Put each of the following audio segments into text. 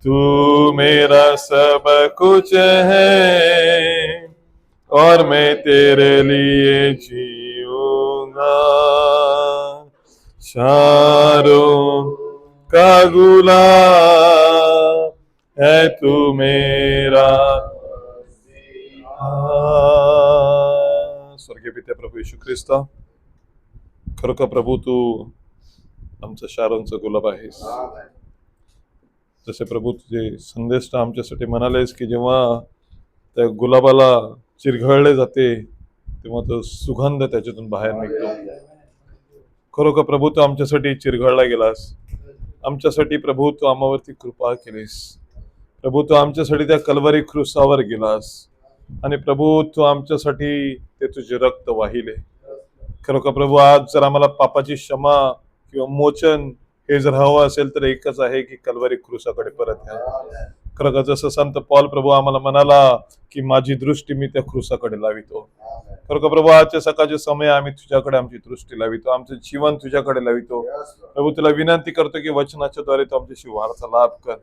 तू मेरा सब कुछ है और मैं तेरे लिए जीऊंगा। शारों का गुलाब है तू मेरा। स्वर्गीय पिता प्रभू येशू ख्रिस्ता, खरोखर प्रभू तू आमचं शारोनचं गुलाब आहेस. जसे प्रभू तुझे संदेश आमच्यासाठी म्हणालेस की जेव्हा त्या गुलाबाला चिरघळले जाते तेव्हा तो सुगंध त्याच्यातून बाहेर निघतो. खरोखर प्रभू तू आमच्यासाठी चिरघळला गेलास. आमच्यासाठी प्रभू तू आम्हावरती कृपा केलीस. प्रभू तू आमच्यासाठी त्या कल्वारी क्रूसावर गेलास आणि प्रभू तू आमच्यासाठी ते तुझे रक्त वाहिले. खरोखर प्रभू आज जर आम्हाला पापाची क्षमा किंवा मोचन हे जर हवं असेल तर एकच आहे की कल्वारी क्रूसाकडे परत या. खरं जसं संत पॉल प्रभू आम्हाला म्हणाला की माझी दृष्टी मी त्या क्रूसाकडे लावितो. खरं प्रभू आजच्या सकाळच्या समय आम्ही तुझ्याकडे आमची दृष्टी लावितो, आमचं जीवन तुझ्याकडे लावितो. प्रभू तुला विनंती करतो की वचनाच्या द्वारे तू आमच्याशी वार्तालाप कर.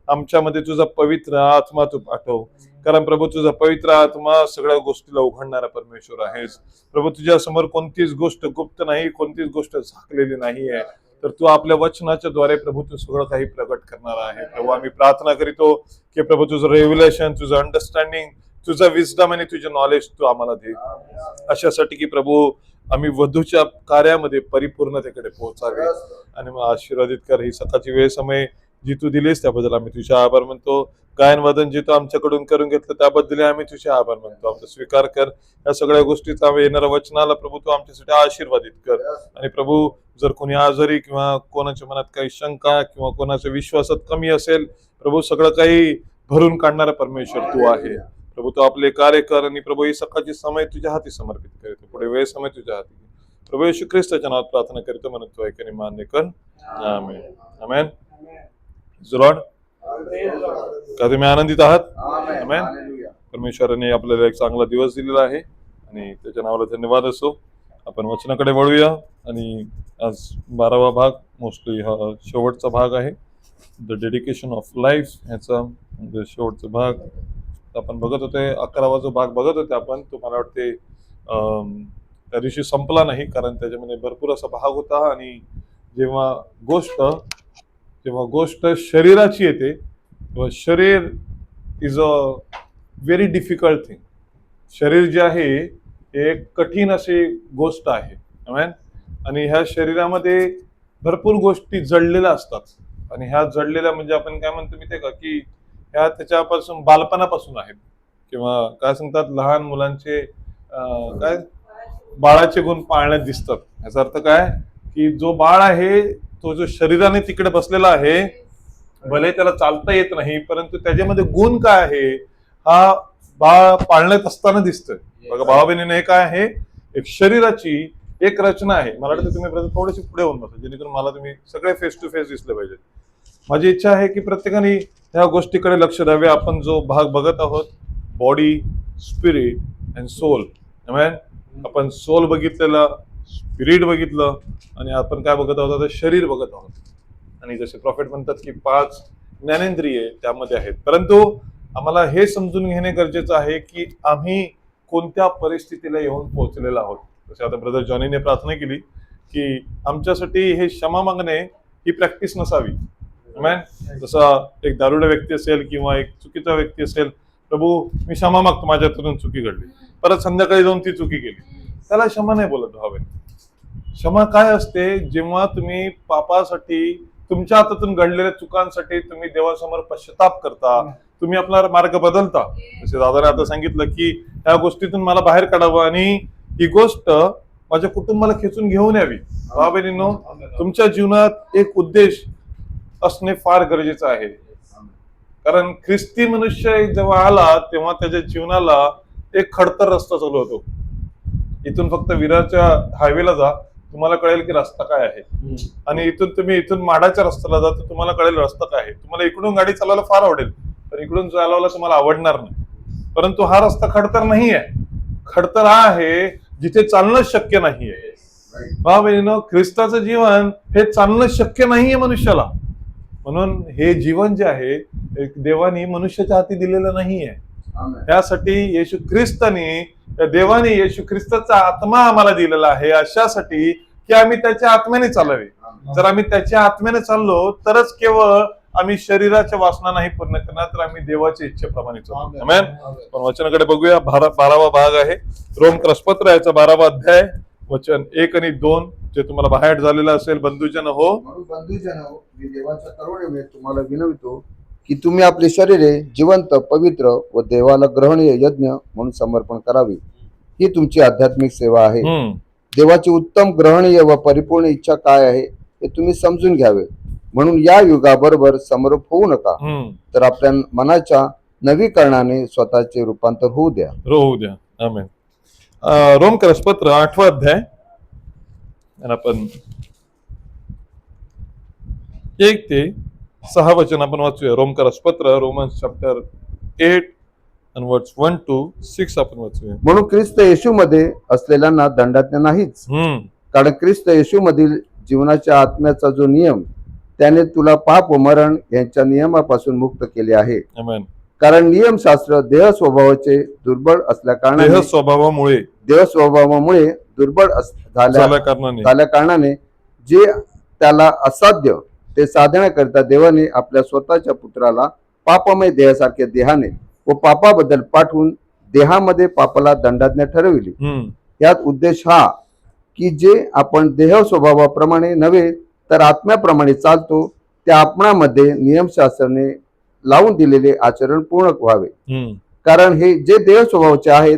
आमच्यामध्ये तुझा पवित्र आत्मा तू पाठव, कारण प्रभू तुझा पवित्र आत्मा सगळ्या गोष्टीला उघडणारा परमेश्वर आहेस. प्रभू तुझ्या समोर कोणतीच गोष्ट गुप्त नाही, कोणतीच गोष्ट झाकलेली नाहीये. तर तू आपल्या वचनाच्या द्वारे प्रभू तू सगळं काही प्रकट करणार आहे. प्रभू आम्ही प्रार्थना करीतो की प्रभू तुझं रेव्हिलेशन, तुझं अंडरस्टँडिंग, तुझं विजडम आणि तुझं नॉलेज तू आम्हाला दे, अशासाठी की प्रभू आम्ही वधूच्या कार्यामध्ये परिपूर्णतेकडे पोहोचावे. आणि मग आशीर्वादित कर ही सकाळची वेळ समय जी तू दिलीस त्याबद्दल आम्ही तुझे आभार मानतो. गायन वादन जे तू आमच्याकडून करून घेतलं त्याबद्दल आम्ही तुझे आभार मानतो. आमचा स्वीकार कर या सगळ्या गोष्टीचा. येणाऱ्या वचनाला प्रभू तू आमच्यासाठी आशीर्वादित कर. आणि प्रभू जर कोणी आजारी किंवा कोणाच्या मनात काही शंका किंवा कोणाच्या विश्वासात कमी असेल, प्रभू सगळं काही भरून काढणारा परमेश्वर तू आहे. प्रभू तू आपले कार्य कर आणि प्रभू ही सकाळची समय तुझ्या हाती समर्पित करतो. पुढे वेळ समय तुझ्या हाती. प्रभू येशू ख्रिस्ताच्या नावात प्रार्थना करतो म्हणून तू ऐकणे मान्य कर. आमेन. आमेन. लॉर्ड, का तुम्ही आनंदित आहात? आमेन. परमेश्वराने आपल्याला एक चांगला दिवस दिलेला आहे आणि त्याच्या नावाला धन्यवाद असो. आपण वचनाकडे वळूया आणि आज 12वा भाग, मोस्टली हा शेवटचा भाग आहे, द डेडिकेशन ऑफ लाईफ. ह्याचा म्हणजे शेवटचा भाग आपण बघत होते. 11वा जो भाग बघत होते आपण, तो मला वाटते त्या दिवशी संपला नाही, कारण त्याच्यामध्ये भरपूर असा भाग होता. आणि जेव्हा गोष्ट शरीराची येते तेव्हा शरीर is a very difficult thing. शरीर जे आहे हे एक कठीण अशी गोष्ट आहे. आणि ह्या शरीरामध्ये भरपूर गोष्टी जडलेल्या असतात. आणि ह्या जडलेल्या म्हणजे आपण काय म्हणतो माहितीये का, की ह्या त्याच्यापासून बालपणापासून आहेत, किंवा काय सांगतात लहान मुलांचे काय बाळाचे गुण पाळण्यात दिसतात. याचा अर्थ काय की जो बाळ आहे तो जो शरीराने तिकडे बसलेला आहे, भले त्याला चालता येत नाही, परंतु त्याच्यामध्ये गुण काय आहे हा बाळ पाळण्यात असताना दिसतोय. बघा भावा बहिणीने, हे काय आहे, एक शरीराची एक रचना आहे. मला वाटतं तुम्ही थोडेसे पुढे होऊन बसा, जेणेकरून मला तुम्ही सगळे फेस टू फेस दिसले पाहिजे. माझी इच्छा आहे की प्रत्येकाने ह्या गोष्टीकडे लक्ष द्यावे. आपण जो भाग बघत आहोत, बॉडी, स्पिरिट अँड सोल. आपण सोल बघितलेला, स्पिरिट बघितलं, आणि आपण काय बघत आहोत आता, शरीर बघत आहोत. आणि जसे प्रॉफिट म्हणतात की 5 ज्ञानेंद्रिये त्यामध्ये आहेत. परंतु आम्हाला हे समजून घेणे गरजेचं आहे की आम्ही कोणत्या परिस्थितीला येऊन पोहोचलेलो आहोत. जसे आता ब्रदर जॉनीने प्रार्थना केली की आमच्यासाठी हे क्षमा मागणे ही प्रॅक्टिस नसावी. जसा एक दारुडा व्यक्ती असेल किंवा एक चुकीचा व्यक्ती असेल, प्रभू मी क्षमा मागतो, माझ्यातून चुकी घडली, परत संध्याकाळी जाऊन ती चुकी केली, त्याला क्षमा नाही बोलत हवे. क्षमा काय असते, जेव्हा तुम्ही पापासाठी तुमच्या हातातून घडलेल्या चुकांसाठी तुम्ही देवासमोर पश्चाताप करता, तुम्ही आपला मार्ग बदलता. जसे दादाने आता सांगितलं की या गोष्टीतून मला बाहेर काढावं आणि ही गोष्ट माझ्या कुटुंबाला खेचून घेऊन यावी. भावा बहिणींनो, तुमच्या जीवनात एक उद्देश असणे फार गरजेचं आहे. कारण ख्रिस्ती मनुष्य जेव्हा आला तेव्हा त्याच्या जीवनाला एक खडतर रस्ता चालू होतो. इथून फक्त विरारच्या हायवेला जा, तुम्हाला कळेल की रस्ता काय आहे. आणि इथून माडाच्या रस्त्याला जा तर तुम्हाला कळेल रस्ता काय आहे. तुम्हाला इकडून गाडी चालवायला फार आवडेल, पण इकडून चालवायला तुम्हाला आवडणार नाही. परंतु हा रस्ता खडतर नाही आहे. खडतर हा आहे जिथे चालणं शक्य नाहीये. भावा बहिणींनो, ख्रिस्ताचं जीवन हे चालणं शक्य नाहीये मनुष्याला. म्हणून हे जीवन जे आहे देवाने मनुष्याच्या हाती दिलेलं नाहीये. त्यासाठी येशू ख्रिस्तानी, देवाने येशू ख्रिस्ताचा आत्मा आम्हाला दिलेला आहे अशासाठी की आम्ही त्याच्या आत्म्याने चालावे. जर आम्ही त्याच्या आत्म्याने चाललो तरच केवळ आम्ही शरीराच्या वासना नाही पूर्ण करणार, तर आम्ही देवाच्या इच्छेप्रमाणे चालू. आमेन. पण वचनाकडे बघूया. 12वा भाग आहे रोमक्रसपत्र, याचा 12वा अध्याय, वचन 1 आणि 2 जे तुम्हाला बाहेर झालेलं असेल. बंधुजन हो, बंधुजन हो, मी देवाच्या करुणेने तुम्हाला विनवितो की तुम्ही आपली शरीरे जिवंत, पवित्र व देवाला ग्रहणीय यज्ञ म्हणून समर्पण करावी. ही तुमची आध्यात्मिक सेवा आहे. देवाची उत्तम, ग्रहणीय व परिपूर्ण इच्छा काय आहे हे तुम्ही समजून घ्यावे. म्हणून या युगाबरोबर समरूप होऊ नका, तर आपल्या मनाच्या नवीकरणाने स्वतःचे रूपांतर होऊ द्या. आमेन. रोमक्रसपत्र 8वा अध्याय, आपण 1 ते 6 वचन आपण वाचूया. रोमक्रसपत्र, Romans chapter 8 and verse 1 to 6 आपण वाचूया. म्हणून ख्रिस्त येशूमध्ये असलेल्यांना दंडाज्ञा नाहीच, कारण ख्रिस्त येशू मधील जीवनाच्या आत्म्याचा जो नियम त्याने तुला पाप व मरण यांच्या नियमापासून मुक्त केले आहे. आमेन. कारण नियमशास्त्र देह स्वभावाचे दुर्बळ असल्या कारणाने दुर्बळ झाल्या कारणाने जे त्याला असाध्य ते साधण्याकरिता देवाने आपल्या स्वतःच्या पुत्राला पापमय देहासारख्या देहाने व पापाबद्दल पाठवून देहामध्ये पापाला दंडाज्ञा ठरविली. यात उद्देश हा की जे आपण देह स्वभावाप्रमाणे नव्हे तर आत्म्याप्रमाणे चालतो त्या आपणामध्ये नियमशास्त्राने लावून दिलेले आचरण पूर्ण व्हावे. कारण हे जे देह स्वभावाचे आहेत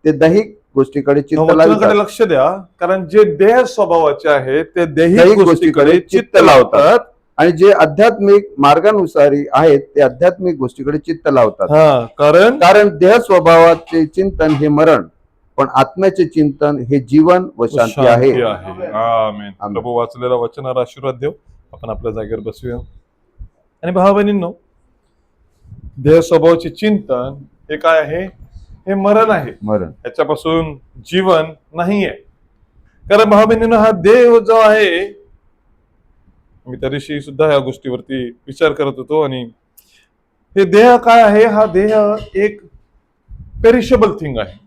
ते दैहिक गोष्टीकडे चित्त लक्ष द्या. कारण जे देह स्वभावाचे आहेत ते दैहिक गोष्टीकडे चित्त लावतात आणि जे आध्यात्मिक मार्गानुसारी आहेत ते आध्यात्मिक गोष्टीकडे चित्त लावतात. कारण देह स्वभावाचे चिंतन हे मरण, पण आत्म्याचे चिंतन हे जीवन व शांती आहे. आमेन. प्रभू वाचलेला वचनाला आशीर्वाद देव. आपण आपल्या जागेवर बसूया. आणि भावा बहिणींनो, देह स्वभावाचे चिंतन हे काय आहे? हे मरण आहे. याच्यापासून जीवन नाहीये. कारण भावा बहिणींनो, हा देह जो आहे, मी त्या दिवशी सुद्धा या गोष्टीवरती विचार करत होतो. आणि हे देह काय आहे? हा देह एक पेरिशेबल थिंग आहे.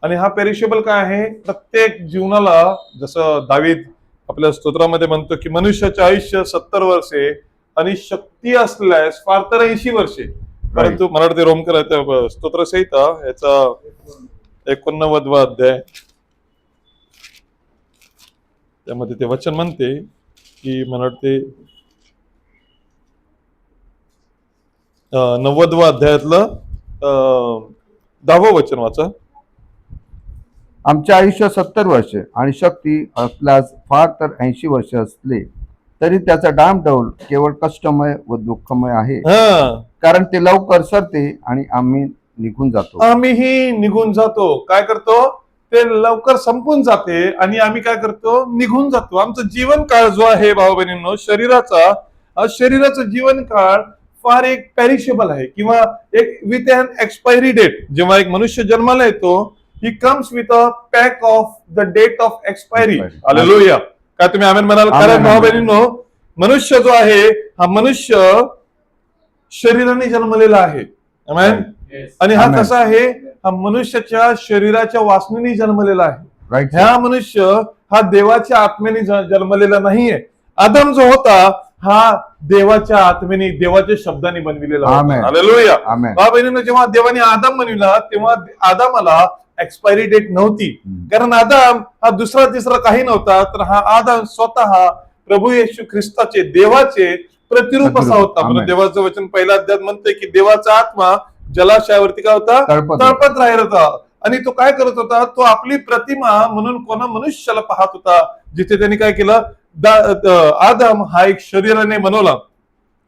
आणि हा पेरिशेबल काय आहे? प्रत्येक जीवनाला, जसं दावीद आपल्या स्तोत्रामध्ये म्हणतो की मनुष्याचे आयुष्य 70 वर्षे आणि शक्ती असल्यास फार तर 80 वर्षे. परंतु मला वाटते रोमकर स्तोत्र संहिता याचा 89वा अध्याय, त्यामध्ये ते वचन म्हणते की मला वाटते 90वा अध्यायातलं 10वं वचन वाचा. आमचे आयुष्य 70 वर्षे आणि शक्ती असल्यास फार तर 80 वर्ष असले तरी त्याचा डामडौल केवळ कष्टमय व दुःखमय आहे. कारण ते लवकर सरते आणि आम्ही निघून जातो. आम्हीही निघून जातो. काय करतो? ते लवकर संपून जाते आणि आम्ही काय करतो? निघून जातो. आमचं जीवन काळ जो आहे भाऊ बहिणींनो, शरीराचा जीवन काळ फार एक पॅरिशेबल आहे किंवा एक विथ एन एक्सपायरी डेट. जेव्हा एक मनुष्य जन्माला येतो, he comes with a pack of the date of expiry. Hallelujah. काय तुम्ही आमेन म्हणाल? कारण भाऊ बहिणींनो, मनुष्य जो आहे हा मनुष्य शरीराने जन्मलेला आहे. आमेन. आणि हा कसा आहे? हा मनुष्याच्या शरीराच्या वासनेने जन्मलेला आहे. हा मनुष्य हा देवाच्या आत्म्याने जन्मलेला नाहीये. आदम जो होता हा देवाच्या आत्म्याने, देवाच्या शब्दाने बनविलेला होता. हालेलुया. भाऊ बहिणींनो, जेव्हा देवाने आदम बनविला तेव्हा आदामाला एक्सपायरी डेट नव्हती. कारण आदम हा दुसरा तिसरा काही नव्हता, तर हा आदम स्वतः प्रभू येशू ख्रिस्ताचे देवाचे प्रतिरूप असा होता. म्हणून आमेन. देवाचं वचन पहिल्या अध्यायात म्हणतंय की देवाचा आत्मा जलाशयावरती काय होता, तळपत राहिला होता. आणि तो काय करत होता, तो आपली प्रतिमा म्हणून कोणा मनुष्याला पाहत होता. जिथे त्यांनी काय केलं, आदम हा एक शरीराने बनवला.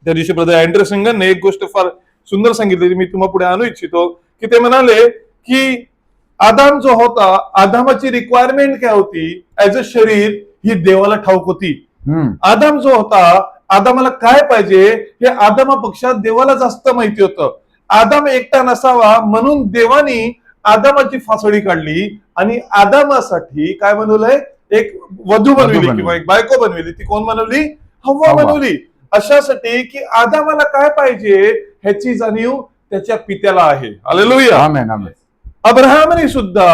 त्या दिवशी ब्रदर अँड्रे सिंगरने एक गोष्ट फार सुंदर सांगितली, मी तुम्हा पुढे आणू इच्छितो. की ते म्हणाले की आदाम जो होता, आदामाची रिक्वायरमेंट काय होती ऍज अ शरीर, ही देवाला ठाऊक होती. आदाम जो होता, आदामाला काय पाहिजे हे आदामापेक्षा देवाला जास्त माहिती होतं. आदाम एकटा नसावा म्हणून देवानी आदामाची फासळी काढली आणि आदामासाठी काय बनवलंय, एक वधू बनविली किंवा एक बायको बनविली. ती कोण बनवली, हव्वा बनवली. अशासाठी की आदामाला काय पाहिजे ह्याची जाणीव त्याच्या पित्याला आहे. हालेलुया. आमेन, आमेन. अब्राहमने सुद्धा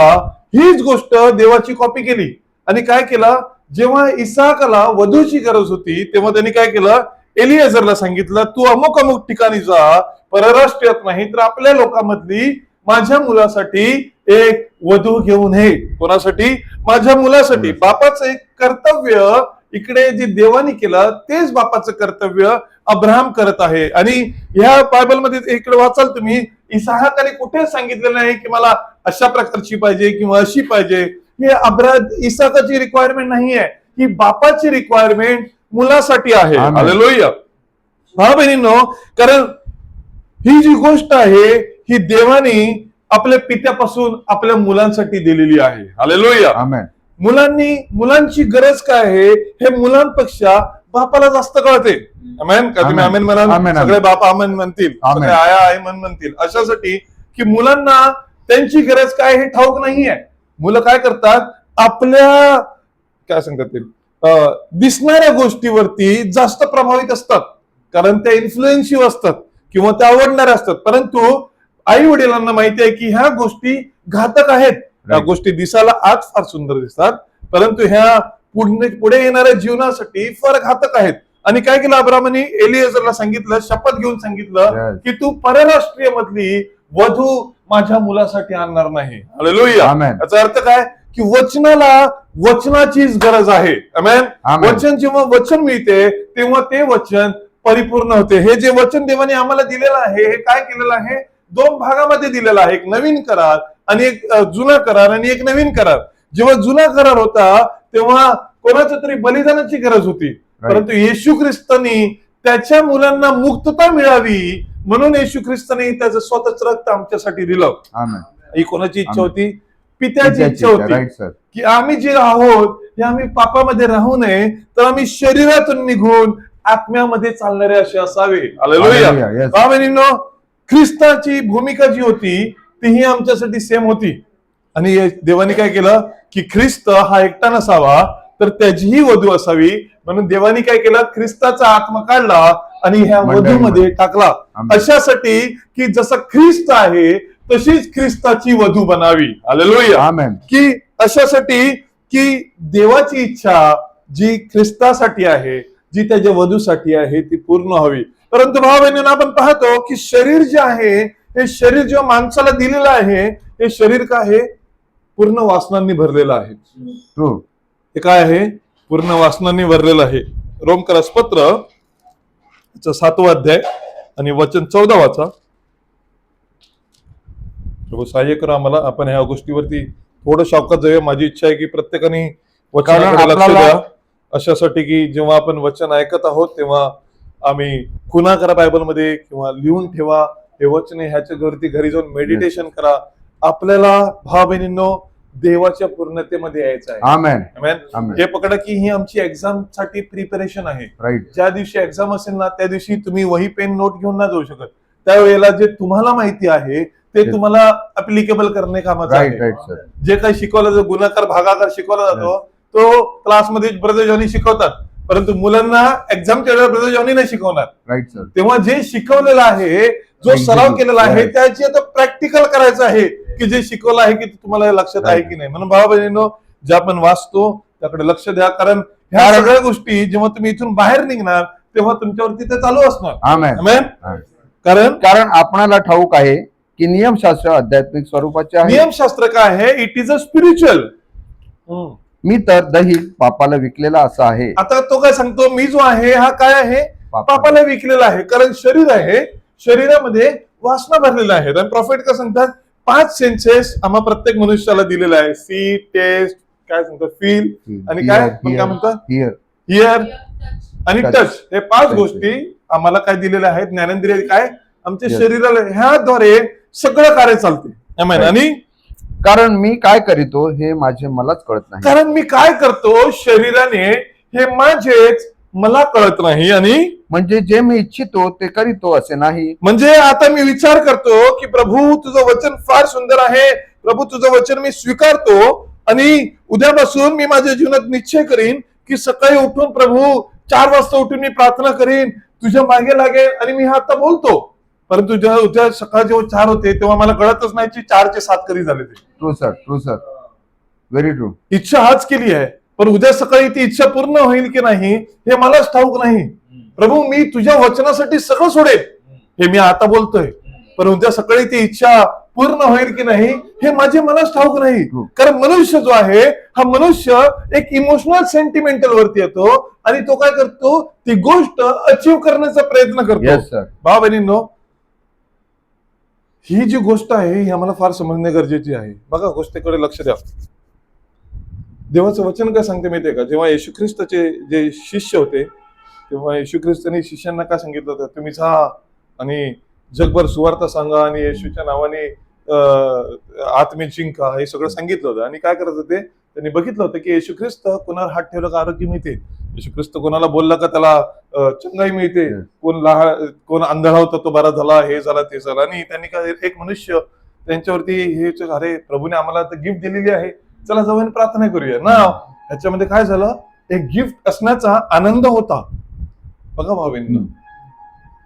हीच गोष्ट देवाची कॉपी केली आणि काय केलं, जेव्हा इसाकाला वधूची गरज होती तेव्हा त्यांनी काय केलं, एलियाझरला सांगितलं, तू अमुक अमुक ठिकाणी जा, परराष्ट्रात नाही तर आपल्या लोकांमधली माझ्या मुलासाठी एक वधू घेऊन ये. कोणासाठी, माझ्या मुलासाठी. बापाचं एक कर्तव्य इकडे जे देवानी केलं तेच बापाचं कर्तव्य अब्राहम करत आहे. आणि ह्या बायबलमध्ये इकडे वाचाल तुम्ही, इसाहाकाने कुठे सांगितलेलं नाही की मला अशा प्रकारची पाहिजे किंवा अशी पाहिजे. हे इसाकाची रिक्वायरमेंट नाही आहे, ही बापाची रिक्वायरमेंट मुलासाठी आहे. हालेलुया. हा बहिणींनो, कारण ही जी गोष्ट आहे ही देवाने आपल्या पित्यापासून आपल्या मुलांसाठी दिलेली आहे. हालेलुया. आमेन. मुलांची गरज काय आहे हे मुलांपेक्षा बापाला जास्त कळते. आमेन. का तुम्ही आमेन म्हणाल? सगळे बाप आमेन म्हणतील, सगळे आया आहे म्हणतील. अशासाठी की मुलांना त्यांची गरज काय हे ठाऊक नाहीये. मुलं काय करतात, आपल्या काय सांगतात ते दिसणाऱ्या गोष्टीवरती जास्त प्रभावित असतात, कारण त्या इन्फ्लुएन्सिव्ह असतात किंवा त्या आवडणाऱ्या असतात. परंतु आई वडिलांना माहिती आहे की ह्या गोष्टी घातक आहेत. त्या गोष्टी दिसायला आज फार सुंदर दिसतात, परंतु ह्या पुढे येणाऱ्या जीवनासाठी फार घातक आहेत. आणि काय केलं अब्राहमने, एलियाझरला सांगितलं, शपथ घेऊन सांगितलं की तू परराष्ट्रीय मधली वधू माझ्या मुलासाठी आणणार नाही. हालेलुया. याचा अर्थ काय की वचनाचीच गरज आहे. आमेन. वचन जेव्हा वचन मिळते तेव्हा ते वचन परिपूर्ण होते. हे जे वचन देवाने आम्हाला दिलेलं आहे हे काय केलेलं आहे, दोन भागामध्ये दिलेला आहे. एक नवीन करार आणि एक जुना करार आणि एक नवीन करार. जेव्हा जुना करार होता तेव्हा कोणाच्या तरी बलिदानाची गरज होती, परंतु येशू ख्रिस्तानी त्याच्या मुलांना मुक्तता मिळावी म्हणून येशू ख्रिस्तानी त्याचं स्वतःच रक्त आमच्यासाठी दिलं. ही कोणाची इच्छा होती, पित्याची इच्छा होती की आम्ही जे आहोत हे आम्ही पापामध्ये राहू नये, तर आम्ही शरीरातून निघून आत्म्यामध्ये चालणारे असे असावे. हालेलुया. ख्रिस्ताची भूमिका जी होती तीही आमच्यासाठी सेम होती. आणि देवाने काय केलं की ख्रिस्त हा एकटा नसावा तर त्याचीही वधू असावी, म्हणून देवाने काय केलं, ख्रिस्ताचा आत्मा काढला आणि ह्या वधूमध्ये टाकला. अशासाठी की जसं ख्रिस्त आहे तशीच ख्रिस्ताची वधू बनावी. हालेलुया. की अशासाठी की देवाची इच्छा जी ख्रिस्तासाठी आहे, जी त्याच्या वधूसाठी आहे, ती पूर्ण व्हावी. परंतु भाव बहिणींनो, आपण पाहतो की शरीर जे आहे हे शरीर जेव्हा माणसाला दिलेलं आहे हे शरीर काय आहे, पूर्ण वासनांनी भरलेलं आहे. हे काय आहे, पूर्ण वासनांनी भरलेलं आहे. रोमकरास पत्र 7वा अध्याय आणि वचन 14 वाचा. प्रभू सहाय्य करा आम्हाला. आपण ह्या गोष्टीवरती थोडं शॉकात जाऊया. माझी इच्छा आहे की प्रत्येकाने वचनाकडे लक्ष द्या, अशासाठी की जेव्हा आपण वचन ऐकत आहोत तेव्हा आम्ही खुणा करा बायबलमध्ये किंवा लिहून ठेवा हे वचन. ह्याच्यावरती घरी जाऊन मेडिटेशन करा. आपल्याला भाव बहिणींनो देवाच्या पूर्णतेमध्ये यायचं आहे. आमेन. हे पकडा की ही आमची एक्झाम साठी प्रिपरेशन आहे. ज्या दिवशी एक्झाम असेल ना त्या दिवशी तुम्ही वही पेन नोट घेऊन ना जाऊ शकत. त्यावेळेला जे तुम्हाला माहिती आहे ते तुम्हाला अप्लिकेबल करणे कामाचं आहे. जे काही शिकवलं, जो गुणाकार भागाकार शिकवला जातो तो क्लासमध्ये ब्रदर जॉनी शिकवतात, परंतु मुलांना एक्झामच्या वेळेला ब्रदर जॉनी नाही शिकवणार. तेव्हा जे शिकवलेलं आहे, जो सराव केलेला आहे त्याची आता प्रॅक्टिकल करायचं आहे की जे शिकवलं आहे की तुम्हाला लक्षात आहे की नाही. म्हणून भावा बहिणींनो, जे आपण वाचतो त्याकडे लक्ष द्या, कारण ह्या सगळ्या गोष्टी जेव्हा तुम्ही इथून बाहेर निघणार तेव्हा तुमच्यावरती ते चालू असणार. आमेन. कारण आपणाला ठाऊक आहे की नियमशास्त्र आध्यात्मिक स्वरूपाचे आहे. नियमशास्त्र काय आहे, इट इज अ स्पिरिच्युअल. मी तर दही पापाला विकलेला असा आहे. आता तो काय सांगतो, मी जो आहे हा काय आहे, पापाला विकलेला आहे. कारण शरीर आहे, शरीरामध्ये वासना भरलेला आहे. आणि प्रॉफिट काय सांगतात, 5 सेन्सेस आम्हा प्रत्येक मनुष्याला दिलेला आहे. सी, टेस्ट, काय सांगतात, फील, आणि काय म्हणतात, हिअर आणि टच. हे 5 गोष्टी आम्हाला काय दिलेल्या आहेत, ज्ञानेंद्रिय काय आमच्या शरीराला, ह्याद्वारे सगळं कार्य चालते. आणि कारण मी काय करीतो हे माझे मलाच कळत नाही. कारण मी काय करतो शरीराने हे माझेच मला कळत नाही. आणि म्हणजे जे मी इच्छितो ते करीतो असे नाही. म्हणजे आता मी विचार करतो की प्रभू तुझं वचन फार सुंदर आहे, प्रभू तुझं वचन मी स्वीकारतो, आणि उद्यापासून मी माझ्या जीवनात निश्चय करीन की सकाळी उठून प्रभू 4 वाजता उठून मी प्रार्थना करीन, तुझ्या मागे लागेल. आणि मी हा आता बोलतो, परंतु उद्या सकाळ जेव्हा 4 होते तेव्हा मला कळतच नाही की 4 चे 7 कधी झाले ते. True sir, true sir, very true. इच्छा हाच केली आहे, पण उद्या सकाळी ती इच्छा पूर्ण होईल की नाही हे मलाच ठाऊक नाही. प्रभू मी तुझ्या वचनासाठी सगळं सोडेल हे मी आता बोलतोय, पण उद्या सकाळी ती इच्छा पूर्ण होईल की नाही हे माझे मलाच ठाऊक नाही. कारण मनुष्य जो आहे हा मनुष्य एक इमोशनल सेंटिमेंटल वरती येतो, आणि तो काय करतो, ती गोष्ट अचीव करण्याचा प्रयत्न करतो. भाऊ बहिणींनो, ही जी गोष्ट आहे ही आम्हाला फार समजणे गरजेची आहे. बघा, गोष्टीकडे लक्ष द्या. देवाचं वचन काय सांगते माहितीये का, जेव्हा येशू ख्रिस्ताचे जे शिष्य होते तेव्हा येशू ख्रिस्ताने शिष्यांना काय सांगितलं होतं, तुम्ही जा आणि जगभर सुवार्ता सांगा आणि येशूच्या नावाने आत्मे जिंका, हे सगळं सांगितलं होतं. आणि काय करत होते, त्यांनी बघितलं होतं की येशू ख्रिस्त कोणावर हात ठेवला का आरोग्य मिळते, येशू ख्रिस्त कोणाला बोलला का त्याला चंगाई मिळते, कोण आंधळा होता तो बरा झाला, हे झाला ते झालं. आणि त्यांनी काय, एक मनुष्य त्यांच्यावरती हे, अरे प्रभूने आम्हाला गिफ्ट दिलेली आहे, चला जाऊन प्रार्थना करूया ना. ह्याच्यामध्ये काय झालं, एक गिफ्ट असण्याचा आनंद होता. बघा भावेंना,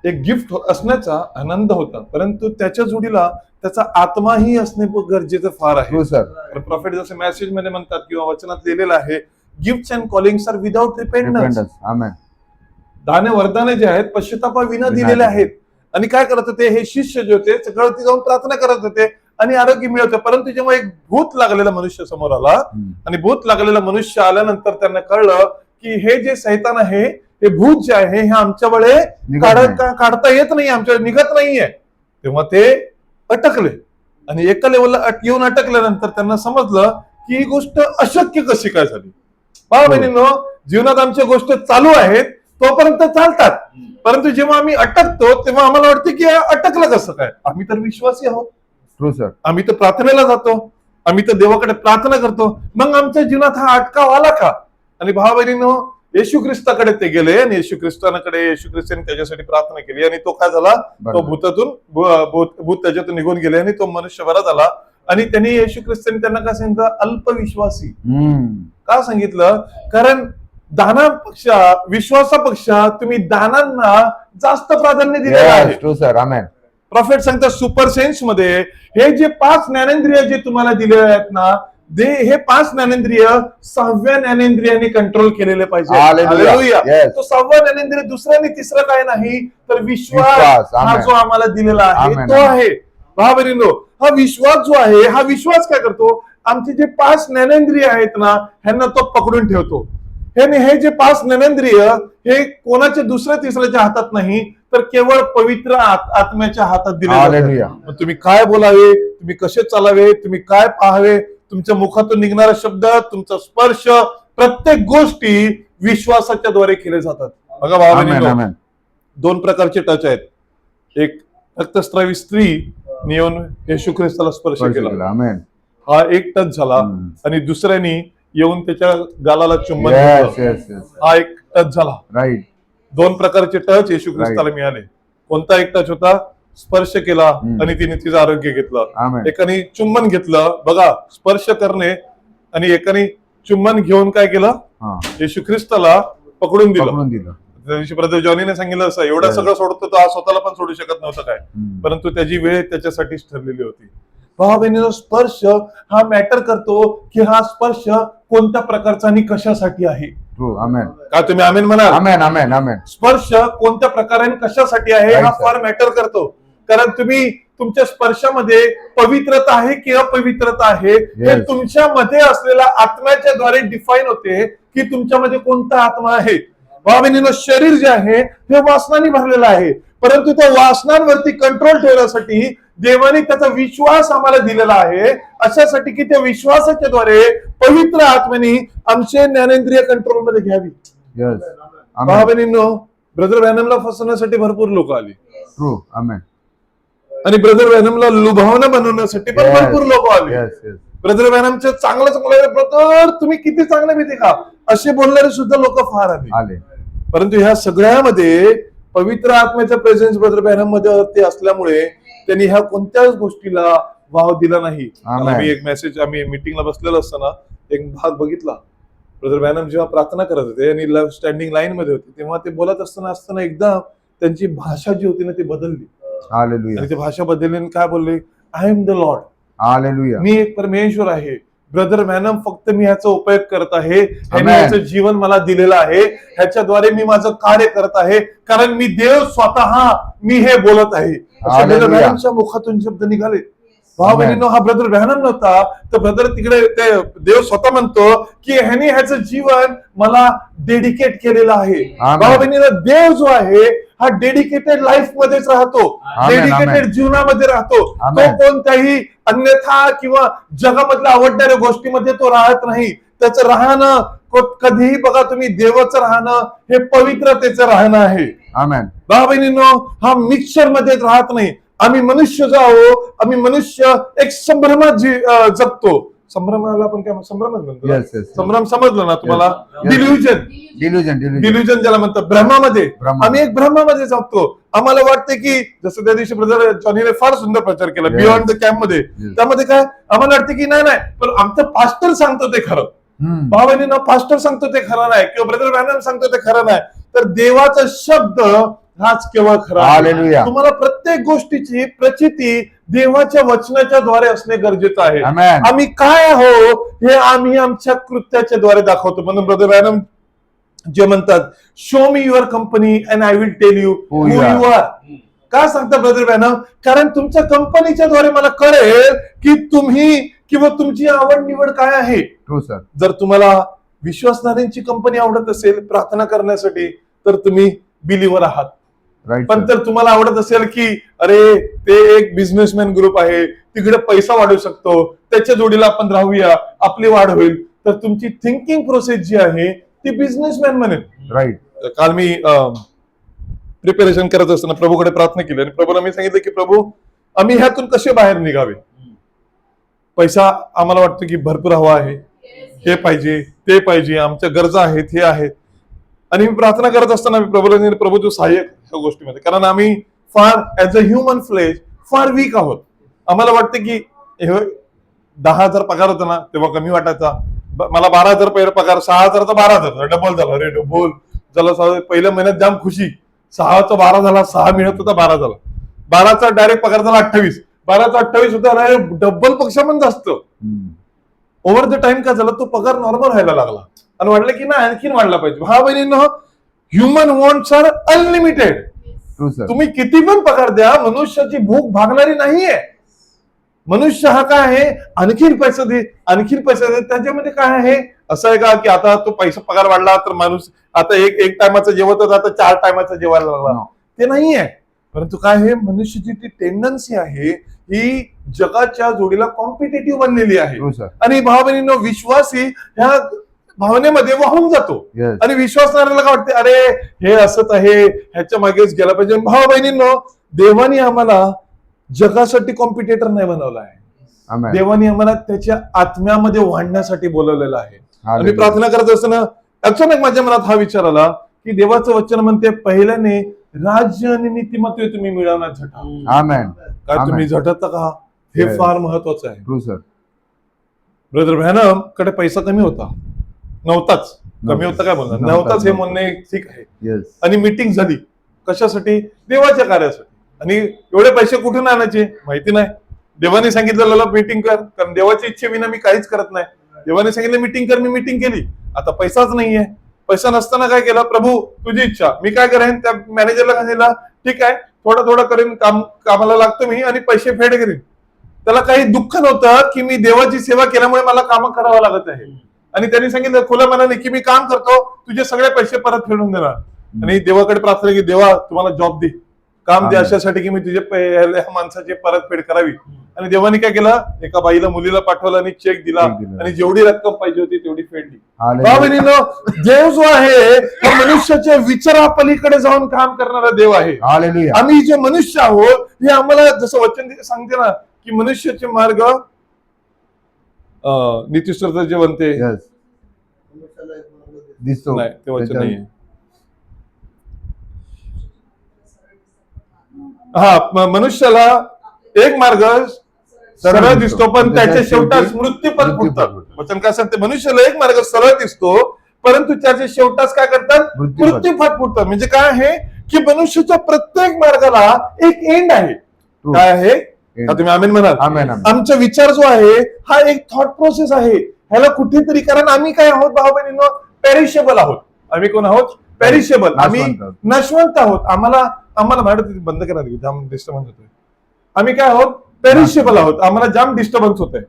एक गिफ्ट असण्याचा आनंद होता, परंतु त्याच्या जोडीला त्याचा आत्माही असणे गरजेचं फार आहे. प्रॉफिट जसे मेसेज मध्ये म्हणतात किंवा वचनात लिहिलेलं आहे, gifts and callings are without repentance. दाने वरदाने जे आहेत पश्चातापाविना दिलेले आहेत. आणि काय करत होते हे शिष्य जे होते, सगळं जाऊन प्रार्थना करत होते आणि आरोग्य मिळत. परंतु जेव्हा एक भूत लागलेला मनुष्य समोर आला, आणि भूत लागलेला मनुष्य आल्यानंतर त्यांना कळलं की हे जे सैतान आहे, हे भूत जे आहे हे आमच्याकडे काढता येत नाही, आमच्या निघत नाहीये. तेव्हा ते अटकले, आणि एका लेवलला येऊन अटकल्यानंतर त्यांना समजलं की ही गोष्ट अशक्य कशी काय झाली. भाऊ बहिणींनो, जीवनात आमच्या गोष्टी चालू आहेत तोपर्यंत चालतात, परंतु जेव्हा आम्ही अटकतो तेव्हा आम्हाला वाटतं की अटकलं कसं काय. आम्ही तर विश्वासी आहोत, आम्ही तर प्रार्थनेला जातो, आम्ही तर देवाकडे प्रार्थना करतो, मग आमच्या जीवनात हा अटकाव आला का. आणि भाऊ बहिणींनो, येशू ख्रिस्ताकडे ते गेले, आणि येशू ख्रिस्ताकडे येशू ख्रिस्ताने त्याच्यासाठी प्रार्थना केली, आणि तो काय झाला, तो भूत त्याच्यातून निघून गेले, आणि तो मनुष्य बरा झाला. आणि त्यांनी येशू ख्रिस्ताने त्यांना काय सांगितलं, अल्पविश्वासी. का सांगितलं, कारण दानापेक्षा विश्वासापेक्षा तुम्ही दानांना जास्त प्राधान्य दिलेलं आहे. प्रॉफिट सांगतात सुपर सेन्स मध्ये हे जे 5 ज्ञानेंद्रिय जे तुम्हाला दिलेले आहेत ना, हे 5 ज्ञानेंद्रिय 6व्या ज्ञानेंद्रियाने कंट्रोल केलेले पाहिजे. तो 6वा ज्ञानेंद्रिय दुसरा आणि तिसरा काय नाही तर विश्वास हा जो आम्हाला दिलेला आहे तो आहे. भाऊ बहिणींनो, हा विश्वास जो आहे, हा विश्वास काय करतो, आमचे जे 5 ज्ञानेंद्रिय आहेत ना ह्यांना तो पकडून ठेवतो. हे जे 5 ज्ञानेंद्रिय हे कोणाच्या दुसऱ्या तिसऱ्याच्या हातात नाही, तर केवळ पवित्र आत्म्याच्या हातात दिले. तुम्ही काय बोलावे, तुम्ही कसे चालावे, तुम्ही काय पाहावे, तुमच्या मुखातून निघणारा शब्द, तुमचा स्पर्श, प्रत्येक गोष्टी विश्वासाच्या द्वारे केले जातात. बघा भावांनो, 2 प्रकारचे टच आहेत. एक रक्तस्रावी स्त्री येऊन येशू ख्रिस्ताला स्पर्श केला, हा एक टच झाला. आणि दुसऱ्यानी येऊन त्याच्या गालाला चुंबन घेतलं, हा एक टच झाला. राईट, 2 प्रकारचे टच येशू ख्रिस्ताला मिळाले. कोणता एक टच होता, स्पर्श केला आणि तिने तिचं आरोग्य घेतलं. एकाने चुंबन घेतलं, बघा स्पर्श करणे, आणि एकाने चुंबन घेऊन काय केलं, येशू ख्रिस्ताला पकडून दिलं. ब्रदर जॉनीने सांगितलं असं, एवढं सगळं सोडतो तर स्वतःला पण सोडू शकत नव्हतं काय, परंतु त्याची वेळ त्याच्यासाठीच ठरलेली होती. भाऊ बहिणीचा स्पर्श हा मॅटर करतो की हा स्पर्श कोणत्या प्रकारचा आणि कशासाठी आहे. का तुम्ही आमेन म्हणाल? स्पर्श कोणत्या प्रकारे कशासाठी आहे हा फार मॅटर करतो. कारण तुम्ही तुमच्या स्पर्शामध्ये पवित्रता आहे की अपवित्रता आहे हे Yes. तुमच्यामध्ये असलेल्या आत्म्याच्या द्वारे डिफाईन होते की तुमच्यामध्ये कोणता आत्मा आहे. भावाबहिणींनो, शरीर जे आहे हे वासनाने भरलेलं आहे, परंतु त्या वासनांवरती कंट्रोल ठेवण्यासाठी देवाने त्याचा विश्वास आम्हाला दिलेला आहे, अशासाठी की त्या विश्वासाच्या द्वारे पवित्र आत्म्याने आमचे ज्ञानेंद्रिय कंट्रोल मध्ये घ्यावी. Yes. Amen. भावाबहिणींनो, ब्रदर व्हॅनमला फसवण्यासाठी भरपूर लोक आली True. Amen. आणि ब्रदर व्हॅनमला लुभावणं बनवण्यासाठी पण Yes. भरपूर लोक आले. Yes. Yes. ब्रदर व्हॅनमचे चांगलं चांगलं ब्रदर तुम्ही किती चांगले माहिती का असे बोलणारे सुद्धा लोक फार आले. आले. परंतु ह्या सगळ्यामध्ये पवित्र आत्म्याचा प्रेझेन्स ब्रदर व्हॅनम मध्ये ते असल्यामुळे त्यांनी ह्या कोणत्याच गोष्टीला वाव दिला नाही. Amen. आम्ही एक मेसेज आम्ही मीटिंगला बसलेलो असताना एक भाग बघितला. ब्रदर व्हॅनम जेव्हा प्रार्थना करत होते आणि स्टँडिंग लाईन मध्ये होते तेव्हा ते बोलत असताना एकदा त्यांची भाषा जी होती ना ती बदलली Hallelujah. आणि ती भाषा बदलली आणि काय बोलले, I am the Lord, Hallelujah. मी एक परमेश्वर आहे. ब्रदर व्हॅनम फक्त मी ह्याचा उपयोग करत आहे, ह्याने Amen. ह्याचं जीवन मला दिलेलं आहे, ह्याच्याद्वारे मी माझं कार्य करत आहे, कारण मी देव स्वतः मी हे बोलत आहे. असे ब्रदर Hallelujah. व्हॅनमच्या मुखातून शब्द निघाले. भाऊ बहिणींनो, हा ब्रदर व्हॅनम नव्हता तर ब्रदर तिकडे ते देव स्वतः म्हणतो की ह्याने ह्याचं जीवन मला डेडिकेट केलेलं आहे. Amen. भाऊ बहिणींनो, देव जो आहे हा डेडिकेटेड लाईफ मध्येच राहतो, Amen. Dedicated Amen. जीवनामध्ये राहतो. तो Amen. कोणत्याही अन्यथा किंवा जगामधल्या आवडणाऱ्या गोष्टीमध्ये तो राहत नाही. त्याचं राहणं कधीही बघा तुम्ही, देवाचं राहणं हे पवित्रतेचं राहणं आहे. Amen. भाऊ बहिणींनो, हा मिक्सर मध्येच राहत नाही. आम्ही मनुष्य जो आहो, आम्ही मनुष्य एक संभ्रमात जगतो. संभ्रमाला आपण काय संभ्रमच म्हणतो ना? Yes, yes, yes. संभ्रम समजलं ना तुम्हाला? Yes. Delusion, Delusion. Delusion. Delusion ज्याला म्हणतात, भ्रमामध्ये. भ्रम. आम्ही एक भ्रमामध्ये जगतो. आम्हाला वाटतं की जसं त्या दिवशी ब्रदर जॉनीने फार सुंदर प्रचार केला Yes. बियॉन्ड द कॅम्प मध्ये. Yes. त्यामध्ये काय आम्हाला वाटतं की नाही पण आमचं पास्टर सांगतो ते खरं. Hmm. भावांना पास्टर सांगतो ते खरं नाही किंवा ब्रदर व्हॅनम सांगतो ते खरं नाही, तर देवाचा शब्द हाच केवळ खरा आहे. Hallelujah. तुम्हाला प्रत्येक गोष्टीची प्रचिती देवाच्या वचनाच्या द्वारे असणे गरजेचं आहे. Amen. आम्ही काय आहो हे आम्ही आमच्या कृत्याच्या द्वारे दाखवतो. म्हणून ब्रदर व्हॅनम जे म्हणतात, show me your company and I will tell you Who who you are. You are. का सांगता ब्रदर व्हॅनम? कारण तुमच्या कंपनीच्या द्वारे मला कळेल की तुम्ही किंवा तुमची आवड निवड काय आहे. True, sir. जर तुम्हाला विश्वासणाऱ्यांची कंपनी आवडत असेल प्रार्थना करण्यासाठी तर तुम्ही बिलीवर आहात. Right, पण sir. जर तुम्हाला आवडत असेल की अरे ते एक बिझनेसमॅन ग्रुप आहे, तिकडे पैसा वाढू शकतो, त्याच्या जोडीला आपण राहूया, आपली वाढ होईल, तर तुमची थिंकिंग प्रोसेस जी आहे ती बिझनेसमॅन म्हणेल. Right. काल मी प्रिपरेशन करत असताना प्रभूकडे प्रार्थना केली आणि प्रभूला मी सांगितलं की प्रभू, आम्ही ह्यातून कसे बाहेर निघावे. पैसा आम्हाला वाटतं की भरपूर हवा आहे, हे पाहिजे ते पाहिजे, आमच्या गरजा आहेत हे आहेत. आणि मी प्रार्थना करत असताना मी प्रभूला सांगितलं, प्रभू तू सहाय्यक ह्या गोष्टीमध्ये, कारण आम्ही फार ऍज अ ह्युमन फ्लेश फार वीक आहोत. आम्हाला वाटतं की 10,000 पगार होता ना तेव्हा कमी वाटायचा, मला 12,000 पहिला पगार, 6,000चा 12,000 डबल झाला. अरे डबल झाला. पहिल्या महिन्यात जाम खुशी, 6चा 12 झाला, 6 मिळत होता 12 झाला, 12चा डायरेक्ट पगार झाला 28, 12चा 28 होता. अरे डबल पेक्षा पण जास्त. Hmm. ओव्हर द टाइम काय झालं, तो पगार नॉर्मल व्हायला लागला आणि वाटलं की ना आणखीन वाढला पाहिजे. हा बहिणींनो, human wants are unlimited. True, sir. तुम्ही किती पण पगार द्या, मनुष्याची भूक भागणारी नाहीये. मनुष्य हा काय आहे, आणखीन पैसा दे, आणखीन पैसा दे. त्याच्यामध्ये काय आहे, असं आहे का की आता तो पैसा पगार वाढला तर माणूस आता एक टायमाचं जेवत होता आता 4 टायमाचं जेवायला लागला. No. ते नाहीये. परंतु काय आहे, मनुष्याची ती टेंडन्सी आहे ही जगाच्या जोडीला कॉम्पिटेटिव्ह बनलेली आहे. True, sir. आणि भाव बहिणींनो, विश्वासी ह्या भावनेमध्ये वाहून जातो. Yes. आणि विश्वासणाऱ्याला काय वाटते, अरे हे असंच आहे, ह्याच्या मागेच गेला पाहिजे. भाव बहिणींनो, देवानी आम्हाला जगासाठी कॉम्पिटेटर नाही बनवला आहे. Amen. देवानी आम्हाला त्याच्या आत्म्यामध्ये वाढण्यासाठी बोलवलेलं आहे. आणि Hallelujah. प्रार्थना करत असताना अचानक माझ्या मनात हा विचार आला की देवाचं वचन म्हणते, पहिल्याने राज्य आणि नीतिमत्व तुम्ही मिळवण्यात झटा. Amen. काय तुम्ही Amen. झटता का? हे Yes. फार महत्वाचं आहे. True, sir. ब्रदर व्हॅनम कडे पैसा कमी होता, नव्हताच. कमी होता काय बोलणार, नव्हताच हे म्हणणे ठीक आहे. Yes. आणि मीटिंग झाली कशासाठी, देवाच्या कार्यासाठी. आणि एवढे पैसे कुठून आणायचे माहिती नाही. देवाने सांगितलं मीटिंग कर, कारण देवाच्या इच्छेविना मी काहीच करत नाही. देवाने सांगितलं मीटिंग कर, मी मीटिंग केली. आता पैसाच नाहीये. पैसा नसताना काय केलं, प्रभू तुझी इच्छा, मी काय करेन. त्या मॅनेजरला सांगितलं ठीक आहे, थोडं थोडं करीन, कामाला लागतो मी आणि पैसे फेड करीन. त्याला काही दुःख नव्हतं की मी देवाची सेवा केल्यामुळे मला काम करावं लागत आहे. आणि त्यांनी सांगितलं खुल्या मनाने की मी काम करतो, तुझे सगळे पैसे परत फेडून देणार. आणि देवाकडे प्रार्थना की देवा तुम्हाला जॉब दे, काम दे अशासाठी की मी तुझे माणसाची परतफेड करावी. आणि देवाने काय केलं, एका बाईला मुलीला पाठवलं आणि चेक दिला आणि जेवढी रक्कम पाहिजे होती तेवढी फेडली. देव जो आहे तो मनुष्याच्या विचारापलीकडे जाऊन काम करणारा देव आहे. आम्ही जे मनुष्य आहोत हे आम्हाला जसं वचन सांगते ना की मनुष्याचे मार्ग नीतिश्वर जे म्हणते दिसतो नाही, ते वचन नाहीये. मनुष्याला एक मार्ग सरळ दिसतो पण त्याच्या शेवटास मृत्यूपद फुटतात. वचन काय सांगते, मनुष्याला एक मार्ग सरळ दिसतो परंतु त्याच्या शेवटास काय करतात, मृत्यूपद फुटतात. म्हणजे काय आहे की मनुष्याच्या प्रत्येक मार्गाला एक एंड आहे. काय आहे, तुम्ही आमेन म्हणाल. आमचा विचार जो आहे हा एक थॉट प्रोसेस आहे. ह्याला कुठेतरी, कारण आम्ही काय आहोत भाऊ बहिणींनो, पेरिशेबल आहोत. आम्ही कोण आहोत, पेरिशेबल. आम्ही नशवंत आहोत. आम्हाला मॅडम बंद करा, जाम डिस्टर्बन्स होतोय. आम्ही काय आहोत, पेरिशेबल आहोत. आम्हाला जाम डिस्टर्बन्स होत आहे.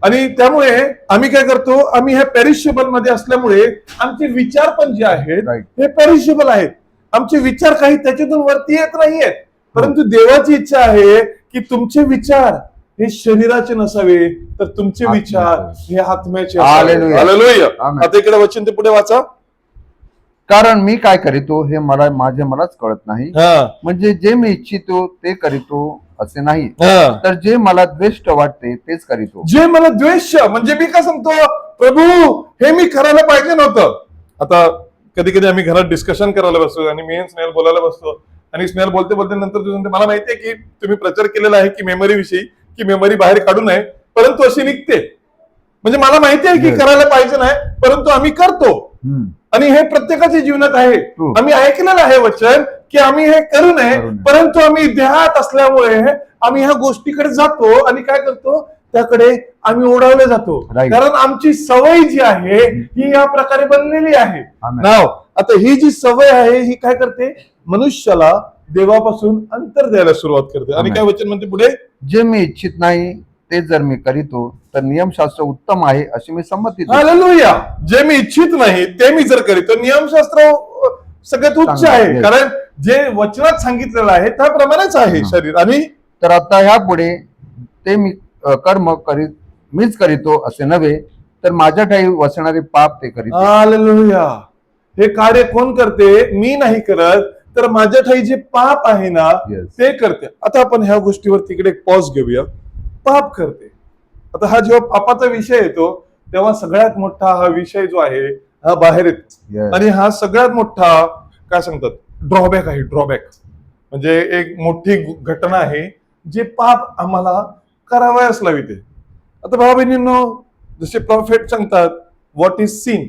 आणि त्यामुळे आम्ही काय करतो, आम्ही ह्या पेरिशेबल मध्ये असल्यामुळे आमचे विचार पण जे आहेत हे पेरिशेबल आहेत. आमचे विचार काही त्याच्यातून वरती येत नाहीयेत. परंतु देवाची इच्छा आहे की तुमचे विचार हे शरीराचे नसावे तर तुमचे विचार हे आत्म्याचे. आता इकडे वचन ते पुढे वाचा. कारण मी काय करीतो हे मलाच कळत नाही. म्हणजे जे मी इच्छितो ते करीतो असे नाही, तर जे मला द्वेष्ट वाटते तेच करीतो. जे मला द्वेष म्हणजे मी काय सांगतो, प्रभू हे मी करायला पाहिजे नव्हतं. आता कधी कधी आम्ही घरात डिस्कशन करायला बसतो आणि मी स्नेहल बोलायला बसतो आणि स्नेहल बोलते बोलते नंतर तू सांगते मला माहितीये की तुम्ही प्रचार केलेला आहे की मेमरी विषयी, की मेमरी बाहेर काढू नये परंतु अशी निघते. म्हणजे मला माहिती आहे की करायला पाहिजे नाही परंतु आम्ही करतो. आणि हे प्रत्येकाच्या जीवनात आहे. आम्ही ऐकलेलं आहे वचन की आम्ही हे करू नये परंतु आम्ही देहात असल्यामुळे आम्ही ह्या गोष्टीकडे जातो आणि काय करतो, त्याकडे आम्ही ओढवले जातो. कारण आमची सवय जी आहे ही या प्रकारे बनलेली आहे. नाव आता ही जी सवय आहे ही काय करते, मनुष्याला देवापासून अंतर द्यायला सुरुवात करते. आणि काय वचन म्हणते पुढे, जे मी इच्छित नाही ते जर मी करीतो तर नियमशास्त्र उत्तम आहे अशी मी संमती देतो. हालेलुया. जे मी इच्छित नाही ते मी जर करीतो, नियमशास्त्र सगळ्यात उच्च आहे. कारण जे वचनात सांगितलेलं आहे त्याप्रमाणेच आहे शरीर. आणि तर आता ह्या पुढे ते मी कर्म मीच करीतो असे नव्हे तर माझ्या ठाई वसणारे पाप ते करीत. हालेलुया. हे कार्य कोण करते, मी नाही करत तर माझ्या ठाई जे पाप आहे ना ते करते. आता आपण ह्या गोष्टीवर तिकडे पॉज घेऊया. पाप करते. आता हा जेव्हा पापाचा विषय येतो तेव्हा सगळ्यात मोठा हा विषय जो आहे हा बाहेर येतो. आणि हा सगळ्यात मोठा काय सांगतात ड्रॉबॅक आहे. ड्रॉबॅक म्हणजे एक मोठी घटना आहे जे पाप आम्हाला करावयास लाविते. आता भाऊ बहिणींनो, जसे प्रॉफेट सांगतात व्हॉट इज सिन,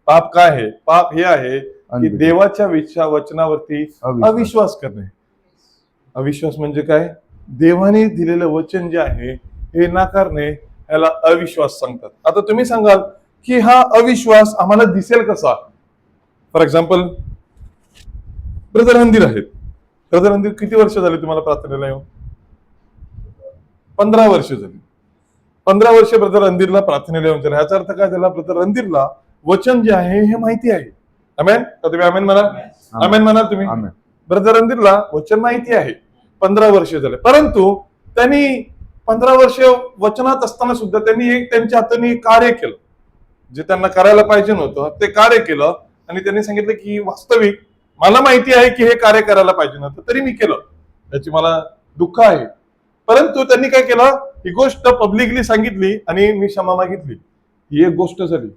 पाप काय आहे, पाप हे आहे की देवाच्या वचनावरती अविश्वास करणे. अविश्वास म्हणजे काय, देवाने दिलेलं वचन जे आहे हे नाकारणे, याला अविश्वास सांगतात. आता तुम्ही सांगाल की हा अविश्वास आम्हाला दिसेल कसा. फॉर एक्झाम्पल ब्रदर हंदीर आहेत. ब्रदर हंदीर किती वर्ष झाली तुम्हाला प्रार्थनेला येऊन? 15 वर्ष झाली. 15 वर्ष ब्रदर रणधीरला प्रार्थनेला येऊन झाला. ह्याचा अर्थ काय झाला, ब्रदर रणधीरला वचन जे आहे हे माहिती आहे. आमेन. तर तुम्ही आमेन म्हणाल, आमेन म्हणाल तुम्ही. ब्रदर रणधीरला वचन माहिती आहे. 15 वर्ष झाले. परंतु त्यांनी 15 वर्ष वचनात असताना सुद्धा त्यांनी एक त्यांच्या हाताने कार्य केलं जे त्यांना करायला पाहिजे नव्हतं. ते कार्य केलं आणि त्यांनी सांगितलं की वास्तविक मला माहिती आहे की हे कार्य करायला पाहिजे नव्हतं तरी मी केलं, याची मला दुःख आहे. परंतु त्यांनी काय केलं, ही गोष्ट पब्लिकली सांगितली आणि मी क्षमा मागितली. ही एक गोष्ट झाली.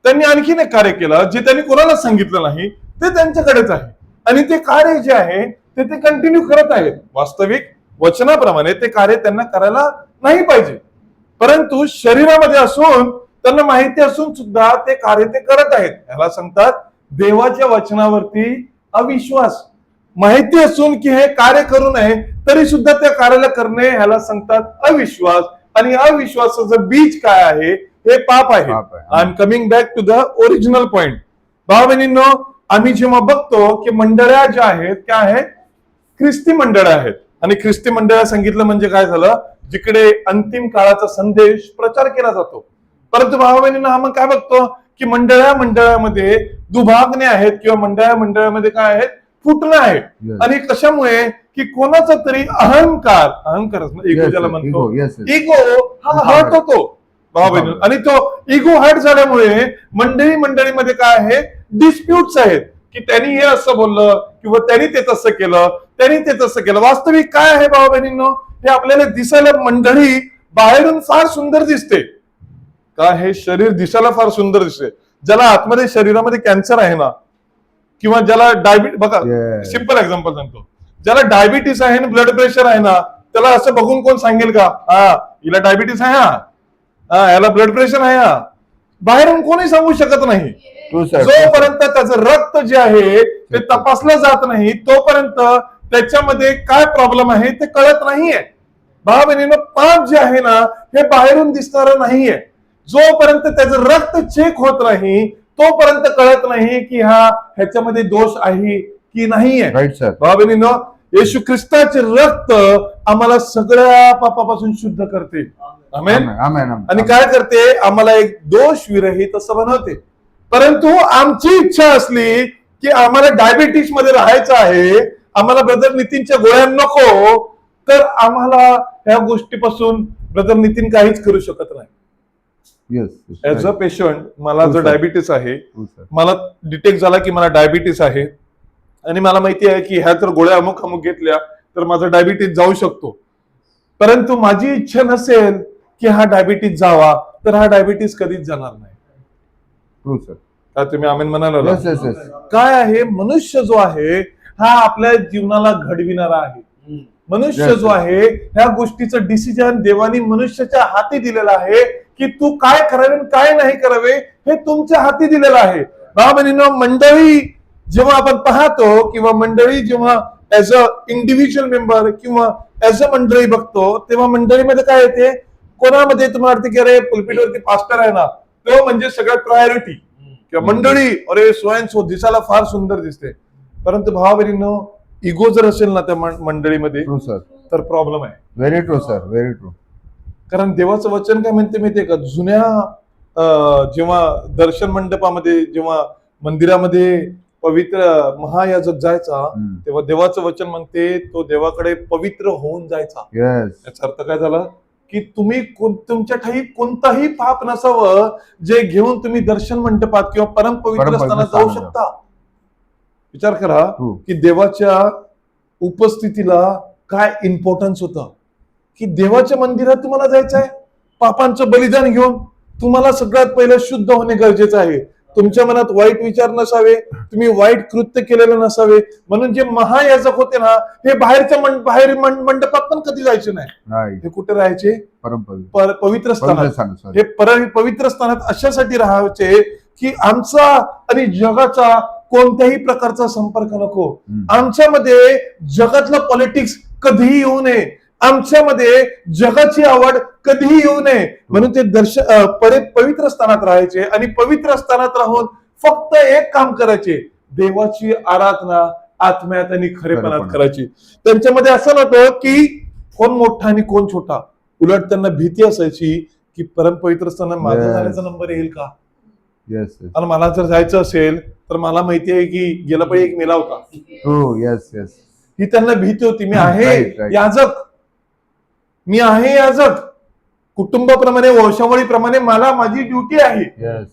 त्यांनी आणखीन एक कार्य केलं जे त्यांनी कोणालाच सांगितलं नाही, ते त्यांच्याकडेच आहे आणि ते कार्य जे आहे ते कंटिन्यू करत आहेत. वास्तविक वचनाप्रमाणे ते कार्य त्यांना करायला नाही पाहिजे, परंतु शरीरामध्ये असून त्यांना माहिती असून सुद्धा ते कार्य ते करत आहेत. याला सांगतात देवाच्या वचनावरती अविश्वास. माहिती असून की हे कार्य करू नये तरी सुद्धा त्या कार्याला करणे ह्याला सांगतात अविश्वास. आणि अविश्वासाचं बीज काय आहे, हे पाप आहे. I am coming back to the original point. भाऊ बहिणींनो, आम्ही जेव्हा बघतो की मंडळ्या ज्या आहेत त्या आहेत ख्रिस्ती मंडळ आहेत. आणि ख्रिस्ती मंडळ सांगितलं म्हणजे काय झालं, जिकडे अंतिम काळाचा संदेश प्रचार केला जातो. परंतु भावा बहिणींनो, हा मग काय बघतो की मंडळामध्ये दुभागणे आहेत किंवा मंडळामध्ये काय आहेत, फुटणं आहे. आणि कशामुळे की कोणाचा तरी अहंकारच इगो ज्याला म्हणतो, इगो हा हर्ट होतो भावा बहिणी. आणि तो इगो हर्ट झाल्यामुळे मंडळीमध्ये काय आहे, डिस्प्यूट्स आहेत की त्यांनी हे असं बोललं किंवा त्यांनी ते तसं केलं. वास्तविक काय आहे भावा बहिणींनो, हे आपल्याला दिसायला मंडळी बाहेरून फार सुंदर दिसते का, हे शरीर दिसायला फार सुंदर दिसते. ज्याला आतमध्ये शरीरामध्ये कॅन्सर आहे ना, किंवा ज्याला डायबिटीस, बघा सिंपल एक्झाम्पल सांगतो, ज्याला डायबिटीस आहे ना, ब्लड प्रेशर आहे ना, त्याला असं बघून कोण सांगेल का, हा हिला डायबिटीस आहे, हा याला ब्लड प्रेशर आहे, हा बाहेरून कोणी सांगू शकत नाही. जोपर्यंत त्याचं रक्त जे आहे ते तपासलं जात नाही, तोपर्यंत त्याच्यामध्ये काय प्रॉब्लेम आहे ते कळत नाहीये. भावा बहिणींनो, पाप जे आहे ना, हे बाहेरून दिसणार नाहीये. जोपर्यंत त्याचं रक्त चेक होत नाही, तोपर्यंत कळत नाही की ह्याच्यामध्ये दोष आहे की नाहीये. भावा बहिणींनो, येशू ख्रिस्ताचे रक्त आम्हाला सगळ्या पापापासून शुद्ध करते. आमेन. आणि काय करते, आम्हाला एक दोष विरहित असं बनवते. परंतु आमची इच्छा असली की आम्हाला डायबिटीस मध्ये राहायचं आहे, आम्हाला ब्रदर नितीनच्या गोळ्या नको, तर आम्हाला ह्या गोष्टीपासून ब्रदर नितीन काहीच करू शकत नाही. ऍज अ पेशंट, मला जर डायबिटीस आहे, मला डिटेक्ट झाला की मला डायबिटीस आहे, आणि मला माहिती आहे की ह्या जर गोळ्या अमुक घेतल्या तर माझा डायबिटीस जाऊ शकतो. परंतु माझी इच्छा नसेल की हा डायबिटीस जावा, तर हा डायबिटीस कधीच जाणार नाही. तुम्ही आमेन म्हणाला. काय आहे, मनुष्य जो आहे हा आपल्या जीवनाला घडविणारा आहे. मनुष्य जो आहे, ह्या गोष्टीचं डिसिजन देवानी मनुष्याच्या हाती दिलेला आहे की तू काय करावे काय नाही करावे, हे तुमच्या हाती दिलेलं आहे. भावा मंडळी जेव्हा आपण पाहतो किंवा मंडळी जेव्हा ऍज अ इंडिव्हिज्युअल मेंबर किंवा ऍज अ मंडळी बघतो, तेव्हा मंडळीमध्ये काय येते, कोणामध्ये तुम्हाला वाटते की अरे पुलपीटवरती पास्टर आहे ना, तो म्हणजे सगळ्यात प्रायोरिटी, किंवा मंडळी अरे सो अँड सो दिसायला फार सुंदर दिसते. परंतु भावा बहिणींनो, इगो जर असेल ना त्या मंडळीमध्ये, तर प्रॉब्लेम आहे. Very true sir, very true. कारण देवाचं वचन काय म्हणते माहितीये का, जुन्या जेव्हा दर्शन मंडपामध्ये, जेव्हा मंदिरामध्ये पवित्र महायाजक जायचा, तेव्हा देवाचं वचन म्हणते तो देवाकडे पवित्र होऊन जायचा. याचा अर्थ काय झाला की तुम्ही तुमच्या ठाई कोणताही पाप नसावं, जे घेऊन तुम्ही दर्शन मंडपात किंवा परमपवित्र स्थानात जाऊ शकता. विचार करा की देवाच्या उपस्थितीला काय इम्पॉर्टन्स होतं, की देवाच्या मंदिरात तुम्हाला जायचं आहे, पापांचं बलिदान घेऊन तुम्हाला सगळ्यात पहिलं शुद्ध होणे गरजेचं आहे. तुमच्या मनात वाईट विचार नसावे, तुम्ही वाईट कृत्य केलेलं नसावे. म्हणून जे महायाजक होते ना, हे बाहेर मंडपात पण कधी जायचे नाही. हे कुठे राहायचे, पवित्र स्थानात. हे पवित्र स्थानात अशासाठी राहायचे की आमचा आणि जगाचा कोणत्याही प्रकारचा संपर्क नको. आमच्यामध्ये जगातलं पॉलिटिक्स कधीही येऊ नये, आमच्यामध्ये जगाची आवड कधीही येऊ नये. म्हणून ते पवित्र स्थानात राहायचे आणि पवित्र स्थानात राहून फक्त एक काम करायचे, देवाची आराधना आत्म्यात आणि खरेपणात करायची. त्यांच्यामध्ये असं नव्हतं की कोण मोठा आणि कोण छोटा, उलट त्यांना भीती असायची की परमपवित्र स्थानात माझा जाण्याचा नंबर येईल का. आणि मला जर जायचं असेल तर मला माहिती आहे की गेला पाहिजे एक मेला होता. ही त्यांना भीती होती. मी आहे याजक, कुटुंबाप्रमाणे वंशावळीप्रमाणे मला माझी ड्युटी आहे.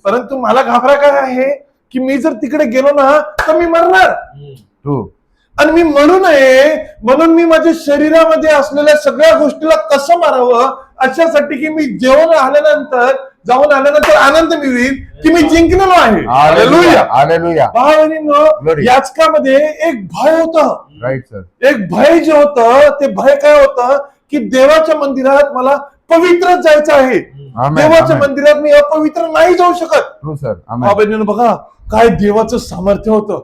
परंतु मला घाबरा काय आहे की मी जर तिकडे गेलो ना तर मी मरणार, आणि मी मरू नये म्हणून मी माझ्या शरीरामध्ये असलेल्या सगळ्या गोष्टीला कसं मारावं, अशासाठी की मी जाऊन आल्यानंतर आनंद मिळेल की मी जिंकलेलो आहे. याचकामध्ये एक भय होतं. एक भय जे होतं, ते भय काय होतं की देवाच्या मंदिरात मला पवित्र जायचं आहे, देवाच्या मंदिरात मी अपवित्र नाही जाऊ शकत. बघा काय देवाचं सामर्थ्य होतं.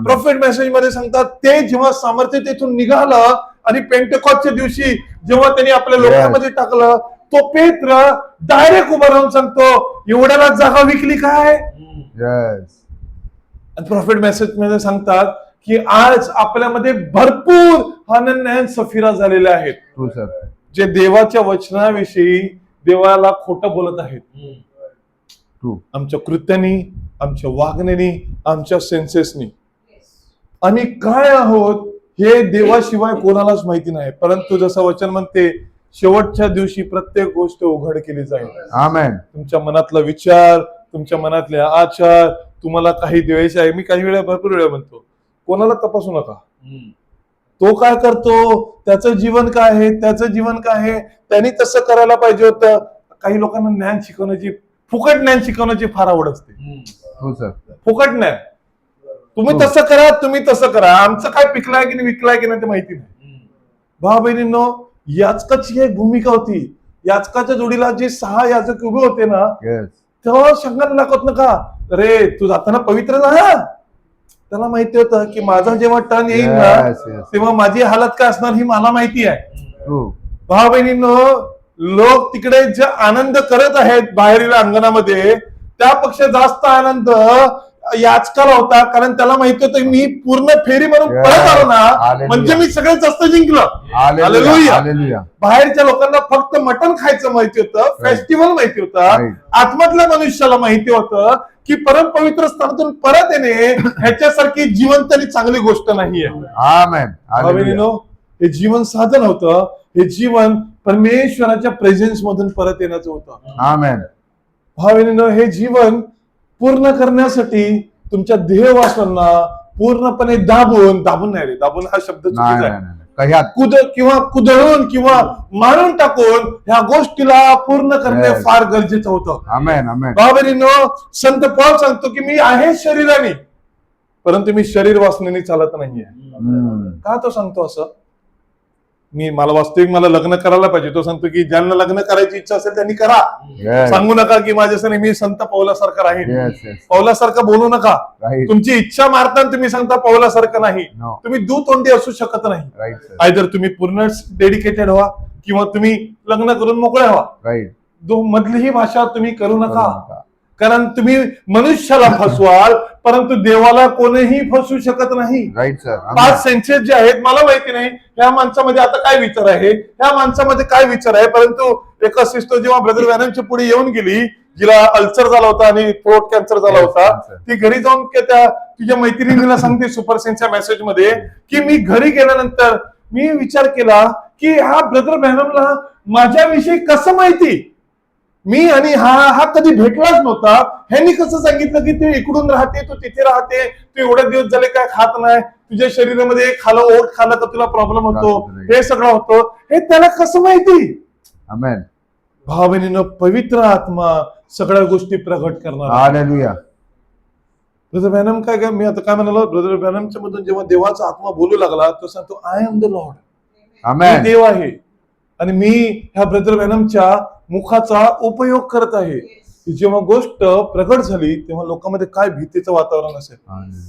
प्रॉफिट मेसेज मध्ये सांगतात, ते जेव्हा सामर्थ्य तेथून निघालं आणि पेंटेकॉस्टच्या दिवशी जेव्हा त्यांनी आपल्या लोकांमध्ये टाकलं, तो पेत्र डायरेक्ट उभा राहून सांगतो, एवढ्याला जागा विकली काय. प्रॉफिट मेसेज मध्ये सांगतात की आज आपल्यामध्ये भरपूर अनन्य सफिरा झालेल्या आहेत, ट्रू सर. जे देवाच्या वचनाविषयी देवाला खोटं बोलत आहेत. ट्रू. आमच्या कृत्यानी, आमच्या वागण्यानी, आमच्या सेन्सेसनी आम्ही काय आहोत हे देवाशिवाय कोणालाच माहिती नाही. परंतु जसं वचन म्हणते, शेवटच्या दिवशी प्रत्येक गोष्ट उघड केली जाईल. आमेन. तुमच्या मनातला विचार, तुमच्या मनातले आचार, तुम्हाला काही द्वेष आहे. मी काही वेळा, भरपूर वेळा म्हणतो, कोणाला तपासू नका. तो काय करतो, त्याचं जीवन काय आहे, त्याचं जीवन काय आहे, त्यांनी तसं करायला पाहिजे होतं. काही लोकांना ज्ञान शिकवण्याची, फुकट ज्ञान शिकवण्याची फार आवड असते. हो सर. फुकट ज्ञान, तुम्ही तसं करा, तुम्ही तसं करा. आमचं काय पिकलाय की नाही, विकलाय की नाही ते माहिती नाही. भाऊ बहिणींनो, याचकाची एक भूमिका होती. याचकाच्या जोडीला जे 6 याचक उभे होते ना, तेव्हा शंका दाखवत नका, अरे तू जाताना पवित्र जा. त्याला माहिती होतं की माझा जेव्हा टर्न येईल ना, तेव्हा माझी हालत काय असणार ही मला माहिती आहे. भाऊ बहिणींनो, लोक तिकडे जे आनंद करत आहेत बाहेरील अंगणामध्ये, त्यापेक्षा जास्त आनंद याचकाला होता. कारण त्याला माहिती होतं मी पूर्ण फेरी म्हणून परत आलो ना, म्हणजे मी सगळ्यात जास्त जिंकलो. हालेलुया. बाहेरच्या लोकांना फक्त मटण खायचं माहिती होतं, फेस्टिवल माहिती होतं. आत्म्यातल्या मनुष्याला माहिती होतं की परम पवित्र स्थानातून परत येणे ह्याच्यासारखी जिवंत आणि चांगली गोष्ट नाहीये. हे जीवन साधन होतं. हे जीवन परमेश्वराच्या प्रेझेन्स मधून परत येण्याचं होतं. भाविनीनो, हे जीवन पूर्ण करण्यासाठी तुमच्या ध्येय वासनांना पूर्णपणे दाबून नाही रे, दाबून हा शब्द चुकीचा आहे, किंवा कुदळून किंवा मारून टाकून ह्या गोष्टीला पूर्ण करणे फार गरजेचं होतं. भाविनीनो, संत पौल सांगतो की मी आहे शरीराने, परंतु मी शरीर वासनेने चालत नाहीये. का तो सांगतो असं? मला वास्तविक मला लग्न करायला पाहिजे. तो सांगतो की ज्यांना लग्न करायची इच्छा असेल त्यांनी करा. सांगू नका की माझ्यासाठी मी संत पौलासारखं राहील. पौलासारखं बोलू नका. तुमची इच्छा मारताना तुम्ही सांगता पौलासारखं नाही. तुम्ही दुतोंडी असू शकत नाही. आयदर तुम्ही पूर्ण डेडिकेटेड व्हा किंवा तुम्ही लग्न करून मोकळे व्हा. मधलीही भाषा तुम्ही करू नका. कारण तुम्ही मनुष्याला फसवाल, परंतु देवाला कोणीही फसवू शकत नाही. 5 सेन्सेस जे आहेत, मला माहिती नाही ह्या माणसामध्ये आता काय विचार आहे, ह्या माणसामध्ये काय विचार आहे. परंतु एका सिस्टर जेव्हा ब्रदर व्हॅनमच्या पुढे येऊन गेली, जिला अल्सर झाला होता आणि थ्रोट कॅन्सर झाला होता, ती घरी जाऊन त्या तुझ्या मैत्रिणीला सांगते सुपर सेन्सच्या मेसेज मध्ये की मी घरी गेल्यानंतर मी विचार केला की हा ब्रदर व्हॅनमला माझ्याविषयी कसं माहिती, मी आणि हा कधी भेटलाच नव्हता. ह्यांनी कसं सांगितलं की तू इकडून राहते, तू तिथे राहते, तू एवढे दिवस झाले काय खात नाही, तुझ्या शरीरामध्ये ओट खाल्लं का तुला प्रॉब्लेम होतो, हे सगळं होतं, हे त्याला कसं माहिती? भाव बहिणीनं, पवित्र आत्मा सगळ्या गोष्टी प्रगट करणार. ब्रदर व्हॅनम काय मी आता काय म्हणालो, ब्रदर व्हॅनमच्या मधून जेव्हा देवाचा आत्मा बोलू लागला तो सांगतो आय एम द लॉर्ड, मी देव आहे. आणि मी ह्या ब्रदर व्हॅनमच्या मुखाचा उपयोग करत आहे. जेव्हा गोष्ट प्रगट झाली तेव्हा लोकांमध्ये काय भीतीचं वातावरण असेल.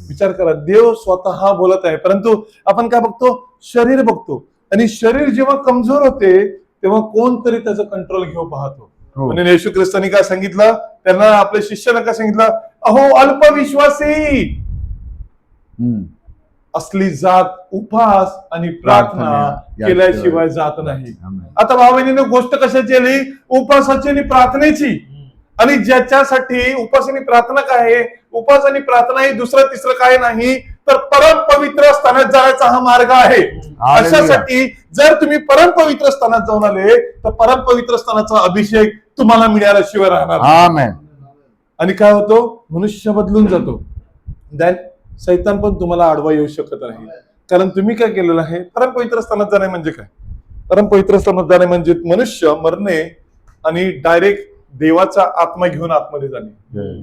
विचार करा, देव स्वतः बोलत आहे, परंतु आपण काय बघतो, शरीर बघतो. आणि शरीर जेव्हा कमजोर होते तेव्हा कोणतरी त्याचं कंट्रोल घेऊ पाहतो. म्हणून येशू ख्रिस्तांनी काय सांगितलं, त्यांना आपल्या शिष्याला काय सांगितलं, अहो अल्पविश्वासी, असली जात उपवास आणि प्रार्थना केल्याशिवाय जात नाही. आता भाऊ बहिणीने गोष्ट कशाची आली, उपवासाची आणि प्रार्थनेची. आणि ज्याच्यासाठी उपवास आणि प्रार्थना काय आहे, उपवास आणि प्रार्थना ही दुसरं तिसरं काय नाही तर परम पवित्र स्थानात जाण्याचा हा मार्ग आहे. अशासाठी जर तुम्ही परम पवित्र स्थानात जाऊन आले तर परम पवित्र स्थानाचा अभिषेक तुम्हाला मिळाल्याशिवाय राहणार. आणि काय होतो, मनुष्य बदलून जातो. सैतान पण तुम्हाला आडवा येऊ शकत नाही. कारण तुम्ही काय केलेलं आहे, परम पवित्र स्थानात जाणे म्हणजे काय, परम पवित्र स्थानात जाणे म्हणजे मनुष्य मरणे आणि डायरेक्ट देवाचा आत्मा घेऊन आतमध्ये जाणे.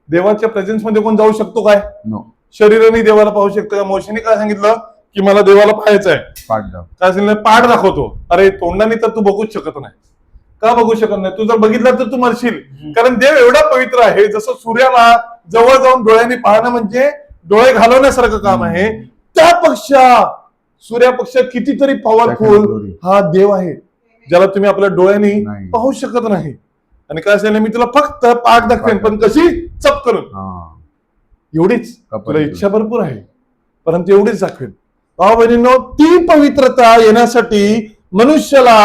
देवाच्या प्रेझेन्स मध्ये कोण जाऊ शकतो काय? शरीराने देवाला पाहू शकतो का? मोशेने काय सांगितलं की मला देवाला पाहायचं आहे, काय सांगितलं, पाठ दाखवतो. अरे तोंडाने तर तू बघूच शकत नाही. का बघू शकत नाही? तू जर बघितलं तर तू मरशील. कारण देव एवढा पवित्र आहे, जसं सूर्याला जवळ जाऊन डोळ्यांनी पाहणं म्हणजे डोळे घालवण्यासारखं काम आहे, त्यापेक्षा सूर्यापेक्षा कितीतरी पॉवरफुल हा देव आहे, ज्याला तुम्ही आपल्या डोळ्यांनी पाहू शकत नाही. आणि काय असेल, मी तुला फक्त पाठ दाखवेन, पण कशी चप करून, एवढीच. तुला इच्छा भरपूर आहे, परंतु एवढीच दाखवेल. भाऊ बहिणींनो, ती पवित्रता येण्यासाठी मनुष्याला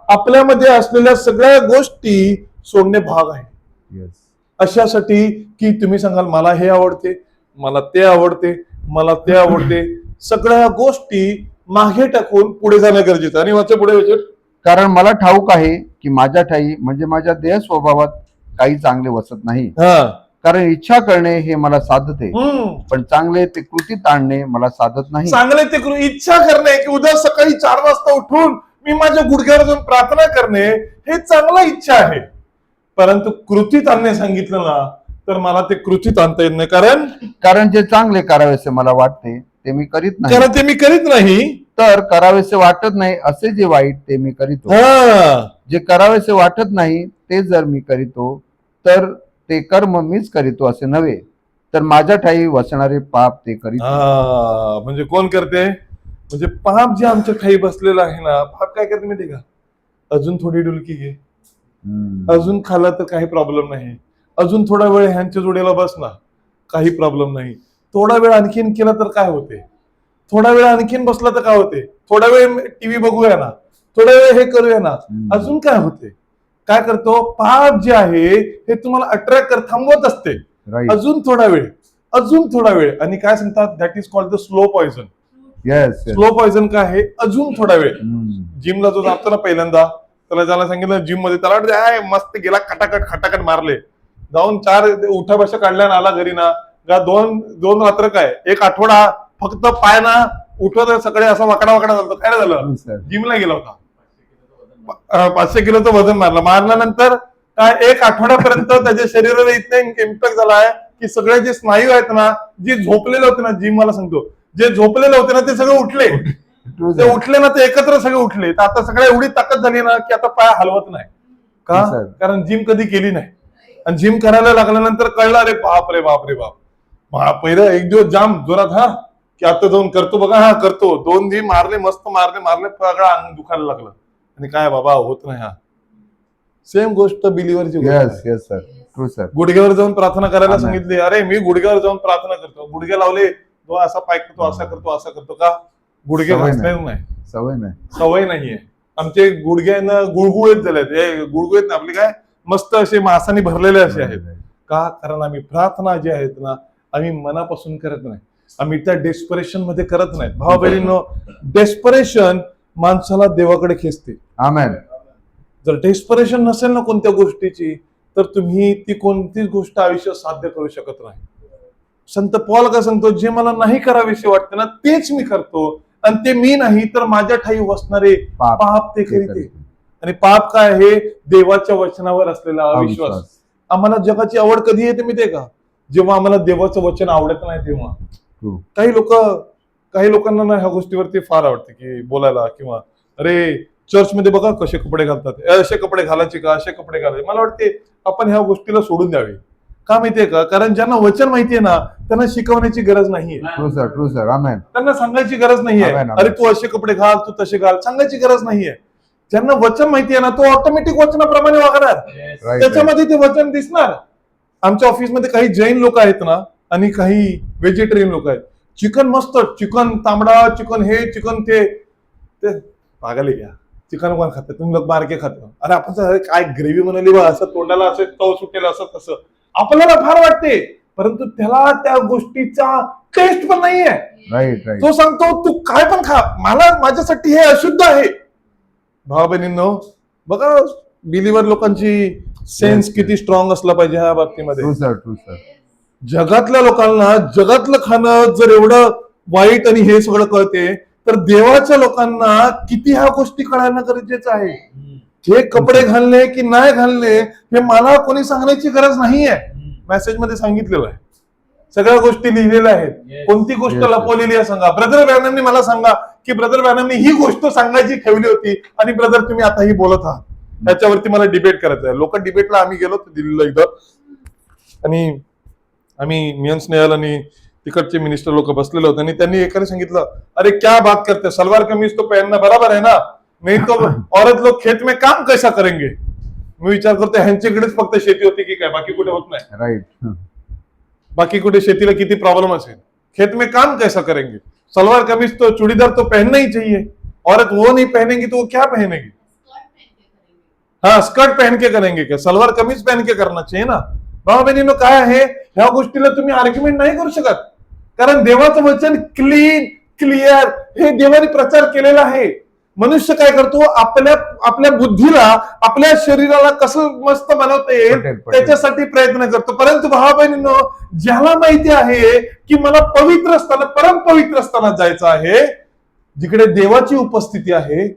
आपल्यामध्ये असलेल्या सगळ्या गोष्टी सोडणे भाग आहे. Yes. अशासाठी की तुम्ही सांगाल मला हे आवडते, मला ते आवडते, मला ते आवडते, सगळ्या गोष्टी मागे टाकून पुढे जाणं गरजेचं. आणि वाचा पुढे वाचा. कारण मला ठाऊक आहे की माझ्या ठाई म्हणजे माझ्या देह स्वभावात काही चांगले वसत नाही. हा. कारण इच्छा करणे हे मला साधते, हम्म. पण चांगले ते कृतीत आणणे मला साधत नाही. चांगले ते करू इच्छा करणे की उद्या सकाळी 4 वाजता उठून मी माझ्या गुडघ्यावर जाऊन प्रार्थना करणे हे चांगला इच्छा आहे, परंतु कृतीत आणणे सांगितलं ना तर मला ते कृतीत आणता येत नाही. कारण जे चांगले करावेसे मला वाटते ते मी करीत नाही, कारण ते मी करीत नाही. तर करावेसे वाटत नाही असे जे वाईट ते मी करीतो. हा. जे करावेसे वाटत नाही ते जर मी करीतो तर ते कर्म मीच करीतो असे नव्हे, तर माझ्या ठाई वसणारे पाप ते करीत. हा. म्हणजे कोण करते? म्हणजे पाप जे आमच्या ठाई बसलेलं आहे ना, पाप काय करते माहिती का? अजून थोडी डुलकी घे, अजून खाल्ला तर काही प्रॉब्लेम नाही, अजून थोडा वेळ ह्यांच्या जोडीला बस ना, काही प्रॉब्लेम नाही, थोडा वेळ आणखीन केला तर काय होते, थोडा वेळ आणखीन बसला तर काय होते, थोडा वेळ टीव्ही बघूया ना, थोडा वेळ हे करूया ना, अजून काय होते. काय करतो? पाप जे आहे हे तुम्हाला अट्रॅक्ट कर थांबवत असते. अजून थोडा वेळ, अजून थोडा वेळ. आणि काय सांगतात? That is called the slow poison. Slow poison काय आहे? अजून थोडा वेळ. जिमला जो जातो ना पहिल्यांदा, त्याला ज्याला सांगितलं जिम मध्ये, त्याला वाटतं मस्त गेला, खटाखट खटाखट मारले, जाऊन 4 उठा बशा काढल्यानं आला घरी ना, दोन रात्र काय 1 आठवडा फक्त पाय ना उठवत सकाळी असा वाकडा वाकडा झाला. काय झालं? जिमला गेला होता, 500 किलोचं वजन मारल्यानंतर काय 1 आठवड्यापर्यंत त्याच्या शरीराला इतका इम्पॅक्ट झालाय की सगळे जे स्नायू आहेत ना, जे झोपलेले होते ना, जिम मला सांगतो, जे झोपलेले होते ना ते सगळे उठले. ते उठले ना, ते एकत्र सगळे उठले. तर आता सगळ्या एवढी ताकद झाली ना की आता पाय हलवत नाही. का? कारण जिम कधी केली नाही. आणि जिम करायला लागल्यानंतर कळलं, अरे बाप रे बाप रे बाप, पहिलं 1 दिवस जाम जोरात, हा की आता जाऊन करतो बघा, हा करतो, 2 दिवस मारले, मस्त मारले, सगळं अंग दुखायला लागलं. आणि काय बाबा होत नाही. हा सेम गोष्ट बिलीवरची. गुडघ्यावर जाऊन प्रार्थना करायला सांगितली. अरे मी गुडघ्यावर जाऊन प्रार्थना करतो, गुडघे लावले, तो असा पाय करतो, असा करतो, असा करतो. का? गुडघे घासले नाही, सवय नाहीये. आमचे गुडघ्यानं गुळगुळीत झालेत. गुळगुळीत ना आपले काय मस्त असे मासाने भरलेले असे आहेत. का? कारण आम्ही प्रार्थना जे आहेत ना, आम्ही मनापासून करत नाही, आम्ही त्या डेस्परेशन मध्ये करत नाही. भाव बहिणींनो, डेस्परेशन माणसाला देवाकडे खेचते. आमेन. जर डेस्परेशन नसेल ना कोणत्या गोष्टीची, तर तुम्ही ती कोणतीच गोष्ट आयुष्यात साध्य करू शकत नाही. संत पॉल काय सांगतो? जे मला नाही करावेसे वाटते ना तेच मी करतो, आणि ते मी नाही तर माझ्या ठाई वसणारे पाप ते करीते. आणि पाप काय आहे? देवाच्या वचनावर असलेला अविश्वास. आम्हाला जगाची आवड कधी येते माहितीये का? जेव्हा आम्हाला देवाचं वचन आवडत नाही तेव्हा. काही लोकांना ना ह्या गोष्टीवरती फार आवडते की बोलायला, किंवा अरे चर्चमध्ये बघा कसे कपडे घालतात, असे कपडे घालायचे का, असे कपडे घालायचे. मला वाटते आपण ह्या गोष्टीला सोडून द्यावे. का माहितीये का? कारण ज्यांना वचन माहितीये ना त्यांना शिकवण्याची गरज नाहीये. True sir. आमेन. त्यांना सांगायची गरज नाहीये, अरे तू असे कपडे घाल, तू तसे घाल, सांगायची गरज नाहीये. ज्यांना वचन माहितीये ना तो ऑटोमॅटिक वचनाप्रमाणे वागणार, त्याच्यामध्ये ते वचन दिसणार. आमच्या ऑफिसमध्ये काही जैन लोक आहेत ना, आणि काही व्हेजिटेरियन लोक आहेत. चिकन मस्त, चिकन तांबडा, चिकन हे, चिकन ते पागल घ्या. चिकन कोण खातं? तुम्ही लोक बारके खातो. अरे आपण काय ग्रेव्ही बनवली बा, असं तोंडाला असं चव सुटेल, असं तसं आपल्याला फार वाटते, परंतु त्याला त्या गोष्टीचा टेस्ट पण नाहीये. तो सांगतो तू काय पण खा, मला माझ्यासाठी हे अशुद्ध आहे. भावा बहिणींनो, बघा बिलीवर लोकांची सेन्स किती स्ट्रॉंग असला पाहिजे ह्या बाबतीमध्ये. जगातल्या लोकांना जगातलं खाणं जर एवढं वाईट आणि हे सगळं कळते, तर देवाच्या लोकांना किती ह्या गोष्टी कळणं गरजेचं आहे. हे कपडे घालणे की नाही घालणे हे मला कोणी सांगण्याची गरज नाहीये. मेसेज मध्ये सांगितलेलं आहे, सगळ्या गोष्टी लिहिलेल्या आहेत. कोणती गोष्ट लपवलेली आहे सांगा. ब्रदर बॅनमनी मला सांगा की ब्रदर बॅनमनी ही गोष्ट सांगायची ठेवली होती, आणि ब्रदर तुम्ही आता ही बोलत आहात. त्याच्यावरती मला डिबेट करायचं आहे. लोक डिबेटला आम्ही गेलो दिल्लीला एकदा, आणि आम्ही मियन स्नेहल आणि तिकडचे मिनिस्टर लोक बसलेले होते, आणि त्यांनी एकाने सांगितलं, अरे क्या बात करते, सलवार कमीज तो पहनना बराबर है ना, नहीं तो औरत लोग खेत में काम कैसा करेंगे. मी विचार करतो ह्यांच्याकडेच फक्त शेती होती की काय, बाकी कुठे होत नाही. राईट. बाकी कुठे शेतीला किती प्रॉब्लेम असेल. खेत में काम कैसा करेंगे? सलवार कमीज तो चूड़ीदार तो पहनना ही चाहिए, औरत वो नहीं पहनेगी तो वो क्या पहनेगी? हाँ, स्कर्ट पहन के करेंगे क्या? सलवार कमीज पहन के करना चाहिए ना. भावा बहिणींनो, काय आहे, ह्या गोष्टीला तुम्ही आर्ग्युमेंट नाही करू शकत, कारण देवाचं वचन क्लीन क्लिअर हे देवाने प्रचार केलेला आहे. मनुष्य काय करतो, आपल्या बुद्धीला, आपल्या शरीराला कसं मस्त बनवता येईल त्याच्यासाठी प्रयत्न करतो. परंतु भावा बहिणींनो, ज्याला माहिती आहे की मला पवित्र स्थान, परम पवित्र स्थानात जायचं आहे, जिकडे देवाची उपस्थिती आहे,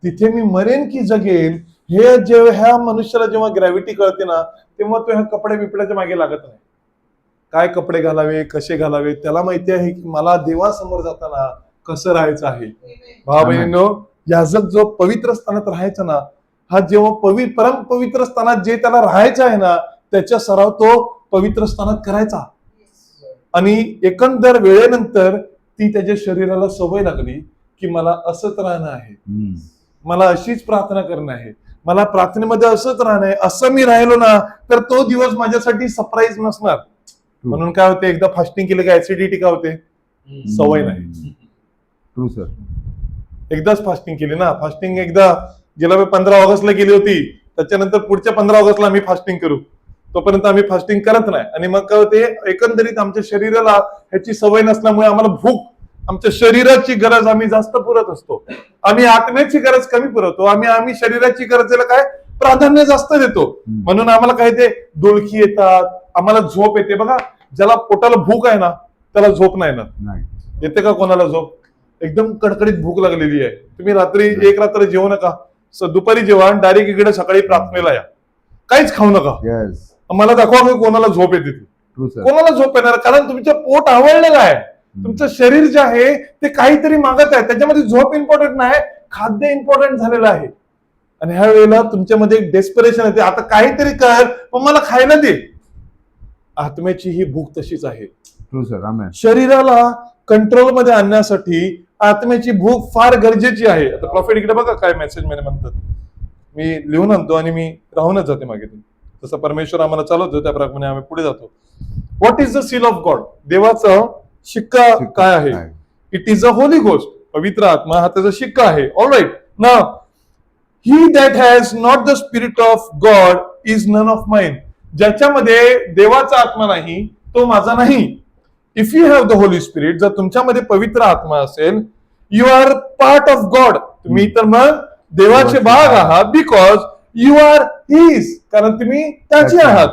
तिथे मी मरेन की जगेन, हे ह्या मनुष्याला जेव्हा ग्रॅव्हिटी कळते ना, तेव्हा तो ह्या कपडे बिपड्याच्या मागे लागत नाही. काय कपडे घालावे, कसे घालावे, त्याला माहिती आहे की मला देवासमोर जाताना कसं राहायचं आहे. भावा बहिणींनो, याजक जो पवित्र स्थानात राहायचा ना, हा जेव्हा परम पवित्र स्थानात जे त्याला राहायचं आहे ना, त्याच्या सराव तो पवित्र स्थानात करायचा. आणि एकंदर वेळेनंतर ती त्याच्या शरीराला सवय लागली की मला असंच राहणं आहे, मला अशीच प्रार्थना करणं आहे, मला प्रार्थनेमध्ये असंच राहणं आहे. असं मी राहिलो ना तर तो दिवस माझ्यासाठी सरप्राईज नसणार. म्हणून काय होते, एकदा फास्टिंग केलं का ऍसिडिटी काय होते, सवय नाही. True sir. एकदाच फास्टिंग केली ना, फास्टिंग एकदा गेल्या 15 ऑगस्टला केली होती, त्याच्यानंतर पुढच्या 15 ऑगस्टला आम्ही फास्टिंग करू, तोपर्यंत आम्ही फास्टिंग करत नाही. आणि मग काय होते, एकंदरीत आमच्या शरीराला ह्याची सवय नसल्यामुळे आम्हाला भूक, आमच्या शरीराची गरज आम्ही जास्त पुरत असतो, आम्ही आत्म्याची गरज कमी पुरवतो, आम्ही शरीराची गरजेला काय प्राधान्य जास्त देतो. म्हणून आम्हाला काय ते डोलकी येतात, आम्हाला झोप येते. बघा, ज्याला पोटाला भूक आहे ना त्याला झोप नाही ना, येते का कोणाला झोप? एकदम कडकडीत भूक लागलेली आहे, तुम्ही रात्री एक रात्र जेवू नका, दुपारी जेवा, डायरेक्ट इकडे सकाळी प्रार्थनेला या, काहीच खाऊ नका. मला दाखवा की कोणाला झोप येते ती. कोणाला झोप येणार? कारण तुमचं पोट आवडलेलं आहे, तुमचं शरीर जे आहे ते काहीतरी मागत आहे, त्याच्यामध्ये झोप इम्पॉर्टंट नाही, खाद्य इम्पॉर्टंट झालेलं आहे. आणि ह्या वेळेला तुमच्यामध्ये एक डेस्परेशन येते, आता काहीतरी कर पण मला खायला दे. आत्म्याची ही भूक तशीच आहे. शरीराला कंट्रोल मध्ये आणण्यासाठी आत्म्याची भूक फार गरजेची आहे. आता प्रॉफिट इकडे बघा काय मेसेज मध्ये म्हणतात, मी लिहून आणतो आणि मी राहूनच जाते मागे. तसं परमेश्वर आम्हाला चालवतो त्याप्रमाणे आम्ही पुढे जातो. What is the seal of God? देवाचा शिक्का काय आहे? It is a holy ghost, पवित्र आत्मा हा त्याचा शिक्का आहे. Alright. Now he that has not the spirit of God is none of mine. ज्याच्यामध्ये देवाचा आत्मा नाही तो माझा नाही. If you have the Holy spirit, जर तुमच्यामध्ये पवित्र आत्मा असेल, you are part of God, तुम्ही तर मग देवाचे भाग आहात. बिकॉज यू आर हिज, कारण तुम्ही त्याचे आहात.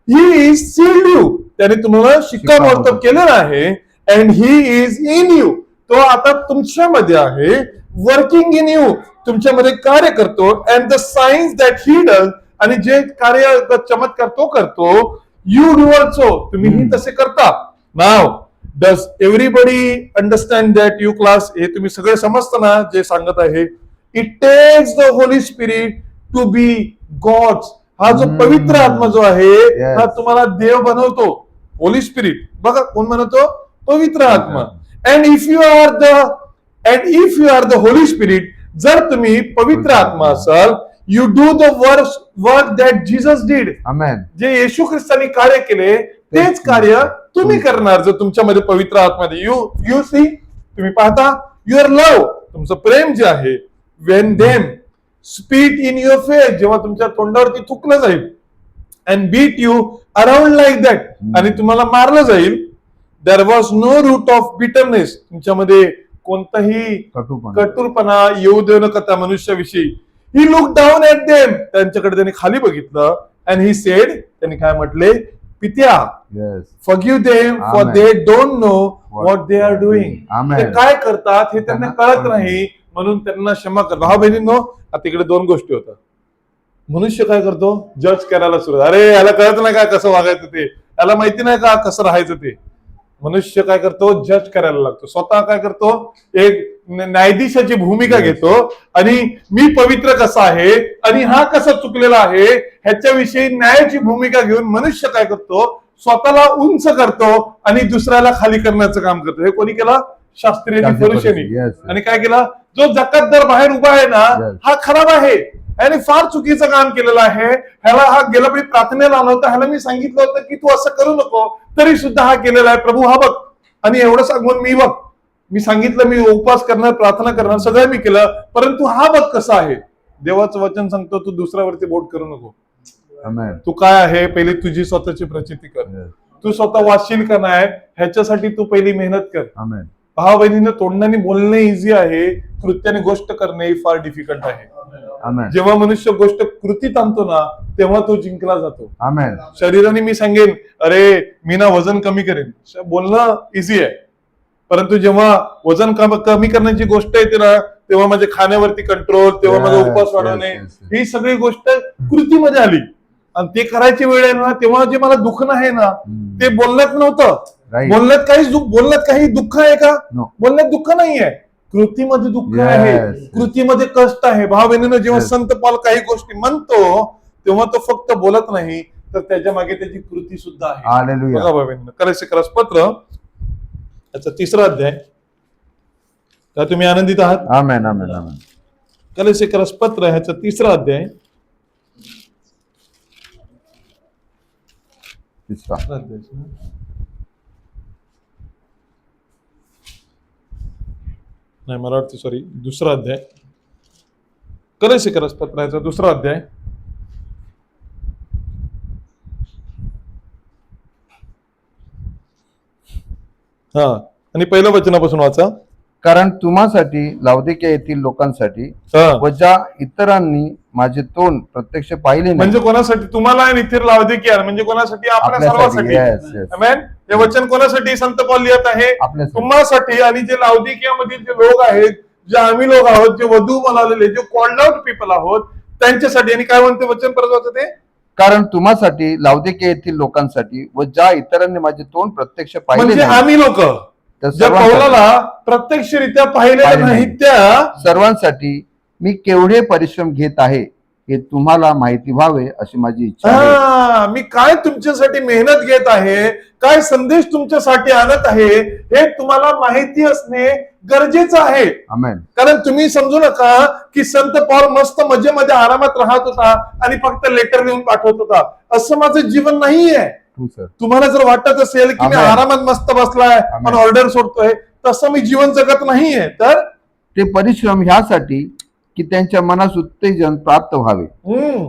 ही इज सील्ड यू, त्याने तुम्हाला शिक्कामोर्तब केलेला आहे. And he is in you, तो आता तुमच्यामध्ये आहे. वर्किंग इन यू, तुमच्यामध्ये कार्य करतो. And the science that he does, आणि जे कार्य चमत्कार तो करतो. यू डू ऑल्सो, तुम्हीही तसे करता. Now does everybody understand that you class? हे तुम्ही सगळे समजता ना जे सांगत आहे. It takes the Holy Spirit to be God's. हा जो पवित्र आत्मा जो आहे हा तुम्हाला देव बनवतो. होली स्पिरिट बघा कोण बनवतो? पवित्र आत्मा. And if you are the Holy spirit, जर तुम्ही पवित्र आत्मा असाल, you do the work that Jesus did. जे येशू ख्रिस्तानी कार्य केले तेच कार्य तुम्ही करणार जर तुमच्यामध्ये पवित्र आत्मा. यू सी, तुम्ही पाहता, युअर लव्ह, तुमचं प्रेम जे आहे, when them spit in your face, जेव्हा तुमच्या तोंडावरती थुकलं जाईल, and beat you around like that, आणि तुम्हाला मारलं जाईल. There was no root of bitterness, तुमच्यामध्ये कोणताही कटुरपणा येऊ देऊ नका त्या मनुष्याविषयी. He look down at them, त्यांच्याकडे त्यांनी खाली बघितलं. अँड ही सेड, त्यांनी काय म्हटले? पित्या, forgive them for they don't know what they are doing. ते काय करतात हे त्यांना कळत नाही, म्हणून त्यांना क्षमा कर. भाऊ बहिणींनो, आता इकडे दोन गोष्टी होतात. मनुष्य काय करतो? जज करायला सुरुवात. अरे याला कळत नाही का कसं वागायचं ते, याला माहिती नाही का कसं राहायचं ते. मनुष्य काय करतो? जज करायला लागतो. स्वतः काय करतो? एक न्यायाधीशाची भूमिका घेतो, आणि मी पवित्र कसा आहे आणि हा कसा चुकलेला आहे ह्याच्याविषयी न्यायाची भूमिका घेऊन मनुष्य काय करतो? स्वतःला उंच करतो आणि दुसऱ्याला खाली करण्याचं काम करतो. हे कोणी केलं? शास्त्रीय पुरुषांनी. आणि काय केलं? जो जकातदार बाहेर उभा आहे ना, हा खराब आहे, याने फार चुकीचं काम केलेलं आहे, ह्याला हा गेला वेळी प्रार्थनेला आला होता, ह्याला मी सांगितलं होतं की तू असं करू नको, तरी सुद्धा हा केलेला आहे. प्रभू हा बघ, आणि एवढं सांगून मी सांगितलं मी उपवास करणार, प्रार्थना करणार, सगळं मी केलं, परंतु हा बघ कसा आहे. देवाचं वचन सांगतो तू दुसऱ्यावरती बोट करू नको. आमेन. तू काय आहे पहिली तुझी स्वतःची प्रचिती कर. तू स्वतः वाचशील का नाही ह्याच्यासाठी तू पहिली मेहनत कर. आमेन. भावा बहिणीनं तोंडाने बोलणे इझी आहे, कृत्याने गोष्ट करणे फार डिफिकल्ट आहे. आमेन. जेव्हा मनुष्य गोष्ट कृतीत आणतो ना तेव्हा तो जिंकला जातो. आमेन. शरीराने मी सांगेन अरे मी ना वजन कमी करेन, बोलणं इझी आहे, परंतु जेव्हा वजन कमी करण्याची गोष्ट येते ना तेव्हा माझ्या खाण्यावरती कंट्रोल, तेव्हा माझा उपवास वाढवणे, ही सगळी गोष्ट कृतीमध्ये आली. आणि ते करायची वेळ आहे ना तेव्हा जे मला दुखणं आहे ना ते बोलण्यात नव्हतं. बोलण्यात काही दुःख आहे का? बोलण्यात दुःख नाहीये, कृतीमध्ये दुःख आहे, कृतीमध्ये कष्ट आहे. भाव बहिणीनं जेव्हा संत पॉल काही गोष्टी म्हणतो तेव्हा तो फक्त बोलत नाही तर त्याच्या मागे त्याची कृती सुद्धा आहे. बघा भाव बहिणीनं कलेसिकरस पत्र याचा 3रा अध्याय. का तुम्ही आनंदित आहात? आमेन. आमेन. आमेन. कलेसिकरस पत्र ह्याचा 3रा अध्याय. 3रा नाही मला वाटतं सॉरी 2रा अध्याय. कलेसिकरस पत्र ह्याचा 2रा अध्याय. हा आणि पहिल्या वचनापासून वाचा. कारण तुम्हासाठी लाउदिकिया येथील लोकांसाठी व ज्या इतरांनी माझे तोंड प्रत्यक्ष पाहिले नाही. म्हणजे कोणासाठी? तुम्हाला आणि इतर लाउदिकिया म्हणजे कोणासाठी? आपल्या सर्वांसाठी. आमेन. हे वचन कोणासाठी संत पौल लिहित आहे? तुम्हासाठी आणि जे लाउदिकिया मधील जे लोक आहेत, जे आम्ही लोक आहोत, जे वधू म्हणालेले, जे कॉल्ड आउट पीपल आहोत त्यांच्यासाठी. आणि काय म्हणते वचन परत वाचत ते? कारण तुम्हासाठी लाउदिकिया येथील लोकांसाठी व ज्या इतरांनी माझे तोंड प्रत्यक्ष पाहिले म्हणजे आम्ही लोक ज्या पौलाला प्रत्यक्षरित्या पाहिलेलं नाही त्या सर्वांसाठी मी केवढे परिश्रम घेत आहे हे तुम्हाला माहिती व्हावे अशी माझी इच्छा आहे. मी काय तुमच्यासाठी मेहनत घेत आहे, काय संदेश तुमच्यासाठी आणत आहे हे तुम्हाला माहिती असणे गरजेचं आहे. आमेन. कारण तुम्ही समजू नका की संत पौल मस्त मजेमध्ये आरामात राहत होता आणि फक्त लेटर लिहून पाठवत होता. असं माझं जीवन नाहीये. तुम्हाला जर वाटत असेल की मी आरामात मस्त बसलाय आणि ऑर्डर सोडतोय, तसं मी जीवन जगत नाहीये. तर ते परिश्रम ह्यासाठी की त्यांच्या मनास उत्तेजन प्राप्त व्हावे,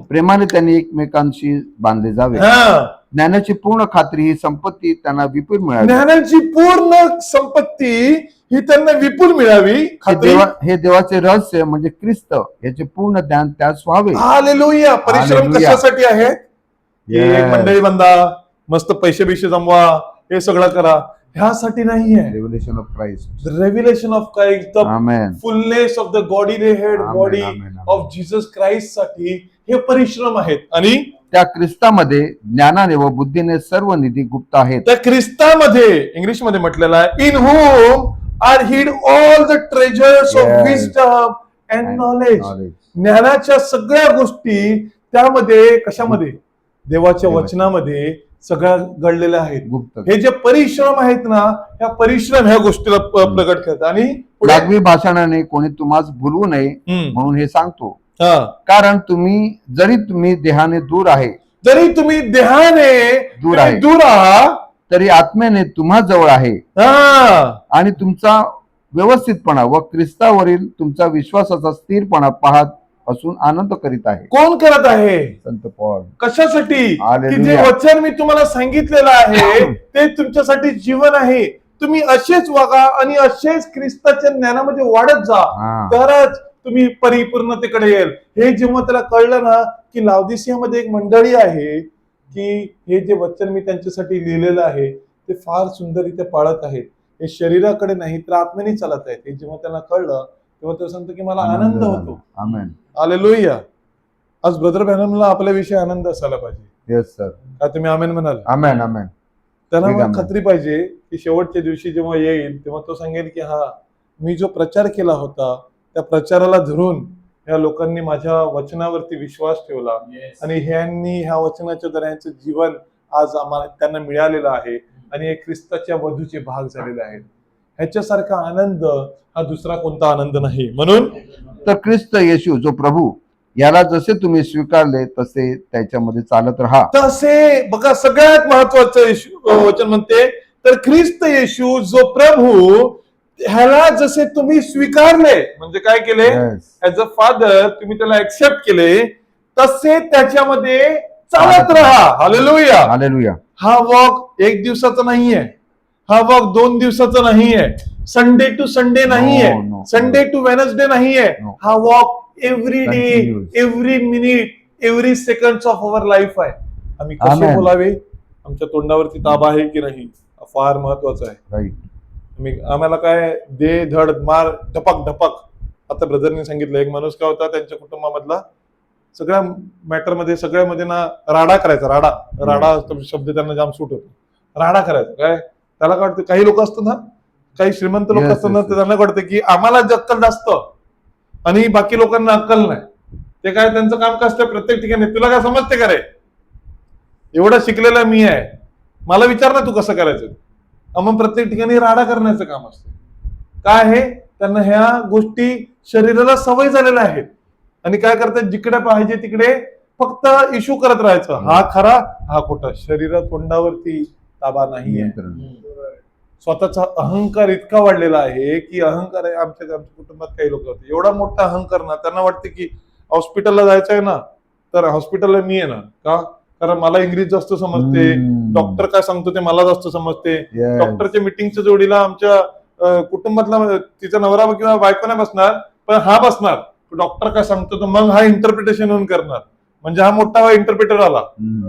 प्रेमाने त्यांनी एकमेकांशी बांधले जावे, ज्ञानाची पूर्ण खात्री ही संपत्ती त्यांना विपुल मिळावी. ज्ञानाची पूर्ण संपत्ती ही त्यांना विपुल मिळावी. हे देवाचे रहस्य म्हणजे ख्रिस्त याचे पूर्ण ज्ञान त्यास व्हावे. हालेलुया. परिश्रम कशासाठी आहे? मंडळी बांधा, मस्त पैसे बिशे जमवा, हे सगळं करा, ह्यासाठी नाहीये. Revelation of Christ, revelation of Christ, fullness of the Godhead body of Jesus Christ साठी हे परिश्रम आहेत. आणि त्या ख्रिस्तामध्ये ज्ञानाने व बुद्धीने सर्व निधी गुप्त आहेत. त्या ख्रिस्तामध्ये इंग्लिश मध्ये म्हटलेलं आहे, इन होम आर हिड all the treasures of wisdom and knowledge. ज्ञानाच्या सगळ्या गोष्टी त्यामध्ये कशामध्ये? देवाच्या वचनामध्ये सगळ्या घडलेल्या आहेत. हे जे परिश्रम आहेत ना, ह्या परिश्रम ह्या गोष्टीला प्रगट करतात. आणि लागवी भाषणाने कोणी तुम्हाला भुलवू नये म्हणून हे सांगतो. कारण तुम्ही देहाने दूर आहे, जरी तुम्ही देहाने दूर आहात तरी आत्म्याने तुम्हा जवळ आहे. आणि तुमचा व्यवस्थितपणा व ख्रिस्तावरील तुमचा विश्वासाचा स्थिरपणा पाहत असून आनंद करीत आहे. कोण करत आहे? संत पौल. कशासाठी? की जे वचन मी तुम्हाला सांगितलेलं आहे ते तुमच्यासाठी जीवन आहे. तुम्ही असेच वागा आणि असेच ख्रिस्ताच्या ज्ञानामध्ये वाढत जा, तरच तुम्ही परिपूर्णतेकडे येईल. हे जेव्हा त्याला कळलं ना की लाउदिसियामध्ये एक मंडळी आहे की हे जे वचन मी त्यांच्यासाठी लिहिलेलं आहे ते फार सुंदररीत्या पाळत आहेत, हे शरीराकडे नाही तर आत्म्याने चालत आहेत. हे जेव्हा त्यांना कळलं तेव्हा तो सांगतो की मला आनंद होतो. आमेन. हालेलुया. आज ब्रदर ब्रॅनमला आपल्याविषयी आनंद असायला पाहिजे. Yes sir. काय तुम्ही आमेन म्हणाल? आमेन. आमेन. त्यांना मला खात्री पाहिजे की शेवटच्या दिवशी जेव्हा येईल तेव्हा तो सांगेल की हा मी जो प्रचार केला होता त्या प्रचाराला धरून ह्या लोकांनी माझ्या वचनावरती विश्वास ठेवला आणि ह्यांनी ह्या वचनाच्या द्वारे जीवन आज आम्हाला त्यांना मिळालेलं आहे आणि हे ख्रिस्ताच्या वधूचे भाग झालेले आहेत. ह्याच्यासारखा आनंद हा दुसरा कोणता आनंद नाही. म्हणून तर ख्रिस्त येशू जो प्रभू याला जसे तुम्ही स्वीकारले तसे त्याच्यामध्ये चालत राहा. तसे बघा सगळ्यात महत्वाचं वचन म्हणते तर ख्रिस्त येशू जो प्रभू, ह्याला जसे तुम्ही स्वीकारले, म्हणजे काय केले, ऍज अ फादर तुम्ही त्याला ऍक्सेप्ट केले, तसे त्याच्यामध्ये चालत राहा. हालेलुया. हालेलुया. हा वॉक एक दिवसाचा नाहीये, हा वॉक 2 दिवसाचा नाहीये, संडे टू संडे नाहीये, no. संडे टू वेनसडे नाहीये. No. हा walk every day, Continuous. Every minute, every second of our life आहे. आम्ही कसे Amen. बोलावे, आमच्या तोंडावरती ताबा आहे की नाही, फार महत्वाचं आहे. राईट. आम्हाला काय दे धड मार धपक धपक. आता ब्रदरने सांगितलं, एक माणूस काय होता त्यांच्या कुटुंबामधला, सगळ्या मॅटरमध्ये सगळ्यामध्ये ना राडा करायचा. राडा शब्द त्यांना जाम सूट होतो. राडा करायचा. काय त्याला काय वाटतं, काही लोक असतात ना, काही श्रीमंत लोक असतात ना, त्यांना वाटतं की आम्हाला अक्कल जास्त आणि बाकी लोकांना अक्कल नाही. ते काय त्यांचं काम काय असतं, प्रत्येक ठिकाणी तुला काय समजते का रे, एवढं शिकलेला मी आहे, मला विचार ना तू कसं करायचं. मग प्रत्येक ठिकाणी राडा करण्याचं काम असतं. काय आहे, त्यांना ह्या गोष्टी शरीराला सवय झालेल्या आहेत आणि काय करतात, जिकडे पाहिजे तिकडे फक्त इशू करत राहायचं. हा खरा, हा खोटा. शरीरा तोंडावरती ताबा नाहीये. स्वतःचा अहंकार इतका वाढलेला आहे की अहंकार आहे. आमच्या कुटुंबात काही लोक होते, एवढा मोठा अहंकार ना, त्यांना वाटते की हॉस्पिटलला जायचं आहे ना, तर हॉस्पिटलला मी आहे ना, का कारण मला इंग्लिश जास्त समजते, डॉक्टर काय सांगतो ते मला जास्त समजते. डॉक्टरच्या मिटिंगच्या जोडीला आमच्या कुटुंबातला तिचा नवरा किंवा बायको नाही बसणार, पण हा बसणार. डॉक्टर काय सांगतो तर मग हा इंटरप्रिटेशन होऊन करणार, म्हणजे हा मोठा इंटरप्रिटर आला.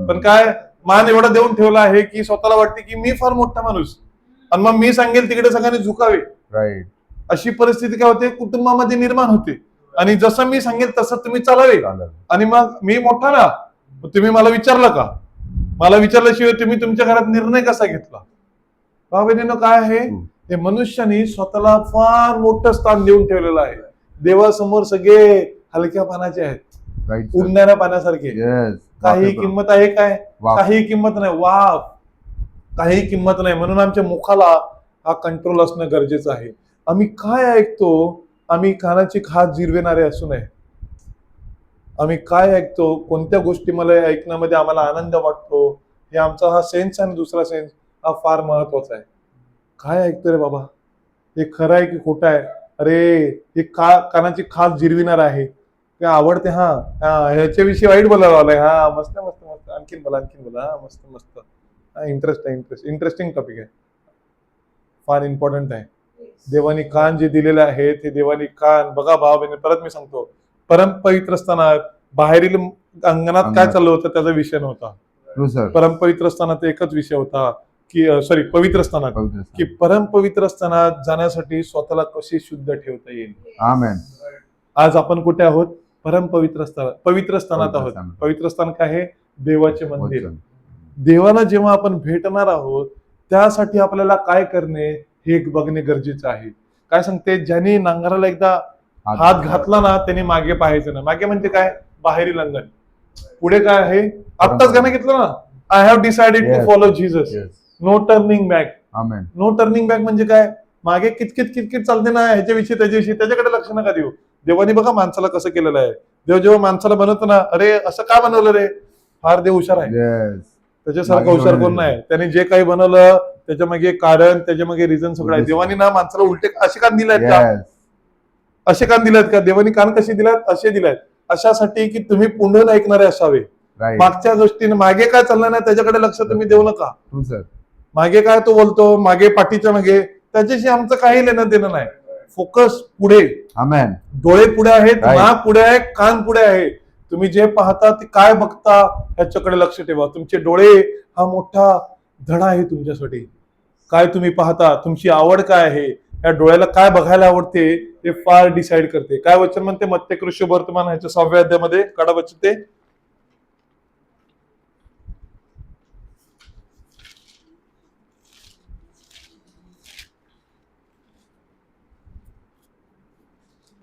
पण काय मान एवढा देऊन ठेवला आहे की स्वतःला वाटते की मी फार मोठा माणूस आणि मग मी सांगेल तिकडे सगळ्यांनी झुकावे. राईट. अशी परिस्थिती काय होते, कुटुंबामध्ये निर्माण होते. आणि जसं मी सांगेल तसं तुम्ही चालावे. आणि मग मी मोठा ना, तुम्ही मला विचारलं का, मला विचारल्याशिवाय तुम्ही तुमच्या घरात निर्णय कसा घेतला. भाऊ काय आहे, हे मनुष्याने स्वतःला फार मोठं स्थान देऊन ठेवलेलं आहे. देवासमोर सगळे हलक्या पानाचे आहेत, उडणाऱ्या पाण्यासारखे. काही किंमत आहे काय, काही किंमत नाही. वाव, काही किंमत नाही. म्हणून आमच्या मुखाला हा कंट्रोल असणं गरजेचं आहे. आम्ही काय ऐकतो, आम्ही कानाची खाज जिरविणारे असू नये. आम्ही काय ऐकतो, कोणत्या गोष्टी मला ऐकण्यामध्ये आम्हाला आनंद वाटतो, हे आमचा हा सेन्स आणि दुसरा सेन्स हा फार महत्वाचा आहे. काय ऐकतो रे बाबा, हे खरं आहे की खोटं आहे. अरे हे कानाची खास जिरविणार आहे, काय आवडते, हा ह्याच्याविषयी वाईट बोलायला आलाय, हा मस्त मस्त मस्त, आणखीन बोला आणखीन बोला, हा मस्त मस्त, हा इंटरेस्टिंग टॉपिक आहे, फार इम्पॉर्टंट आहे. देवानी कान जे दिलेले आहेत, हे देवानी कान बघा भाव बहिणी, परत मी सांगतो, परम पवित्र स्थानात बाहेरील अंगणात काय चाललं होतं त्याचा विषय नव्हता. परम पवित्र स्थानात एकच विषय होता की पवित्र स्थानात, की परम पवित्र स्थानात जाण्यासाठी स्वतःला कशी शुद्ध ठेवता येईल. आमेन. आज आपण कुठे आहोत, परम पवित्र स्थानात आहोत. पवित्र स्थान काय आहे, देवाचे मंदिर. देवाला जेव्हा आपण भेटणार आहोत, त्यासाठी आपल्याला काय करणे हे बघणे गरजेचं आहे. काय सांगते, ज्यांनी नांगराला एकदा हात घातला ना, त्यांनी मागे पाहायचं ना. मागे म्हणजे काय, बाहेरील अंगण. पुढे काय आहे, आत्ताच गाणं घेतलं ना, I have decided to follow Jesus, no turning back. No turning back म्हणजे काय, मागे कितकित चालते ना, ह्याच्याविषयी त्याच्याविषयी त्याच्याकडे लक्ष नका देऊ. देवानी बघा माणसाला कसं केलेलं आहे. देव जेव्हा माणसाला बनवतो ना, अरे असं का बनवलं रे, फार देव हुशार आहे, त्याच्यासारखं हुशार कोण नाही. त्याने जे काही बनवलं त्याच्या मागे कारण, त्याच्या मागे रिझन सगळं आहे. देवानी ना माणसाला उलटे असे कान दिलेत का, असे कान दिलेत का, देवानी कान कसे दिलेत, असे दिलेत अशासाठी की तुम्ही पुढून ऐकणारे असावे. मागच्या गोष्टीने मागे काय चाललं नाही त्याच्याकडे लक्ष तुम्ही देऊ नका. मागे काय तो बोलतो, मागे पाठीच्या मागे, त्याच्याशी आमचं काही लेणं देणं नाही. फोकस पुढे. आमेन. डोळे पुढे आहेत, नाक पुढे आहे, कान पुढे आहे. तुम्ही जे पाहता ते काय बघता ह्याच्याकडे लक्ष ठेवा. तुमचे डोळे हा मोठा धडा आहे तुमच्यासाठी. काय तुम्ही पाहता, तुमची आवड काय आहे, या डोळ्याला काय बघायला आवडते ते फार डिसाइड करते. काय वचन म्हणते मत्ते कृष्ण वर्तमान ह्याच्या 6व्या अध्यायामध्ये, काढा वचन ते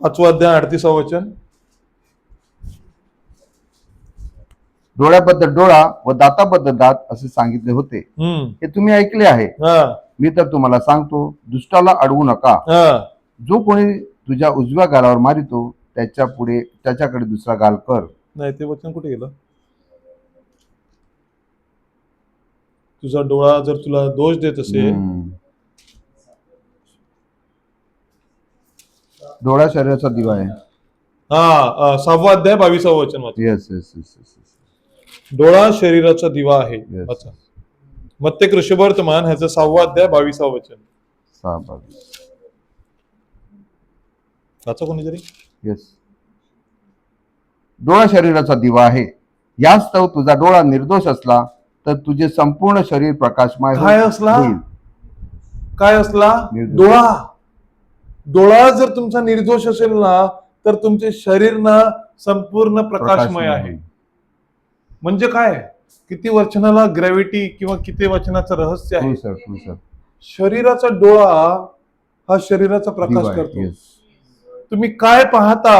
5वां अध्याय 38वां वचन. डोळ्याबद्दल डोळा व दाताबद्दल दात असे सांगितले होते, हे तुम्ही ऐकले आहे. मी तर तुम्हाला सांगतो, दुष्टाला अडवू नका. जो कोणी तुझ्या उजव्या गालावर मारितो त्याच्याकडे दुसरा गाल कर. नाही, ते वचन कुठे गेलं, तुझा डोळा जर तुला दोष देत असेल, डोळा शरीराचा दिवा आहे. 6वा अध्याय 22वा वचन वाचा. Yes yes yes yes. डोळा शरीराचा दिवा आहे. Yes. वाचा. मत्ते कृष्णवर्तमान ह्याचं 6वा अध्याय 22वा वचन 6:22. वाचा कोणीतरी. येस. डोळा शरीराचा दिवा आहे. यास्तव तुझा डोळा निर्दोष असला तर तुझे संपूर्ण शरीर प्रकाशमय काय असला? होईल. काय असला? निर्दोष. डोळा जर तुमचा निर्दोष असेल ना, तर तुमचे शरीर ना संपूर्ण प्रकाशमय आहे. होईल. म्हणजे काय? किती वचनाला ग्रॅव्हिटी किंवा किती वचनाचं रहस्य आहे. हो सर, हो सर. शरीराचा डोळा हा शरीराचा प्रकाश दिवा आहे. करतो. Yes. तुम्ही काय पाहता,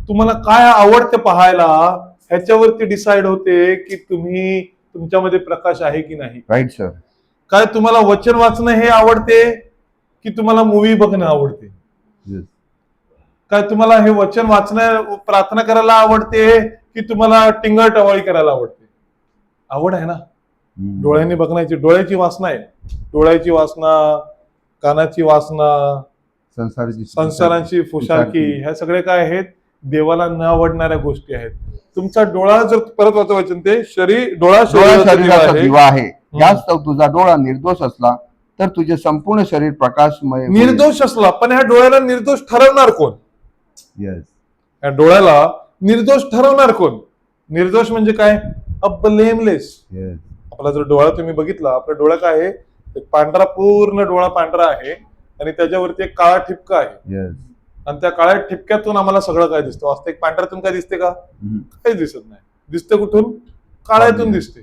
तुम्हाला काय आवडते पाहायला, ह्याच्यावरती डिसाइड होते की तुम्ही तुमच्यामध्ये प्रकाश आहे की नाही. Right sir. काय तुम्हाला वचन वाचणं हे आवडते की तुम्हाला मूवी बघणं आवडते. Yes. काय तुम्हाला हे वचन वाचणं, प्रार्थना करायला आवडते की तुम्हाला टिंगल टवाळी करायला आवडते. आवड आहे ना. डोळ्यांनी बघण्याची, डोळ्याची वासना आहे. डोळ्याची वासना, कानाची वासना, संसारांची फुशारकी, ह्या सगळे काय आहेत? देवाला न आवडणाऱ्या गोष्टी आहेत. तुमचा डोळा जर, परत वाचा वचन ते, डोळा शरीराचा दिवा आहे. यास्तव तुझा डोळा निर्दोष असला तर तुझे संपूर्ण शरीर प्रकाशमय होईल. निर्दोष असला, पण ह्या डोळ्याला निर्दोष ठरवणार कोण? येस. ह्या डोळ्याला निर्दोष ठरवणार कोण? निर्दोष म्हणजे काय? ब्लेमलेस. येस. आपला जर डोळा तुम्ही बघितला, आपला डोळा काय आहे? एक पांढरा, पूर्ण डोळा पांढरा आहे आणि त्याच्यावरती एक काळा ठिपका आहे. येस. आणि त्या काळ्या ठिपक्यातून आम्हाला सगळं काय दिसतं. वास्तविक पांढऱ्यातून काय दिसते का? काहीच दिसत नाही. दिसते कुठून? काळ्यातून दिसते.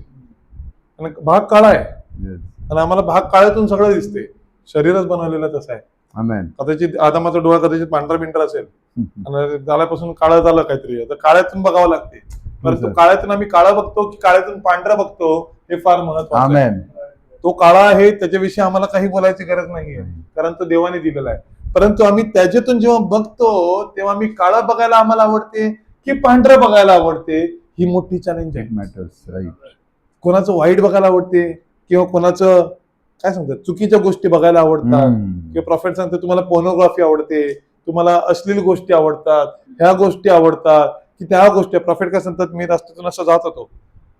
आणि भाग काळा आहे आणि आम्हाला भाग काळ्यातून सगळं दिसते. शरीरच बनवलेलं तसं आहे. आमेन. कदाचित आदामाचा डोळा कदाचित पांढरा बिंढरा असेल आणि झाल्यापासून काळं झालं काहीतरी, तर काळ्यातून बघावं लागते. परंतु काळ्यातून आम्ही काळा बघतो की काळ्यातून पांढरा बघतो, हे फार महत्वाचं आहे. तो काळा आहे, त्याच्याविषयी आम्हाला काही बोलायची गरज नाहीये, कारण तो देवाने दिलेला आहे. परंतु आम्ही त्याच्यातून जेव्हा बघतो तेव्हा आम्ही काळा बघायला आम्हाला आवडते की पांढरं बघायला आवडते, ही मोठी चॅलेंज आहे. राईट. कोणाचं वाईट बघायला आवडते किंवा कोणाचं काय सांगतात चुकीच्या गोष्टी बघायला आवडतात, किंवा प्रॉफिट सांगते तुम्हाला पोर्नोग्राफी आवडते, तुम्हाला अश्लील गोष्टी आवडतात, ह्या गोष्टी आवडतात की त्या गोष्टी. प्रॉफिट काय सांगतात, मी रस्त्यातून असं जात होतो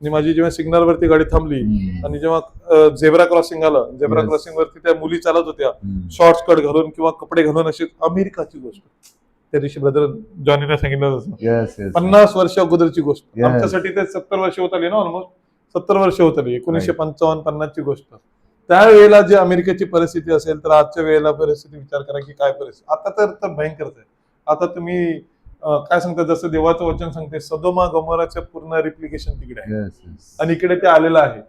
आणि माझी जेव्हा सिग्नल वरती गाडी थांबली आणि जेव्हा झेब्रा क्रॉसिंग आलं, झेब्रा क्रॉसिंग वरती त्या मुली चालत होत्या शॉर्ट्स कट घालून किंवा कपडे घालून, अशी अमेरिकाची गोष्ट. त्या दिवशी ब्रदर जॉनीने सांगितलं तसं 50 वर्ष अगोदरची गोष्ट. आमच्यासाठी ते 70 वर्ष होत आली ना, ऑलमोस्ट 70 वर्ष होत आली. 1955-50 ची गोष्ट. त्यावेळेला जे अमेरिकेची परिस्थिती असेल, तर आजच्या वेळेला परिस्थिती विचार करा की काय परिस्थिती. आता तर भयंकरच आहे. आता तुम्ही काय सांगतात, जसं देवाचं वचन सांगते, सदोमा गमोराचं पूर्ण रिप्लिकेशन तिकडे आहे आणि इकडे ते आलेलं आहे.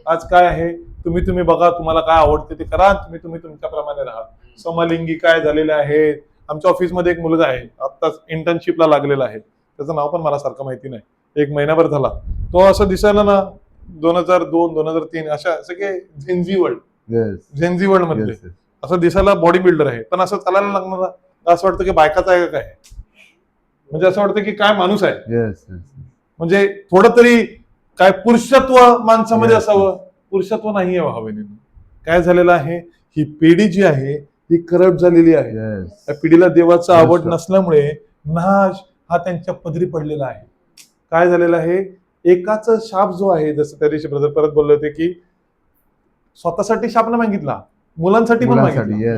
आज काय आहे, तुम्ही बघा, तुम्हाला काय आवडते ते करा, तुम्ही तुमच्याप्रमाणे राहा. समलिंगी काय झालेले आहेत. आमच्या ऑफिसमध्ये एक मुलगा आहे, आत्ताच इंटर्नशिपला लागलेला आहे. त्याचं नाव पण मला सारखं माहिती नाही, 1 महिनाभर झाला. तो असं दिसायला ना 2002-2003 अशा सगळे झेन्झी वर्ल्ड मध्ये असं दिसायला बॉडी बिल्डर आहे, पण असं चालायला लागणार असं वाटतं की बायकाचा आहे का काय. म्हणजे असं वाटतं की काय माणूस आहे. म्हणजे थोडं तरी काय पुरुषत्व माणसामध्ये असावं, पुरुषत्व नाहीये भावेने. काय झालेलं आहे, ही पिढी जी आहे ही करप्ट झालेली आहे. त्या पिढीला देवाचं आवड नसल्यामुळे नाश हा त्यांच्या पदरी पडलेला आहे. काय झालेलं आहे, एकाच शाप जो आहे, जसं त्या दिवशी ब्रदर परत बोलले होते की स्वतःसाठी शाप नाही मागितला, मुलांसाठी पण मागितला.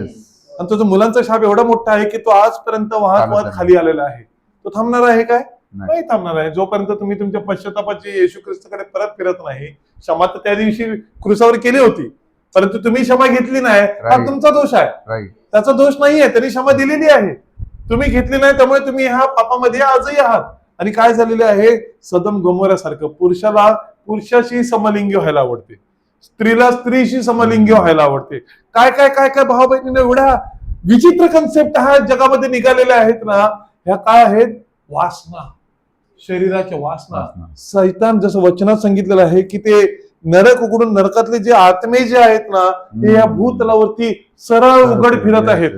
आणि तो जो मुलांचा शाप एवढा मोठा आहे की तो आजपर्यंत वाहत खाली आलेला आहे. तो थांबणार आहे काय? नाही थांबणार आहे. जोपर्यंत तुम्ही तुमच्या पश्चातापाची येशू ख्रिस्ताकडे परत फिरत नाही. क्षमा तर त्या दिवशी क्रुसावर केली होती, परंतु तुम्ही क्षमा घेतली नाही, हा तुमचा दोष आहे. त्याचा दोष नाहीये, त्यांनी क्षमा दिलेली आहे, तुम्ही घेतली नाही, त्यामुळे तुम्ही ह्या पापामध्ये आजही आहात. आणि काय झालेले आहे, सदम गमोरासारखं पुरुषाला पुरुषाशी समलिंगी व्हायला आवडते, स्त्रीला स्त्रीशी समलिंगी व्हायला आवडते. काय काय काय काय भाऊ बहिणीने एवढ्या विचित्र कन्सेप्ट ह्या जगामध्ये निघालेल्या आहेत ना. ह्या काय आहेत, वासना, शरीराच्या वासना. सैतान जसं वचनात सांगितलेलं आहे की ते नरक उघडून नरकातले जे आत्मे जे आहेत ना, ते या भूतलावरती सरळ उघड फिरत आहेत.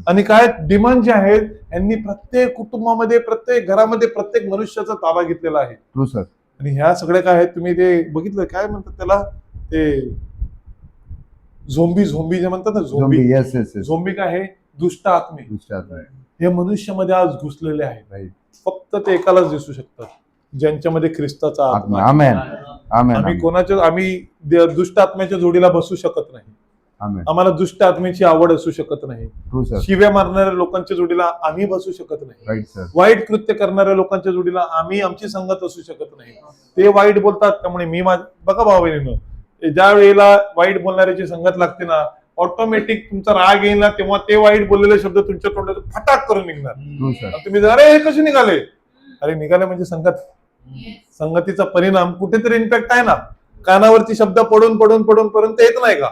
आणि काय डिमन जे आहेत, यांनी प्रत्येक कुटुंबामध्ये, प्रत्येक घरामध्ये, प्रत्येक मनुष्याचा ताबा घेतलेला आहे. आणि ह्या सगळ्या काय आहेत, तुम्ही ते बघितलं काय म्हणतात त्याला, ते झोंबी झोंबी जे म्हणतात ना, zombie. Yes yes yes. Zombie काय आहे? दुष्ट आत्मे. हे मनुष्यामध्ये आज घुसलेले आहेत. फक्त ते एकालाच दिसू शकतात, ज्यांच्यामध्ये ख्रिस्ताचा आत्मा आहे. आमेन आमेन. आम्ही दुष्ट आत्म्याच्या जोडीला बसू शकत नाही. आमेन. आम्हाला दुष्ट आत्म्याची आवड असू शकत नाही. True sir. शिव्या मारणाऱ्या लोकांच्या जोडीला आम्ही बसू शकत नाही. Right sir. वाईट कृत्य करणाऱ्या लोकांच्या जोडीला आमची संगत असू शकत नाही. ते वाईट बोलतात, त्यामुळे बघा भाऊ बहिणींनो, ज्या वेळेला वाईट बोलणाऱ्याची संगत लागते ना, ऑटोमॅटिक तुमचा राग येईल ना, तेव्हा ते वाईट बोललेले शब्द तुमच्या तोंडातून फटाक करून निघणार. True sir. तुम्ही अरे हे कसे निघाले? अरे निघाले म्हणजे संगतीचा परिणाम कुठेतरी इम्पॅक्ट आहे ना. कानावरती शब्द पडून पडून पडून पर्यंत येत नाही का?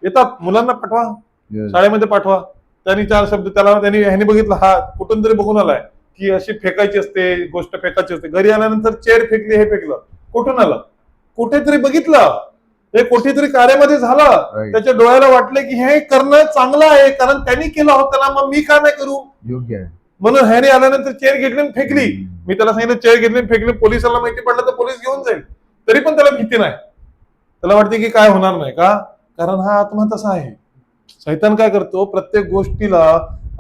येतात. मुलांना पाठवा, शाळेमध्ये पाठवा. त्यांनी 4 शब्द ह्याने बघितलं, हा कुठून तरी बघून आलाय की अशी फेकायची असते, गोष्ट फेकायची असते. घरी आल्यानंतर चेअर फेकली, हे फेकलं, कुठून आलं? कुठेतरी बघितलं, हे कुठेतरी कार्यामध्ये झालं. त्याच्या डोळ्याला वाटलं की हे करणं चांगलं आहे, कारण त्यांनी केलं होतं ना, मग मी का नाही करू? योग्य आहे. म्हणून ह्याने आल्यानंतर चेअर घेतली आणि फेकली. मी त्याला सांगितलं चेअर घेतली आणि फेकली, पोलिसाला माहिती पडलं तर पोलीस घेऊन जाईल. तरी पण त्याला भीती नाही. त्याला वाटते की काय होणार नाही का? कारण हा आत्मा तसा आहे. शैतान काय करतो? प्रत्येक गोष्टीला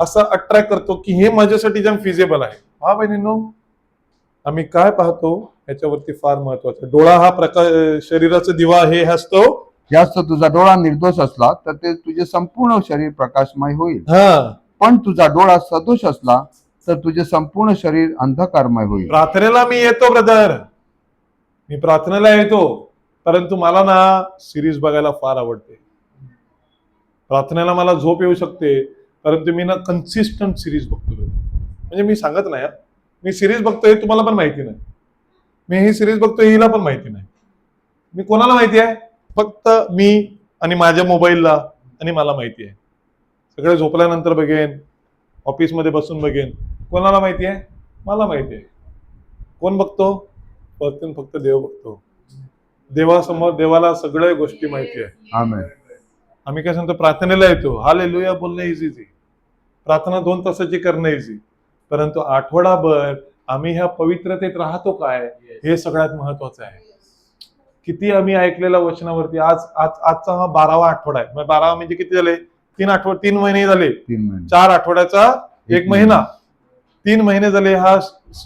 असं अट्रॅक्ट करतो की हे माझ्यासाठी जम फिजिबल आहे. हा बहिणींनो, आम्ही काय पाहतो याच्यावरती फार महत्वाचं. डोळा हा शरीराचा दिवा हे असतो. जास्त तुझा डोळा निर्दोष असला तर ते तुझे संपूर्ण शरीर प्रकाशमय होईल. हा, पण तुझा डोळा सदोष असला तर तुझे संपूर्ण शरीर अंधकारमय होईल. प्रार्थनेला मी येतो ब्रदर, मी प्रार्थनेला येतो, परंतु मला ना सिरीज बघायला फार आवडते. प्रार्थनेला मला झोप येऊ शकते, परंतु मी ना कन्सिस्टंट सिरीज बघतो. म्हणजे मी सांगत नाही, मी सिरीज बघतोय, तुम्हाला पण माहिती नाही. मी ही सिरीज बघतोय, हिला पण माहिती नाही. मी कोणाला माहिती आहे? फक्त मी आणि माझ्या मोबाईलला आणि मला माहिती आहे. सगळे झोपल्यानंतर बघेन, ऑफिसमध्ये बसून बघेन. कोणाला माहिती आहे? मला माहिती आहे. कोण बघतो? फक्त देव बघतो. देवासमोर देवाला सगळ्या गोष्टी माहिती आहे. आमेन. आम्ही काय सांगतो? प्रार्थनेला येतो, हालेलुया बोलणं इझी. प्रार्थना 2 तासाची करणं इझी, परंतु आठवडाभर आम्ही ह्या पवित्रतेत राहतो काय, हे सगळ्यात महत्वाचं आहे. किती आम्ही ऐकलेल्या वचनावरती आजचा हा 12वा आठवडा आहे. 12 म्हणजे किती झाले? 3 महिने झाले. 4 आठवड्याचा 1 महिना, 3 महिने झाले. हा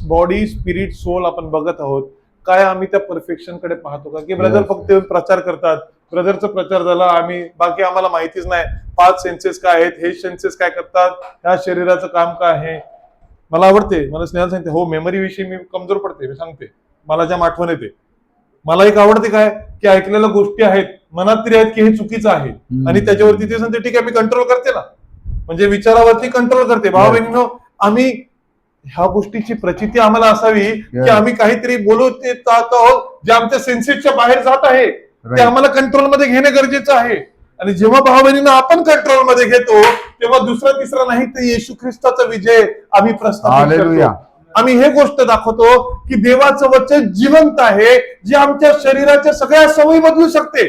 बॉडी स्पिरिट सोल आपण बघत आहोत. काय आम्ही त्या परफेक्शन कडे पाहतो का? की ब्रदर फक्त प्रचार करतात, ब्रदरचा प्रचार झाला, आम्ही बाकी आम्हाला माहितीच नाही. 5 सेन्सेस काय आहेत, हे सेन्सेस काय करतात, ह्या शरीराचं काम काय आहे. मला आवडते, मला स्नेहल सांगते, हो मेमरी विषयी मी कमजोर पडते. मी सांगते मला ज्या आठवण येते. मला एक आवडते काय, की ऐकलेल्या गोष्टी आहेत, मनात तरी आहेत की हे चुकीचं आहे, आणि त्याच्यावरती ते सांगते ठीक आहे मी कंट्रोल करते ना. म्हणजे विचारावरती कंट्रोल करते. भाऊ बहिणींनो, आम्ही ह्या गोष्टीची प्रचिती आम्हाला असावी की आम्ही काहीतरी बोलू आहोत जे आमच्या सेन्सेसच्या बाहेर जात आहे, ते आम्हाला कंट्रोलमध्ये घेणं गरजेचं आहे. आणि जेव्हा भाऊ बहिणींना आपण कंट्रोलमध्ये घेतो, तेव्हा दुसरा तिसरा नाही तर येशू ख्रिस्ताचा विजय आम्ही प्रस्थापित करतो. आम्ही हे गोष्ट दाखवतो की देवाचं वचन जिवंत आहे, जे आमच्या शरीराच्या सगळ्या सवयी बदलू शकते.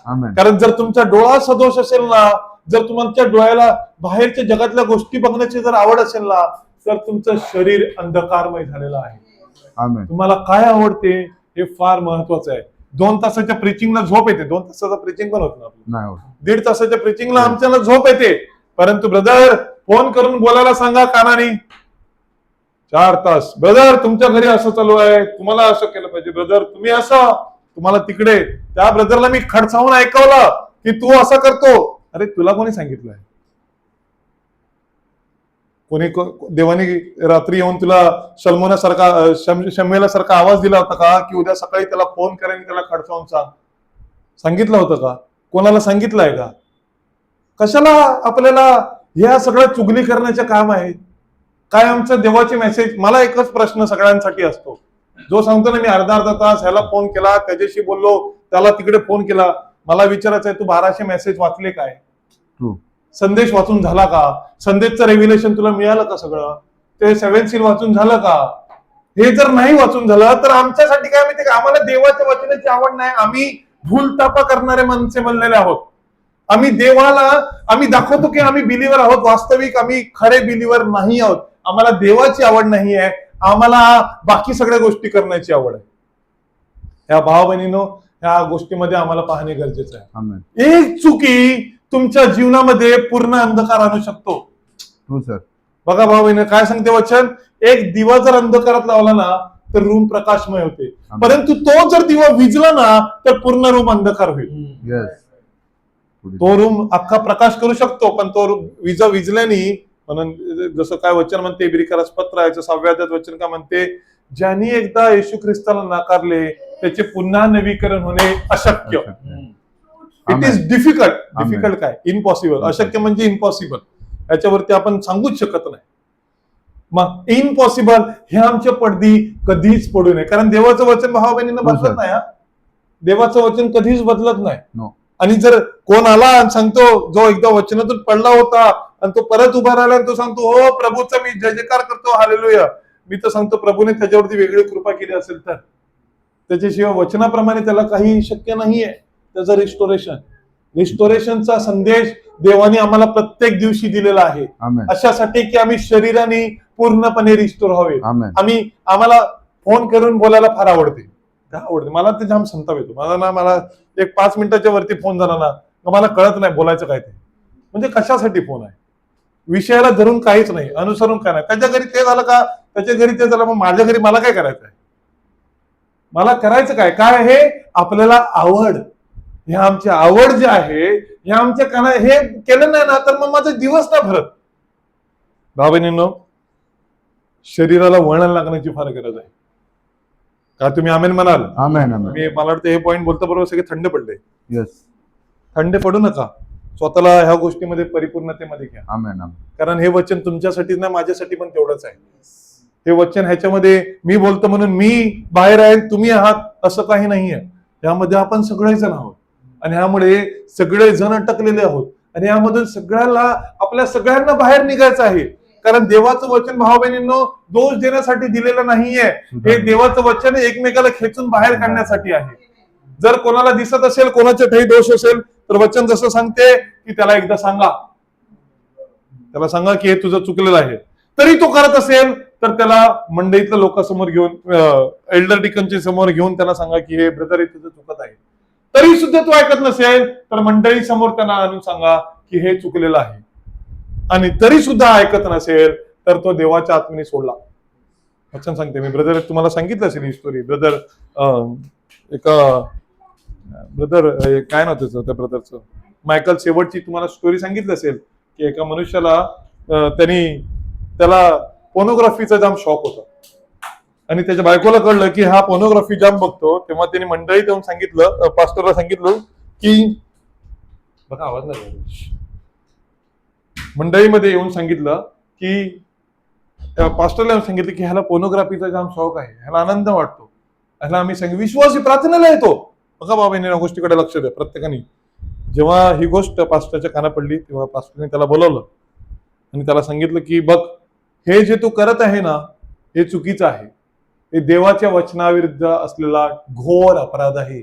कारण जर तुमचा डोळा सदोष असेल ना, जर तुमच्या डोळ्याला बाहेरच्या जगातल्या गोष्टी बघण्याची जर आवड असेल ना, तर तुमचं शरीर अंधकारमय झालेलं आहे. तुम्हाला काय आवडते हे फार महत्वाचं आहे. 2 तासाच्या प्रीचिंगला झोप येते. 2 तासाचा प्रीचिंग पण होत ना, 1.5 तासाच्या प्रीचिंगला आमच्याला झोप येते. परंतु ब्रदर फोन करून बोलायला सांगा कानाने 4 तास, ब्रदर तुमच्या घरी असं चालू आहे, तुम्हाला असं केलं पाहिजे, ब्रदर तुम्ही असं, तुम्हाला तिकडे. त्या ब्रदरला मी खडसावून ऐकवलं की तू असं करतो. अरे तुला कोणी सांगितलंय? कोणी देवाने रात्री येऊन तुला शम्मेलासारखा आवाज दिला होता का, की उद्या सकाळी त्याला फोन करेन, त्याला खडसावून सांगितलं होतं का? कोणाला सांगितलंय का? कशाला आपल्याला ह्या सगळ्या चुगली करण्याचे काम आहे? काय आमचं देवाचे मेसेज? मला एकच प्रश्न सगळ्यांसाठी असतो, जो सांगतो ना मी अर्धा तास ह्याला फोन केला, त्याच्याशी बोललो, त्याला तिकडे फोन केला. मला विचारायचं आहे, तू 1200 मेसेज वाचले काय? संदेश वाचून झाला का? संदेशचं रेव्हिलेशन तुला मिळालं का? सगळं ते 7 सील वाचून झालं का? हे जर नाही वाचून झालं तर आमच्यासाठी काय माहिती का? आम्हाला देवाच्या वचनाची आवड नाही. आम्ही भूलतापा करणारे माणसे बनलेले आहोत. आम्ही देवाला आम्ही दाखवतो की आम्ही बिलीवर आहोत, वास्तविक आम्ही खरे बिलीवर नाही आहोत. आम्हाला देवाची आवड नाही आहे, आम्हाला बाकी सगळ्या गोष्टी करण्याची आवड आहे. ह्या भाव बहिणीनो, ह्या गोष्टीमध्ये आम्हाला पाहणे गरजेचं आहे. आमेन. एक चुकी तुमच्या जीवनामध्ये पूर्ण अंधकार आणू शकतो. हो सर. बघा भाऊ काय सांगते वचन, एक दिवा जर अंधकारात लावला ना तर रूम प्रकाशमय होते, आमेन. परंतु तो जर दिवा विजला ना तर पूर्ण रूम अंधकार होईल. येस. तो रूम अख्खा प्रकाश करू शकतो, पण तो विजल्याने, म्हणून जसं काय वचन म्हणते इब्रिकरास पत्र आहे 6व्या अध्यायात वचन काय म्हणते, ज्यांनी एकदा येशू ख्रिस्ताला नाकारले त्याचे पुन्हा नवीकरण होणे अशक्य. इट इज डिफिकल्ट काय इम्पॉसिबल. अशक्य म्हणजे इम्पॉसिबल, याच्यावरती आपण सांगूच शकत नाही. मग इम्पॉसिबल हे आमच्या पडदी कधीच पडू नये, कारण देवाचं वचन भावा बहिणींना बदलत नाही. देवाचं वचन कधीच बदलत नाही. आणि जर कोण आला आणि सांगतो, जो एकदा वचनातून पडला होता आणि तो परत उभा राहिला आणि तो सांगतो हो प्रभूचा मी जय जयकार करतो हालेलुया, मी तर सांगतो प्रभूने त्याच्यावरती वेगळी कृपा केली असेल तर त्याच्याशिवाय वचनाप्रमाणे त्याला काही शक्य नाहीये. त्याचं रिस्टोरेशनचा संदेश देवाने आम्हाला प्रत्येक दिवशी दिलेला आहे, अशासाठी की आम्ही शरीराने पूर्णपणे रिस्टोर व्हावे. आम्हाला फोन करून बोलायला फार आवडते. मला ते जाम संताप येतो. मला एक 5 मिनिटाच्या वरती फोन झाला ना मला कळत नाही बोलायचं काय ते, म्हणजे कशासाठी फोन आहे, विषयाला धरून काहीच नाही, अनुसरून काय नाही. त्याच्या घरी ते झालं का, त्याच्या घरी ते झालं, मग माझ्या घरी मला काय करायचं आहे, मला करायचं काय हे आपल्याला आवड, हे आमची आवड जे आहे हे आमच्या काना हे केलं नाही ना तर मग माझा दिवस ना भरत. भाऊ बहिणींनो, शरीराला वळण लागण्याची फार गरज आहे. का तुम्ही आमेन म्हणाल? आमेन. मी मला वाटतं हे पॉईंट बोलता बरोबर सगळे थंड पडले. येस. थंड पडू नका, स्वतःला ह्या गोष्टीमध्ये परिपूर्णतेमध्ये घ्या. आमेन. कारण हे वचन तुमच्यासाठीच नाही, माझ्यासाठी पण तेवढंच आहे. हे वचन ह्याच्यामध्ये मी बोलतो म्हणून मी बाहेर आहे तुम्ही आहात असं काही नाहीये. यामध्ये आपण सगळेजण आहोत आणि ह्यामुळे सगळे जण अटकलेले आहोत आणि यामधून आपल्या सगळ्यांना बाहेर निघायचं आहे. कारण देवाचं वचन भाऊ बहिणींनो दोष देण्यासाठी दिलेलं नाहीये. हे देवाचं वचन एकमेकाला खेचून बाहेर काढण्यासाठी आहे. जर कोणाला दिसत असेल कोणाचे काही दोष असेल तर वचन जसं सांगते की त्याला एकदा सांगा, की हे तुझं चुकलेलं आहे. तरी तो करत असेल तर त्याला मंडईतल्या लोकांसमोर घेऊन, एल्डर डिकनच्या समोर घेऊन त्याला सांगा की हे ब्रदर हे तुझं चुकत आहे. तरी सुद्धा तो ऐकत नसेल तर मंडळी समोर त्यांना आणून सांगा की हे चुकलेलं आहे. आणि तरी सुद्धा ऐकत नसेल तर तो देवाच्या आत्म्याने सोडला. वचन सांगते मी, ब्रदर तुम्हाला सांगितलं असेल ही स्टोरी. ब्रदर काय नव्हतं त्या ब्रदरचं, मायकल सेवर्टची तुम्हाला स्टोरी सांगितली असेल की एका मनुष्याला त्याला पोर्नोग्राफीचा जाम शॉक होता आणि त्याच्या बायकोला कळलं की हा पोर्नोग्राफी जाम बघतो. तेव्हा त्यांनी मंडळीत येऊन सांगितलं, पास्टरला सांगितलं की बघा आवाज नाही, मंडळीमध्ये येऊन सांगितलं की पास्टरला येऊन सांगितलं की ह्याला पोर्नोग्राफीचा जाम शौक आहे, ह्याला आनंद वाटतो, ह्याला आम्ही विश्वासी प्रार्थनेला येतो. बघा बाबा या गोष्टीकडे लक्ष द्या प्रत्येकाने. जेव्हा ही गोष्ट पास्टरच्या काना पडली तेव्हा पास्टरने त्याला बोलवलं आणि त्याला सांगितलं की बघ हे जे तू करत आहे ना हे चुकीचं आहे, हे देवाच्या वचनाविरुद्ध असलेला घोर अपराध आहे,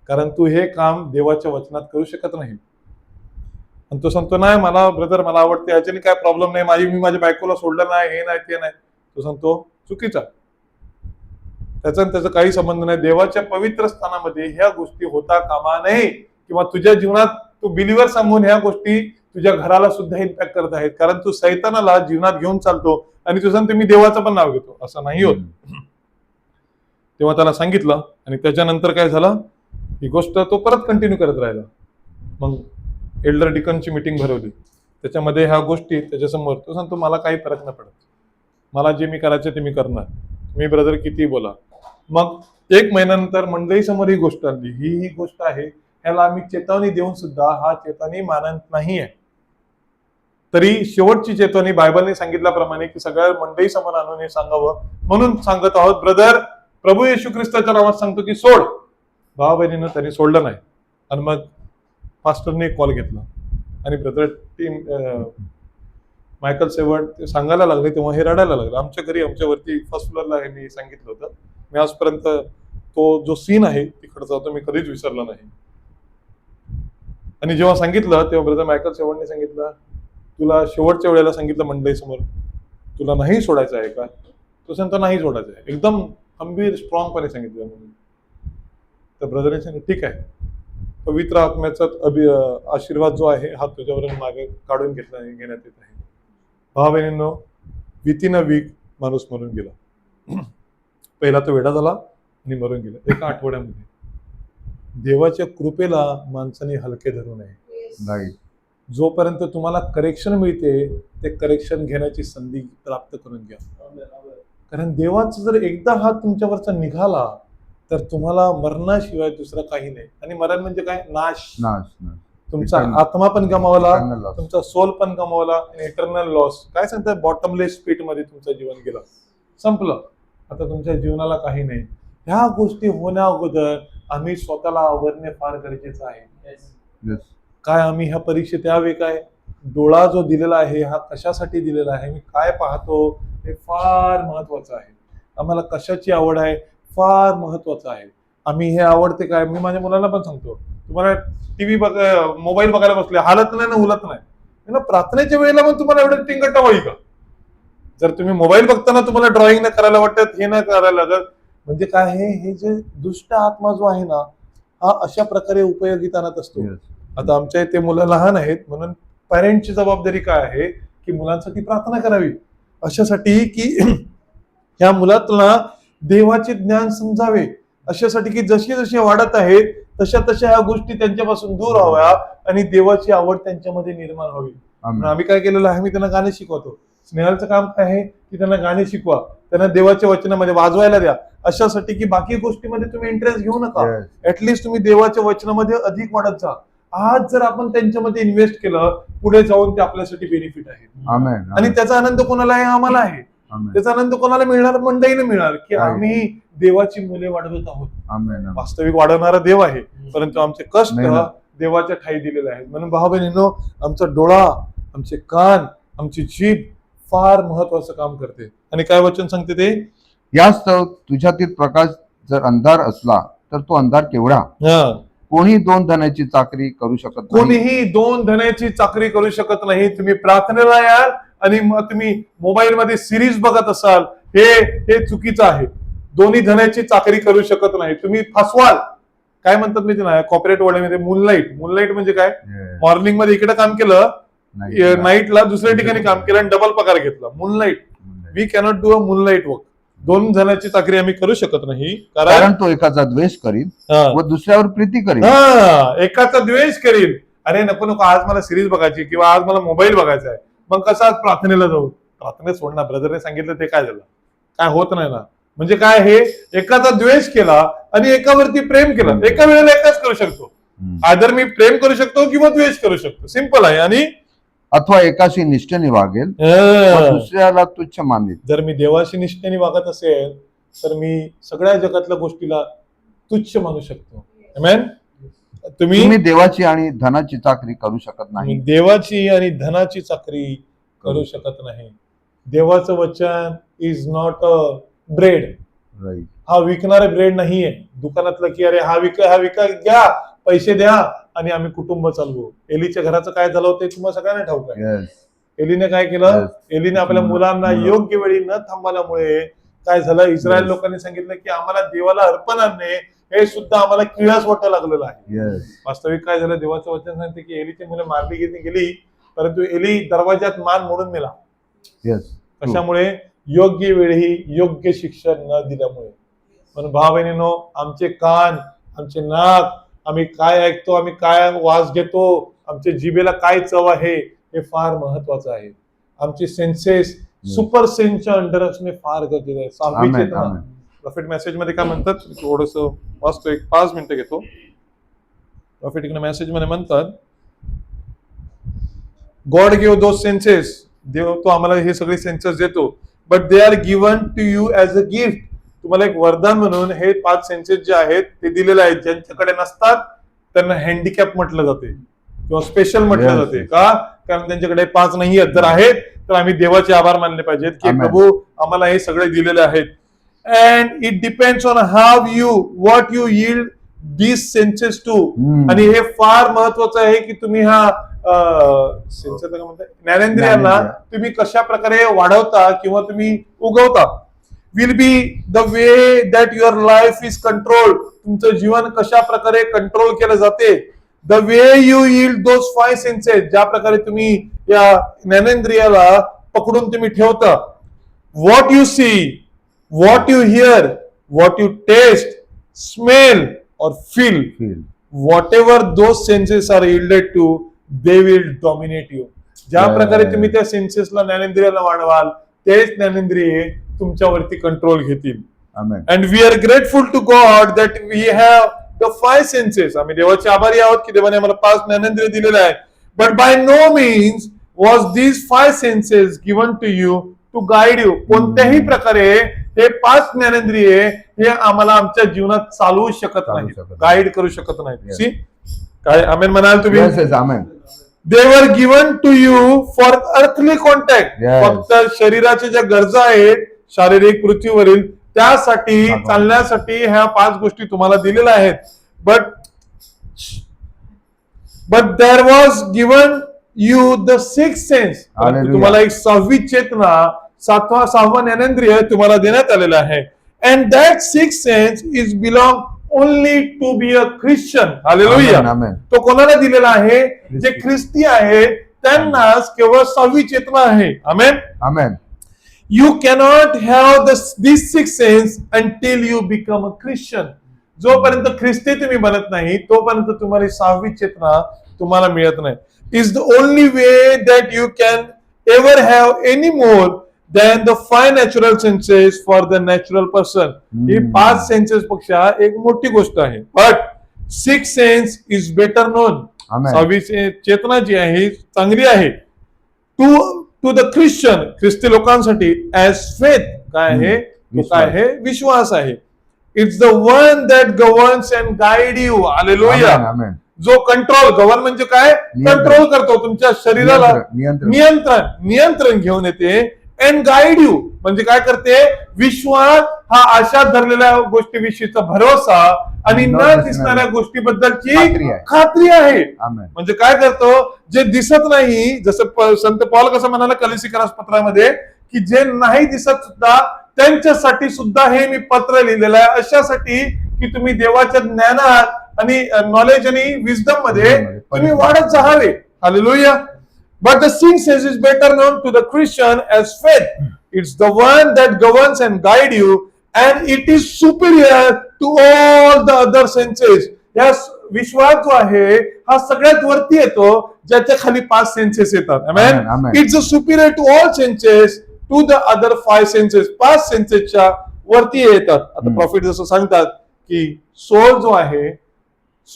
कारण तू हे काम देवाच्या वचनात करू शकत नाही. आणि तो सांगतो नाही मला ब्रदर मला आवडते, ह्याच्याने काय प्रॉब्लेम नाही, मी माझ्या बायकोला सोडलं नाही, हे नाही ते नाही. तो सांगतो चुकीचा, त्याचा काही संबंध नाही. देवाच्या पवित्र स्थानामध्ये ह्या गोष्टी होता कामा नये, किंवा तुझ्या जीवनात तू बिलीवर सांगून ह्या गोष्टी तुझ्या घराला सुद्धा इम्पॅक्ट करत आहेत, कारण तू सैतानाला जीवनात घेऊन चालतो आणि तू सांगते मी देवाचं पण नाव घेतो, असं नाही होत. तेव्हा त्याला सांगितलं आणि त्याच्यानंतर काय झालं, ही गोष्ट तो परत कंटिन्यू करत राहिला. मग एल्डर डिकनची मीटिंग भरवली, त्याच्यामध्ये ह्या गोष्टी त्याच्यासमोर तो सांगतो मला काही फरक नाही पडत, मला जे मी करायचं ते मी करणार, मी ब्रदर किती बोला. मग 1 महिन्यानंतर मंडळी समोर ही गोष्ट आली, ही गोष्ट आहे, ह्याला आम्ही चेतावणी देऊन सुद्धा हा चेतावणी मानत नाहीये. तरी शेवटची चेतावणी बायबलने सांगितल्याप्रमाणे की सगळ्या मंडळी समोर आणून हे सांगावं म्हणून सांगत आहोत. ब्रदर प्रभू येशू ख्रिस्ताच्या नावात सांगतो की सोड. भावा बहिणीनं त्यांनी सोडलं नाही. आणि मग पास्टरने एक कॉल घेतला आणि ब्रदर टीम मायकल सेवर्ट ते सांगायला लागले, तेव्हा हे रडायला लागलं. आमच्या घरी आमच्यावरती फर्स्ट फ्लोअरला आहे, मी सांगितलं होतं, मी आजपर्यंत तो जो सीन आहे तिकडचा तो मी कधीच विसरला नाही. आणि जेव्हा सांगितलं तेव्हा ब्रदर मायकल सेवर्टने सांगितलं तुला शेवटच्या वेळेला सांगितलं मंडळी समोर तुला नाही सोडायचं आहे का, तो सांगतो नाही सोडायचं आहे, एकदम खंबीर स्ट्रॉंगपणे सांगितलं. तर ब्रदरने सांगितलं ठीक आहे, पवित्र आत्म्याचा आशीर्वाद जो आहे हा तुझ्यावरून मागे काढून घेण्यात येत आहे. भावा बहिणींनो, विथिन अ वीक माणूस मरून गेला. पहिला तो वेडा झाला आणि मरून गेला एका आठवड्यामध्ये. देवाच्या कृपेला माणसाने हलके धरू नये. जोपर्यंत तुम्हाला करेक्शन मिळते ते करेक्शन घेण्याची संधी प्राप्त करून घ्या. कारण देवाचा जर एकदा हात तुमच्यावरचा निघाला तर तुम्हाला मरणाशिवाय दुसरं काही नाही. आणि मरण म्हणजे काय? नाश. तुमचा आत्मा पण गमावला, तुमचा सोल पण गमावला, आणि इटर्नल लॉस. काय सांगतात? बॉटमलेस पिट मध्ये तुमचं जीवन गेलं, संपलं. आता तुमच्या जीवनाला काही नाही. ह्या गोष्टी होण्या अगोदर आम्ही स्वतःला आवरणे फार गरजेचं आहे. काय आम्ही ह्या परीक्षेत यावे? काय डोळा जो दिलेला आहे हा कशासाठी दिलेला आहे? मी काय पाहतो हे फार महत्वाचं आहे. आम्हाला कशाची आवड आहे फार महत्वाचं आहे. आम्ही हे आवडते काय? मी माझ्या मुलांना पण सांगतो, तुम्हाला टीव्ही मोबाईल बघायला बसले, हालत नाही ना उलत नाही. प्रार्थनेच्या वेळेला पण तुम्हाला एवढं टिंगट होई का? जर तुम्ही मोबाईल बघताना तुम्हाला ड्रॉइंग नाही करायला वाटत, हे नाही करायला लागत, म्हणजे काय आहे? हे जे दुष्ट आत्मा जो आहे ना हा अशा प्रकारे उपयोगित आणत असतो. आता आमच्या इथे मुलं लहान आहेत म्हणून पॅरेंटची जबाबदारी काय आहे की मुलांसाठी प्रार्थना करावी, अशासाठी की ह्या मुलांना देवाचे ज्ञान समजावे, अशासाठी की जसे जसे वाढत आहेत तशा तशा ह्या गोष्टी त्यांच्यापासून दूर व्हाव्या आणि देवाची आवड त्यांच्यामध्ये निर्माण व्हावी. आम्ही काय केलेलं आहे, मी त्यांना गाणे शिकवतो. स्नेहालचं काम काय आहे की त्यांना गाणे शिकवा, त्यांना देवाच्या वचनामध्ये वाजवायला द्या, अशासाठी की बाकी गोष्टीमध्ये तुम्ही इंटरेस्ट घेऊ नका. ऍटलिस्ट तुम्ही देवाच्या वचनामध्ये अधिक वाढत जा. आज जर आपण त्यांच्यामध्ये इन्व्हेस्ट केलं पुढे जाऊन ते आपल्यासाठी बेनिफिट आहे. आणि त्याचा आनंद कोणाला आहे? आम्हाला आहे. त्याचा आनंद कोणाला मिळणार? मंडळीने मिळणार की आम्ही देवाची मुले वाढवत आहोत. वास्तविक वाढवणारा देव आहे, परंतु आमचे कष्ट देवाच्या ठाई दिलेले आहेत. म्हणून भाऊ बहिणींनो, आमचा डोळा, आमचे कान, आमची जीभ फार महत्वाचं काम करते. आणि काय वचन सांगते ते? यास्तव तुझ्यातील प्रकाश जर अंधार असला तर तो अंधार केवढा. कोणी दोन धनाची चाकरी करू शकत नाही. कोणीही दोन धनाची चाकरी करू शकत नाही. तुम्ही प्रार्थनेला याल आणि मग तुम्ही मोबाईल मध्ये सिरीज बघत असाल, हे चुकीचं आहे. दोन्ही धनाची चाकरी करू शकत नाही. तुम्ही फसवाल. काय म्हणतात मी ते कॉर्पोरेट वर्ल्डमध्ये मूनलाईट म्हणजे काय? मॉर्निंग मध्ये इकडे काम केलं, नाईटला दुसऱ्या ठिकाणी काम केलं आणि डबल पगार घेतला. Moonlight. We cannot do a moonlight work. दोन जणांची चाकरी आम्ही करू शकत नाही, कारण तो एकाचा द्वेष करील व दुसऱ्यावर प्रीती करील. एकाचा द्वेष करील. अरे नको नको, आज मला सिरीज बघायची किंवा आज मला मोबाईल बघायचा आहे, मग कसं आज प्रार्थनेला जाऊ? प्रार्थनेत सोडणार. ब्रदरने सांगितलं ते काय झालं? काय होत नाही ना. म्हणजे काय? हे एकाचा द्वेष केला आणि एकावरती प्रेम केलं. एका वेळेला एकच करू शकतो. आदर मी प्रेम करू शकतो किंवा द्वेष करू शकतो. सिंपल आहे. आणि अथवा एकाशी निष्ठेने वागेल, दुसऱ्याला तुच्छ मानेल. जर मी देवाशी निष्ठेने वागत असेल तर मी सगळ्या जगातल्या गोष्टीला तुच्छ मानू शकतो. आमेन. तुम्ही देवाची आणि धनाची चाकरी करू शकत नाही. देवाची आणि धनाची चाकरी करू शकत नाही. देवाचं वचन इज नॉट अ ब्रेड. हा विकणारे ब्रेड नाहीये दुकानातलं की अरे हा विका घ्या, पैसे द्या आणि आम्ही कुटुंब चालवू. एलीच्या घराचं काय झालं होतं तुम्हाला सगळ्यांना ठाऊक आहे. एलीने काय केलं? एलीने आपल्या मुलांना योग्य वेळी न थांबवल्यामुळे काय झालं? इस्रायल लोकांनी सांगितलं की आम्हाला देवाला अर्पण आणणे हे सुद्धा आम्हाला किळस वाटायला लागलेलं आहे. वास्तविक काय झालं? देवाचं वचन सांगते की एलीची मुलं मारली गेली, परंतु एली दरवाजात मान मोडून मेला. कशामुळे? योग्य वेळी योग्य शिक्षण न दिल्यामुळे. म्हणून भाव बहिणींनो, आमचे कान, आमचे नाक, आम्ही काय ऐकतो, आम्ही काय वास घेतो, आमच्या जिभेला काय चव आहे हे फार महत्वाचं आहे. आमचे सेन्सेस सुपर सेन्सच्या अंडर असणे फार गरजेचं आहे. 6वीचे प्रॉफिट मेसेज मध्ये काय म्हणतात? थोडस वाचतो, एक 5 मिनिटं घेतो. प्रॉफिट मेसेज मध्ये म्हणतात, गॉड गिव्ह दोज सेन्सेस. देव तो आम्हाला हे सगळे सेन्सेस देतो, but they are given to you as a gift. तुम्हाला एक वरदान म्हणून हे 5 सेन्सेस जे आहेत ते दिलेले आहेत. ज्यांच्याकडे नसतात त्यांना हँडिकॅप म्हटलं जाते किंवा स्पेशल म्हटलं जाते. का? कारण त्यांच्याकडे 5 नाही आहेत. जर आहेत तर आम्ही देवाचे आभार मानले पाहिजेत की प्रभू आम्हाला हे सगळे दिलेले आहेत. And it depends on how you what you yield these senses to. आणि हे फार महत्वाचं आहे की तुम्ही हा सेन्सेस काय म्हणतात, ज्ञानेंद्रियांना तुम्ही कशा प्रकारे वाढवता किंवा तुम्ही उगवता. Will be the way that your life is control. तुमचं जीवन कशा प्रकारे कंट्रोल केलं जाते. The way you yield those 5 senses, ज्या प्रकारे तुम्ही या ज्ञानेंद्रियाला पकडून तुम्ही ठेवता. What you see, what you hear, what you taste, smell और feel, whatever those senses are yielded to, they will dominate you. ज्या प्रकारे तुम्ही त्या सेन्सेसला ज्ञानेंद्रियाला वाढवाल, तेच ज्ञानेंद्रिय तुमच्यावरती कंट्रोल घेतील. And we are grateful to God that we have the 5 senses. आम्ही देवाचे आभारी आहोत की देवाने आम्हाला 5 ज्ञानेंद्रिय दिलेले आहेत. But by no means was these 5 senses given to you to guide you. कोणत्याही प्रकारे हे 5 ज्ञानेंद्रिय हे आम्हाला आमच्या जीवनात चालवू शकत नाही, गाईड करू शकत नाही. सी काय आमेन म्हणाल तुम्ही? They were given to you for earthly contact. फक्त शरीराच्या ज्या गरजा आहेत शारीरिक पृथ्वीवरील त्यासाठी चालण्यासाठी ह्या 5 गोष्टी तुम्हाला दिलेल्या आहेत. But there was given you the 6th sense. तुम्हाला एक 6वी चेतना, 6वा ज्ञानेंद्रिय तुम्हाला देण्यात आलेला आहे. And that 6th sense is belong only to be a Christian. Hallelujah. तो कोणाला दिलेला आहे? जे ख्रिस्ती आहे त्यांनाच केवळ 6वी चेतना आहे. आमेन. आमेन. You cannot have this 6th sense until you become a Christian. जोपर्यंत ख्रिस्ती तुम्ही बनत नाही तोपर्यंत तुम्हाला 6वी चेतना तुम्हाला मिळत नाही. Is the only way that you can ever have any more than the 5 natural senses for the natural person. He 5 census पेक्षा एक मोठी गोष्ट आहे. But 6th sense is better known. 6वी चेतना जी आहे चांगली आहे. To the Christian, ख्रिस्ती लोकांसाठी as faith काय आहे? तो काय आहे? विश्वास आहे. It's the one that governs and guide you. Hallelujah. जो कंट्रोल, गव्हर्न म्हणजे काय? कंट्रोल करतो तुमच्या शरीराला, नियंत्रण घेऊन येते. अँड गाईड यू म्हणजे काय करते? विश्वास हा आशा धरलेल्या गोष्टीविषयीचा भरोसा आणि न दिसणाऱ्या गोष्टीबद्दलची खात्री आहे. म्हणजे काय करतो? जे दिसत नाही, जसं संत पौल कसं म्हणाला कलीसिकरास पत्रामध्ये की जे नाही दिसत सुद्धा त्यांच्यासाठी सुद्धा हे मी पत्र लिहिलेलं आहे, अशासाठी की तुम्ही देवाच्या ज्ञानात आणि नॉलेज आणि विजडम मध्ये तुम्ही वाढत जावे. Hallelujah. But the 6th sense is better known to the Christian as faith. It's the one that governs and guides you, and it is superior to all the other senses. या विश्वास जो आहे हा सगळ्यात वरती येतो ज्याच्या खाली 5 सेन्सेस येतात. Amen. It's superior to all senses to the other 5 senses. 5 सेन्सेसच्या वरती येतात. आता प्रॉफिट जसं सांगतात की सोल जो आहे,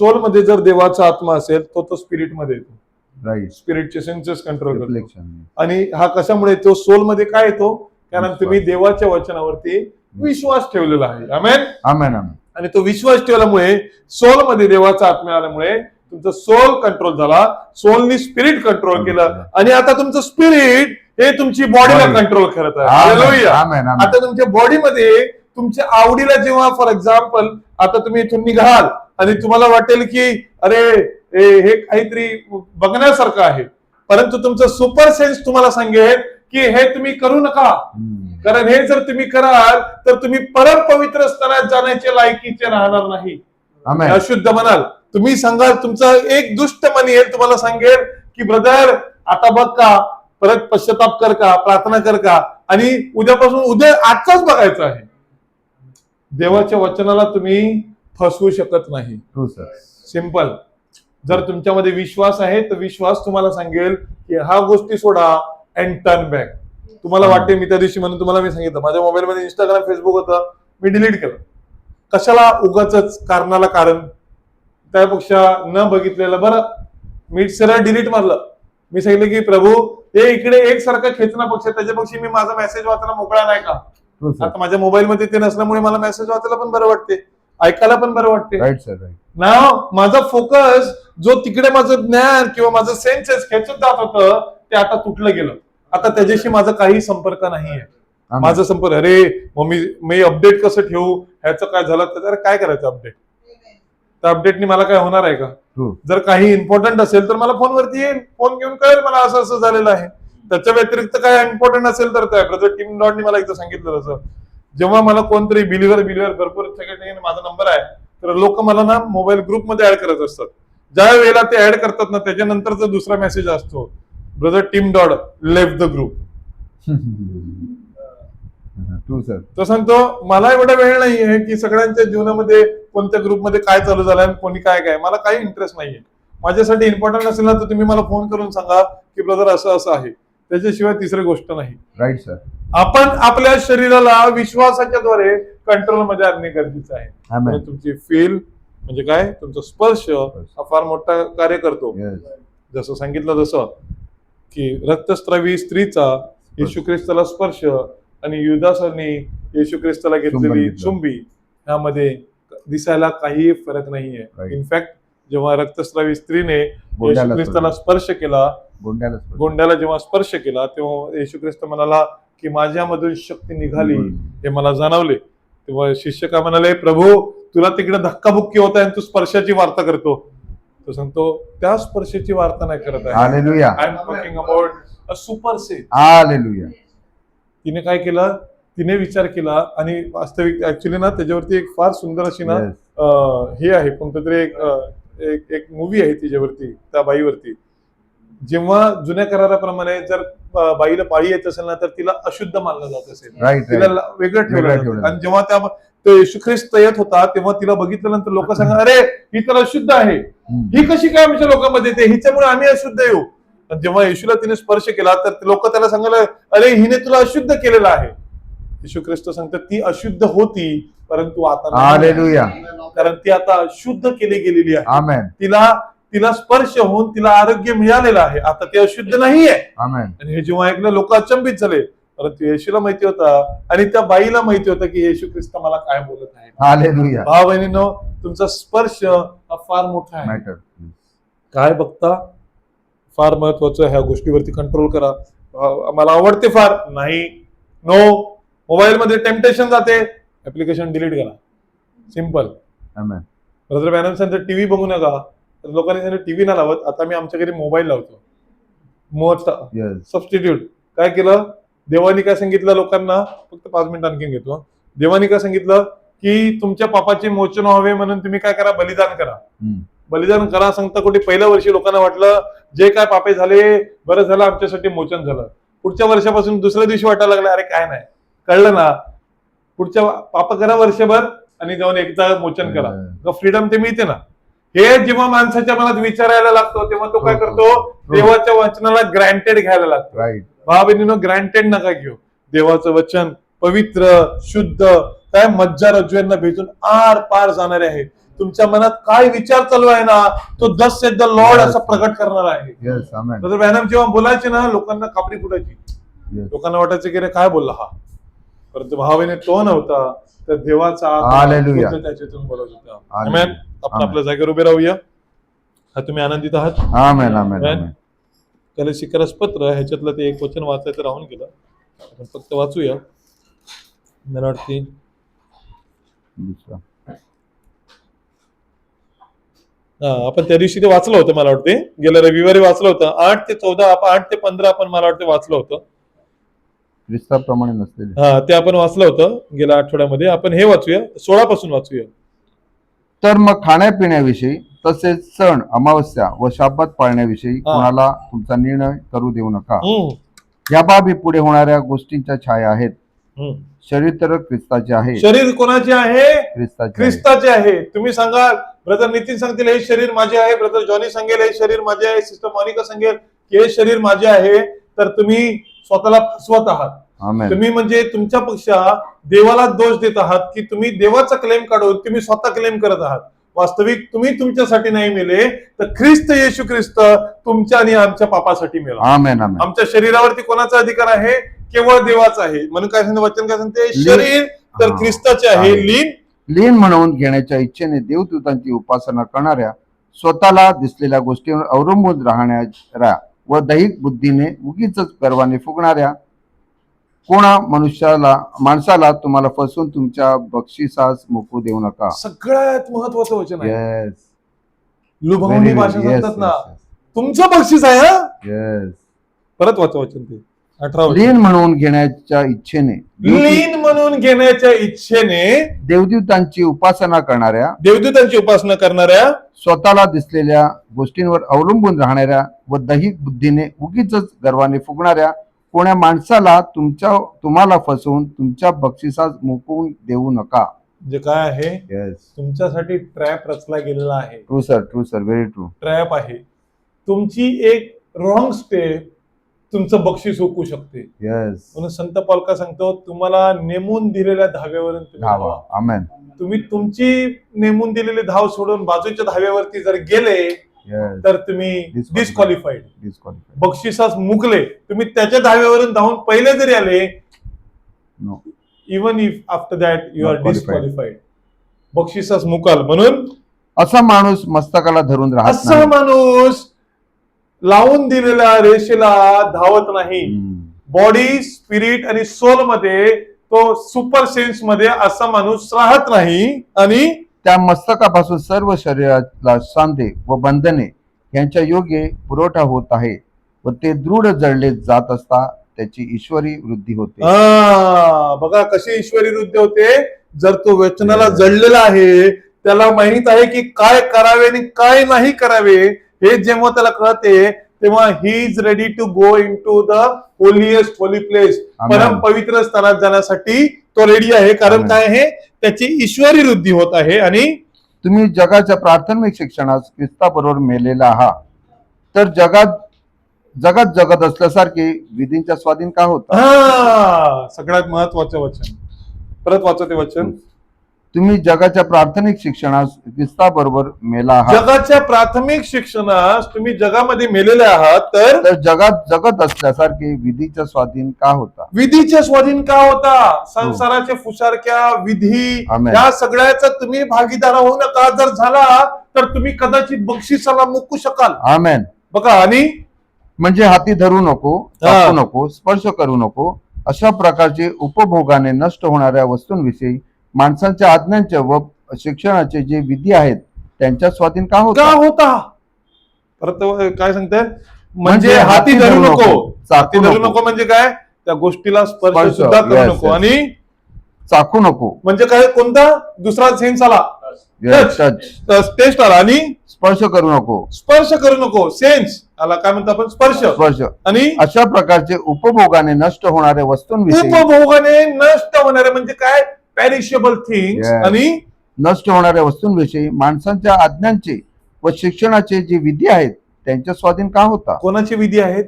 सोल मध्ये जर देवाचा आत्मा असेल तो स्पिरिट मध्ये येतो. राईट. स्पिरिटचे सेन्सेस कंट्रोल करतो. आणि हा कशामुळे येतो? सोल मध्ये काय येतो? कारण तुम्ही देवाच्या वचनावरती विश्वास ठेवलेला आहे. आमेन. आमेन. आणि तो विश्वास ठेवल्यामुळे सोल मध्ये देवाचा आत्मा आल्यामुळे तुमचा सोल कंट्रोल झाला. सोलनी स्पिरिट कंट्रोल केलं आणि आता तुमचं स्पिरिट हे तुमची बॉडीला कंट्रोल करत आहे. आता तुमच्या बॉडीमध्ये तुमच्या आवडीला जेव्हा फॉर एक्झाम्पल आता तुम्ही इथून निघाल आणि तुम्हाला वाटेल की अरे हे काहीतरी बघण्यासारखं आहे, परंतु तुमचं सुपर सेन्स तुम्हाला सांगेल की हे तुम्ही करू नका, कारण हे जर तुम्ही कराल तर तुम्ही परम पवित्र स्थानात जाण्याचे लायकीचे राहणार नाही. अशुद्ध म्हणाल तुम्ही. सांगाल तुमचं एक दुष्ट मन येईल तुम्हाला सांगेल की ब्रदर आता बघ का, परत पश्चाताप कर का, प्रार्थना कर का, आणि उद्या आजचाच बघायचं आहे. देवाच्या वचनाला तुम्ही फसवू शकत नाही. सिंपल. जर तुमच्यामध्ये विश्वास आहे तर विश्वास तुम्हाला सांगेल की हा गोष्टी सोडा अँड टर्न बॅक. तुम्हाला वाटते, मी त्या दिवशी म्हणून तुम्हाला मी सांगितलं माझ्या मोबाईलमध्ये इंस्टाग्राम फेसबुक होतं, मी डिलीट केलं. कशाला? उगाच कारणाला कारण, त्यापेक्षा न बघितलेलं बरं. मी सरळ डिलीट मारलं. मी सांगितलं की प्रभू हे इकडे एकसारखं खेचण्यापेक्षा त्याच्यापेक्षा मी माझा मेसेज वाचायला मोकळा नाही का? आता माझ्या मोबाईल मध्ये ते नसल्यामुळे मला मेसेज वाचायला पण बरं वाटते, ऐकायला पण बरं वाटते. ना माझा फोकस जो तिकडे माझं ज्ञान किंवा माझं सेन्सेस खेचत जात होतं ते आता तुटलं गेलं. आता त्याच्याशी माझा काही संपर्क नाहीये. माझा संपर्क अरे मम्मी मी अपडेट कसं ठेवू, ह्याचं काय झालं तर काय करायचं अपडेट? त्या अपडेटनी मला काय होणार आहे का? जर काही इम्पॉर्टंट असेल तर मला फोनवरती येईल, फोन घेऊन कळेल मला असं असं झालेलं आहे. त्याच्या व्यतिरिक्त काय इम्पॉर्टंट असेल तर काय ब्रदर टीम लॉर्डनी मला एकदा सांगितलं तसं, जेव्हा मला कोणतरी बिलिव्हर भरपूर सगळ्या ठिकाणी माझा नंबर आहे, तर लोक मला ना मोबाईल ग्रुपमध्ये ऍड करत असतात. ज्या वेळेला ते ऍड करतात ना, त्याच्यानंतरचा दुसरा मेसेज असतो, brother team dot left the group. True sir. तो सांगतो मला एवढा वेळ नाही आहे की सगळ्यांच्या जीवनामध्ये कोणत्या ग्रुपमध्ये काय चालू झालं आणि कोणी काय काय, मला काही इंटरेस्ट नाहीये. माझ्यासाठी इम्पॉर्टंट असेल ना तर तुम्ही मला फोन करून सांगा की ब्रदर असं असं आहे, त्याच्याशिवाय तिसरी गोष्ट नाही. Right sir. आपण आपल्या शरीराला विश्वासाच्या द्वारे कंट्रोल मध्ये आणणे गरजेचं आहे. Amen. आणि तुमची फील म्हणजे काय, तुमचा स्पर्श हा फार मोठा कार्य करतो. Yes. जसं सांगितलं तसं की रक्तस्रावी स्त्रीचा येशू ख्रिस्ताला स्पर्श आणि युदासाने येशू ख्रिस्ताला घेतलेली चुंबी ह्यामध्ये दिसायला काही फरक नाहीये. Right. इनफॅक्ट जेव्हा रक्तस्रावी स्त्रीने येशू ख्रिस्ताला स्पर्श केला, गोंड्याला जेव्हा स्पर्श केला, तेव्हा येशू ख्रिस्त म्हणाला की माझ्यामधून शक्ती निघाली हे मला जाणवले. तेव्हा शिष्य का म्हणाले, प्रभू तुला तिकडे धक्काबुक्की होत आहे आणि तू स्पर्शाची वार्ता करतो. तो सांगतो त्या स्पर्शाची वार्ता नाही करत आहे. Hallelujah. I am talking about a super set. Hallelujah. तिने काय केलं, तिने विचार केला आणि वास्तविक ऍक्च्युली ना त्याच्यावरती एक फार सुंदर अशी ना हे आहे, कोणतं तरी एक मूवी आहे तिच्यावरती, त्या बाईवरती. जेव्हा जुन्या कराराप्रमाणे जर बाईला पाळी येत असेल ना तर तिला अशुद्ध मानलं जात असेल, तिला वेगळं ठेवलं जातं. आणि जेव्हा त्या तो येशू ख्रिस्त येत होता तेव्हा तिला बघितल्यानंतर लोक सांगा, अरे ही तर अशुद्ध आहे, ही कशी काय आमच्या लोकांमध्ये येते, हिच्यामुळे आम्ही अशुद्ध येऊ. आणि जेव्हा येशूला तिने स्पर्श केला तर लोक त्याला सांगायला, अरे हिने तुला अशुद्ध केलेलं आहे. येशू ख्रिस्त सांगतात ती अशुद्ध होती परंतु आता हालेलुया. कारण ती आता शुद्ध केली गेलेली आहे. आमेन. तिला स्पर्श होऊन तिला आरोग्य मिळालेलं आहे, आता ती अशुद्ध नाहीये. आमेन. आणि हे जेव्हा ऐकलं लोक अचंबित झाले, परंतु येशूला माहिती होता आणि त्या बाईला माहिती होतं की येशू ख्रिस्त मला काय बोलत आहे. हालेलुया. भाव बहिणींनो, तुमचा स्पर्श हा फार मोठा आहे. मॅटर. काय बघता फार महत्वाचं, ह्या गोष्टीवरती कंट्रोल करा. मला आवडते फार नाही, नो. मोबाईल मध्ये टेम्पटेशन जाते, ऍप्लिकेशन डिलीट करा, सिंपल. आमेन. ब्रदर बॅनम सांगतात टीव्ही बघू नका, तर लोकांनी सांगितलं टीव्ही ना लावत, आता मी आमच्या घरी मोबाईल लावतो. सबस्टिट्यूट काय केलं, देवानी काय सांगितलं लोकांना, फक्त 5 मिनिट आणखी घेतो. देवानी काय सांगितलं की तुमच्या पापाचे मोचन व्हावे म्हणून तुम्ही काय करा, बलिदान करा. बलिदान करा सांगता कुठे पहिल्या वर्षी लोकांना वाटलं जे काय पापे झाले बरं झालं आमच्यासाठी मोचन झालं. पुढच्या वर्षापासून दुसऱ्या दिवशी वाटायला लागलं, अरे काय नाही, कळलं ना, पुढच्या पाप करा वर्षभर आणि जाऊन एकदा मोचन करा, फ्रीडम ते मिळते ना. हे जेव्हा माणसाच्या मनात विचारायला लागतो तेव्हा तो काय करतो, देवाच्या वचनाला ग्रँटेड घ्यायला लागतो. भावाबहिणीनो, ग्रँटेड नका घेऊ. देवाचं वचन पवित्र, शुद्ध, काय मज्जा रज्जूंना भेटून आर पार जाणारे आहे. तुमच्या मनात काय विचार चालू आहे ना, तो दस सेड द लॉर्ड असं प्रकट करणार आहे. ब्रदर बॅनम जेव्हा बोलायचे ना, लोकांना कापडी फुटायची, लोकांना वाटायचं की रे काय बोलला हा, परंतु भावाने तो नव्हता, तर देवाचा त्याच्यातून बोलत होता. आमेन. आपण आपल्या जागेवर उभे राहूया. हा तुम्ही आनंदित आहात. आमेन. आमेन. कलेशी करसपत्र ह्याच्यातलं ते एक वचन वाचायचं राहून गेलं, आपण फक्त वाचूया. मला वाटते आपण त्या दिवशी ते वाचलं होतं, मला वाटते गेल्या रविवारी वाचलं होतं. 8 ते 14, 8 ते 15 आपण मला वाटतं वाचलं होतं. ख्रिस्ताप्रमाणे नसते, ते आपण वाचलं होतं गेल्या आठवड्यामध्ये. आपण हे वाचूया, 16 पासून वाचूया. तर मग खाण्यापिण्याविषयी तसेच सण, अमावस्या व शाब्बात पाळण्याविषयी कोणाला तुमचा निर्णय करू देऊ नका. या बाबी पुढे होणाऱ्या गोष्टींच्या छाया आहेत. शरीर तर ख्रिस्ताचे आहे. शरीर कोणाचे आहे? ख्रिस्ताचे आहे. तुम्ही सांगा, ब्रदर नितीन सांगतील हे शरीर माझे आहे, ब्रदर जॉनी सांगेल हे शरीर माझे आहे, सिस्टर मोनिका सांगेल की हे शरीर माझे आहे, तर तुम्ही स्वतःला फसवत आहात. तुम्ही म्हणजे तुमच्यापेक्षा देवाला दोष देत आहात की तुम्ही देवाचा क्लेम काढून तुम्ही स्वतः क्लेम करत आहात. वास्तविक तुम्ही तुमच्यासाठी नाही मेले, तर ख्रिस्त येशू ख्रिस्त तुमच्या आणि आमच्या पापासाठी मेला. आमच्या शरीरावरती कोणाचा अधिकार आहे? केवळ देवाचा आहे. म्हणून काय सांगते वचन, काय सांगते, शरीर तर ख्रिस्ताचे आहे, लीन म्हणून घेण्याच्या इच्छेने देवदूतांची उपासना करणाऱ्या, स्वतःला दिसलेल्या गोष्टीवर अवलंबून राहणाऱ्या व दैहिक बुद्धीने उगीच गर्वाने फुगणाऱ्या कोणा माणसाला तुम्हाला फसवून तुमच्या बक्षिसास मुकू देऊ नका. सगळ्यात महत्वाचं वचन आहे. येस. लुभावणी भाषा सांगतात ना, तुमचं बक्षीस आहे. परत वाचा वचन ते, 18 लीन म्हणून घेण्याच्या इच्छेने लीन म्हणून घेण्याच्या इच्छेने देवदूतांची उपासना करणाऱ्या, देवदूतांची उपासना करणाऱ्या, स्वतःला दिसलेल्या गोष्टींवर अवलंबून राहणाऱ्या व दैहिक बुद्धीने उगीच गर्वाने फुगणाऱ्या कोण्या माणसाला तुम्हाला फसवून तुमच्या बक्षिसास मुकवून देऊ नका. जे काय आहे येस, तुमच्यासाठी ट्रॅप रचला गेलेला आहे. True sir, very true. Trap आहे. तुमची एक रॉंग स्टेप तुमचं बक्षीस हुकू शकते. येस, म्हणून संत पौल काय सांगतो, तुम्हाला नेमून दिलेल्या धाव्यावरून तुम्ही धावा. धावा. आमेन. तुम्ही तुमची नेमून दिलेली धाव सोडून बाजूच्या धाव्यावरती जर गेले येस, तर तुम्ही डिस्क्वालिफाईड, डिस्क्वालिफाईड. बक्षिसास मुकले. तुम्ही त्याच्या धाव्यावरून धावून पहिले जरी आले, no, even if after that you are Not qualified. Disqualified, बक्षिसास मुकाल. म्हणून असा माणूस मस्तकाला धरून राहत असा नाही. माणूस लावून दिलेल्या रेषेला धावत नाही. बॉडी, स्पिरिट आणि सोल मध्ये, तो सुपर सेन्स मध्ये असा माणूस राहत नाही. आणि त्या मस्तकापासून सर्व शरीराला सांधे व बंधने यांच्या योग्य पुरवठा होत आहे व ते दृढ जळले जात असता त्याची ईश्वरी वृद्धी होते. बघा कशी ईश्वरी वृद्धी होते. जर तो वचनाला जडलेला आहे, त्याला माहित आहे की काय करावे आणि काय नाही करावे, हे जेव्हा त्याला कळते तेव्हा he is ready to go into the holiest holy place, परम पवित्र स्थानात जाण्यासाठी तो रेडी आहे. कारण Amen. काय आहे, त्याची ईश्वरी वृद्धी होत आहे. आणि तुम्ही जगाच्या प्राथमिक शिक्षणास ख्रिस्ताबरोबर मेलेला आहात, तर जगात जगत असल्यासारखे विधींच्या स्वाधीन का होता. सगळ्यात महत्वाचं वचन, परत वाचते वचन. तुम्ही जगाच्या प्राथमिक शिक्षणास ख्रिस्ताबरोबर मेला आहात, जगाच्या प्राथमिक शिक्षणास तुम्ही जगामध्ये मेलेले आहात, तर जगात जगत असल्यासारखे विधीच्या स्वाधीन का होता. विधीच्या स्वाधीन का होता. संसाराचे फुसारक्या विधी Amen. या सगळ्याचा तुम्ही भागीदार होऊ नका. जर झाला तर तुम्ही कदाचित बक्षिसाला मुकू शकाल. आमेन. बघा, आणि म्हणजे हाती धरू नको, चाकू नको, स्पर्श करू नको, अशा प्रकारचे उपभोगाने नष्ट होणाऱ्या वस्तूंविषयी माणसांच्या आज्ञांचे व शिक्षणाचे जे विधी आहेत त्यांच्या स्वाधीन का होता. परत काय सांगते, म्हणजे हाती धरू नको, हाती धरू नको म्हणजे काय, त्या गोष्टीला स्पर्श सुद्धा करू नको. आणि चाकू नको म्हणजे काय, कोणता दुसरा सेन्स आला, टेस्ट आला. आणि स्पर्श करू नको, स्पर्श करू नको, सेन्स आला. काय म्हणतो आपण, स्पर्श. आणि अशा प्रकारचे उपभोगाने नष्ट होणाऱ्या वस्तूंविषयी, उपभोगाने नष्ट होणारे म्हणजे काय, पॅरिशेबल थिंग्स. आणि नष्ट होणाऱ्या वस्तूंविषयी माणसांच्या आज्ञांचे व शिक्षणाचे जे विधी आहेत त्यांच्या स्वाधीन का होता. कोणाची विधी आहेत,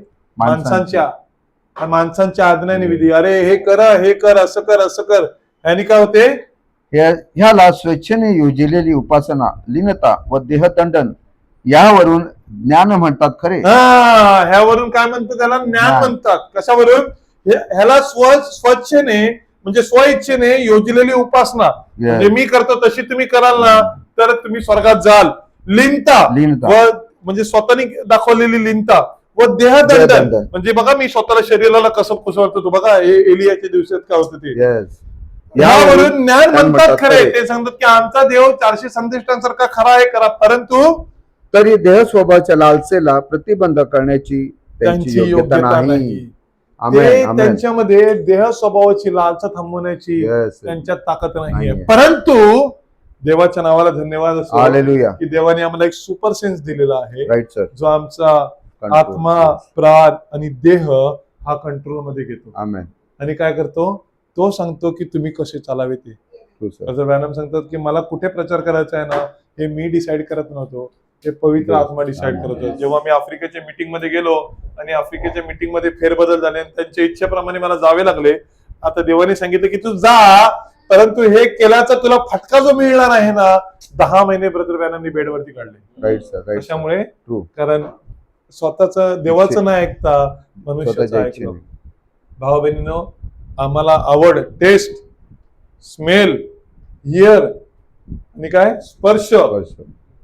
माणसांच्या आज्ञाने विधी. अरे हे कर, हे कर, असं कर, असं कर. आणि काय होते, ह्याला स्वेच्छेने योजिलेली उपासना, लीनता व देहदंडन यावरून ज्ञान म्हणतात खरे. ह्यावरून काय म्हणतात, त्याला ज्ञान म्हणतात. कशावरून, ह्याला स्वच्छेने म्हणजे स्वइच्छेने योजलेली उपासना. म्हणजे मी करतो तशी तुम्ही कराल ना तर तुम्ही स्वर्गात जाल. लीनता व म्हणजे स्वतःने दाखवलेली लीनता व देहदंडन म्हणजे बघा, मी स्वतःला शरीराला कसं पुसवतो. तू बघा, एलियाच्या दिवसात काय होतं ते. यावरून ज्ञान म्हणतात खरे. ते सांगतात की आमचा देव 400 संदेष्टांसारखा खरा आहे करा, परंतु तरी देह स्वभावाच्या लालसेला प्रतिबंध करण्याची त्यांची योग्यता नाही. त्यांच्यामध्ये देह स्वभावाची लालसा थांबवण्याची त्यांच्यात ताकद नाहीये. परंतु देवाच्या नावाला धन्यवाद असो की देवाने आम्हाला एक सुपर सेन्स दिलेला आहे, जो आमचा आत्मा, प्राण आणि देह हा कंट्रोल मध्ये घेतो. आणि काय करतो, तो सांगतो की तुम्ही कसे चालावे ते. व्यायाम सांगतात की मला कुठे प्रचार करायचा आहे ना, हे मी डिसाईड करत नव्हतो, हे पवित्र आत्मा डिसाईड करत होता. जेव्हा मी आफ्रिकेच्या मीटिंग मध्ये गेलो आणि आफ्रिकेच्या मीटिंग मध्ये फेरबदल झाले आणि त्यांच्या इच्छेप्रमाणे मला जावे लागले. आता देवाने सांगितलं की तू जा, परंतु हे केल्याचा तुला फटका जो मिळणार आहे ना, 10 महिने ब्रदर व्यायामांनी बेडवरती काढले. कशामुळे, कारण स्वतःच देवाचं नाही ऐकता, मनुष्याचं ऐकलं. भाऊ बहिणींनो, आम्हाला आवड, टेस्ट, स्मेल, हिअर आणि काय, स्पर्श.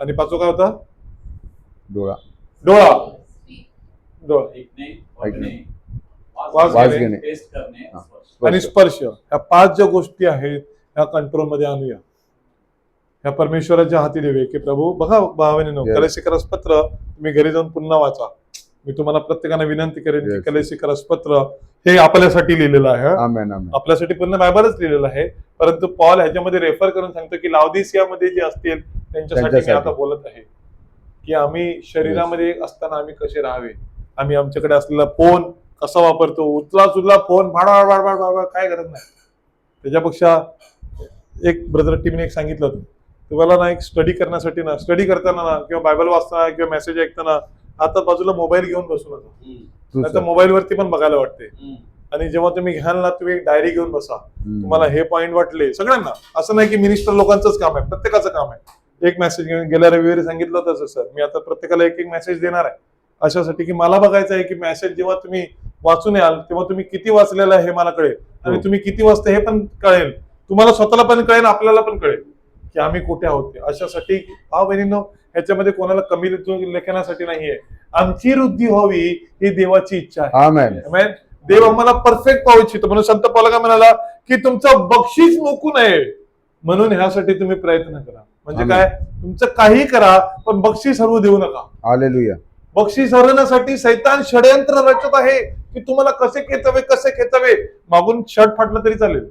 आणि पाचवा काय होता, डोळा, वास घेणे आणि स्पर्श. ह्या 5 ज्या गोष्टी आहेत ह्या कंट्रोल मध्ये आणूया, ह्या परमेश्वराच्या हाती देवे. की प्रभू बघा भावांनो, कलेशिकरस पत्र तुम्ही घरी जाऊन पुन्हा वाचा. मी तुम्हाला प्रत्येकाने विनंती करेन की Yes. कलेसिकरस पत्र हे आपल्यासाठी लिहिलेलं आहे. आमेन आमेन आपल्यासाठी पूर्ण बायबलच लिहिलेलं आहे, परंतु पॉल ह्याच्यामध्ये रेफर करून सांगतो की लाउदिसियामध्ये जे असतील त्यांच्यासाठी मी त्यांच्यासाठी. आता बोलत आहे की आम्ही शरीरामध्ये असताना आम्ही कसे राहावे, आम्ही आमच्याकडे असलेला फोन कसा वापरतो, उचला फोन भाड काय करत नाही. त्याच्यापेक्षा एक ब्रदर टीमने एक सांगितलं होतं, तुम्हाला ना एक स्टडी करण्यासाठी ना, स्टडी करताना ना किंवा बायबल वाचताना किंवा मेसेज ऐकताना आता बाजूला मोबाईल घेऊन बसू नका. तू नाही तर सर. मोबाईल वरती पण बघायला वाटते. आणि जेव्हा तुम्ही घ्याल ना, तुम्ही एक डायरी घेऊन बसा. तुम्हाला हे पॉइंट वाटले सगळ्यांना, असं नाही की मिनिस्टर लोकांचंच काम आहे, प्रत्येकाचं काम आहे. एक मेसेज घेऊन गेल्या रविवारी सांगितलं होतं सर, मी आता प्रत्येकाला एक एक मेसेज देणार आहे अशासाठी की मला बघायचं आहे की मेसेज जेव्हा तुम्ही वाचून याल तेव्हा तुम्ही किती वाचलेलं आहे हे मला कळेल, आणि तुम्ही किती वाचता हे पण कळेल, तुम्हाला स्वतःला पण कळेल, आपल्याला पण कळेल की आम्ही कुठे आहोत ते. अशासाठी भाव बहिणींनो, ह्याच्यामध्ये कोणाला कमी लेखनासाठी नाहीये, आमची वृद्धी व्हावी ही देवाची इच्छा आहे. आमेन Amen. देव आम्हाला परफेक्ट पाहू इच्छितो, म्हणून संत पौल काय म्हणाला की तुमचं बक्षीस मोकू नये म्हणून ह्यासाठी तुम्ही प्रयत्न करा. म्हणजे आमेन. काय, तुमचं काही करा पण बक्षीस हरवू देऊ नका. हालेलुया बक्षीस हरवण्यासाठी सैतान षडयंत्र रचत आहे की तुम्हाला कसे खेचावे. मागून शर्ट फाटलं तरी चालेल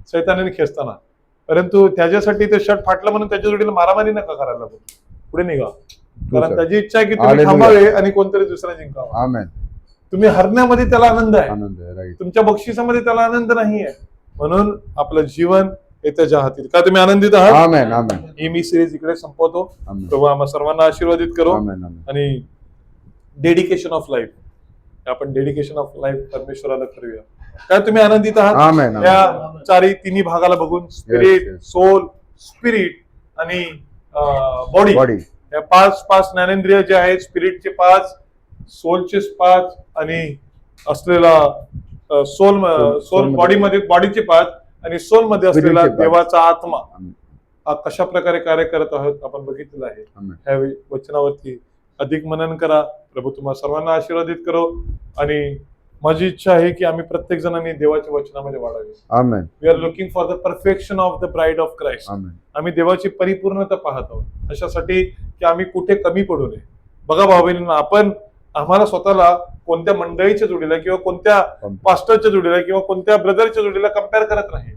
सैतानाने खेचताना, परंतु त्याच्यासाठी ते शर्ट फाटलं म्हणून त्याच्या जोडीला मारामारी नका करायला, पुढे निघा. कारण त्याची इच्छा आहे की तुम्ही हालेलुया. थांबावे आणि कोणतरी दुसरा जिंकावा. आमेन तुम्ही हरण्यामध्ये त्याला आनंद आहे, आनंद आहे राईट तुमच्या बक्षिसामध्ये त्याला आनंद नाहीये. म्हणून आपलं जीवन हे त्याच्या हाती. काय तुम्ही आनंदित आहात? आमेन आमेन ही मी सिरीज इकडे संपवतो. आमेन प्रभू आम्हा सर्वांना आशीर्वादित करो. आमेन आमेन आणि डेडिकेशन ऑफ लाईफ, आपण डेडिकेशन ऑफ लाईफ परमेश्वराला करूया. काय तुम्ही आनंदित आहात? आमेन आमेन या तिन्ही भागाला बघून, स्पिरिट, yes. सोल, स्पिरिट आणि बॉडी, बॉडी या पाच ज्ञानेंद्रिय जे आहेत, स्पिरिटचे 5, सोलचे 5 आणि असलेला सोल बॉडीचे 5 आणि सोल मध्ये असलेला Spirit चे 5. देवाचा आत्मा आमेन. हा कशा प्रकारे कार्य करत आहोत आपण बघितलेलं आहे. आमेन. ह्या वचनावरती अधिक मनन करा. प्रभू तुम्हाला सर्वांना आशीर्वादित करो. आणि माझी इच्छा आहे की आम्ही प्रत्येक जणांनी देवाच्या वचनामध्ये वाढावे. Amen we are looking for the perfection of the bride of Christ. Amen आम्ही देवाची परिपूर्णता पाहत आहोत अशासाठी की आम्ही कुठे कमी पडू नये. बघा भाऊ बहिणींनो, आपण आम्हाला स्वतःला कोणत्या मंडळीच्या जोडीला किंवा कोणत्या पास्टरच्या जोडीला किंवा कोणत्या ब्रदरच्या जोडीला कम्पेअर करत नाही.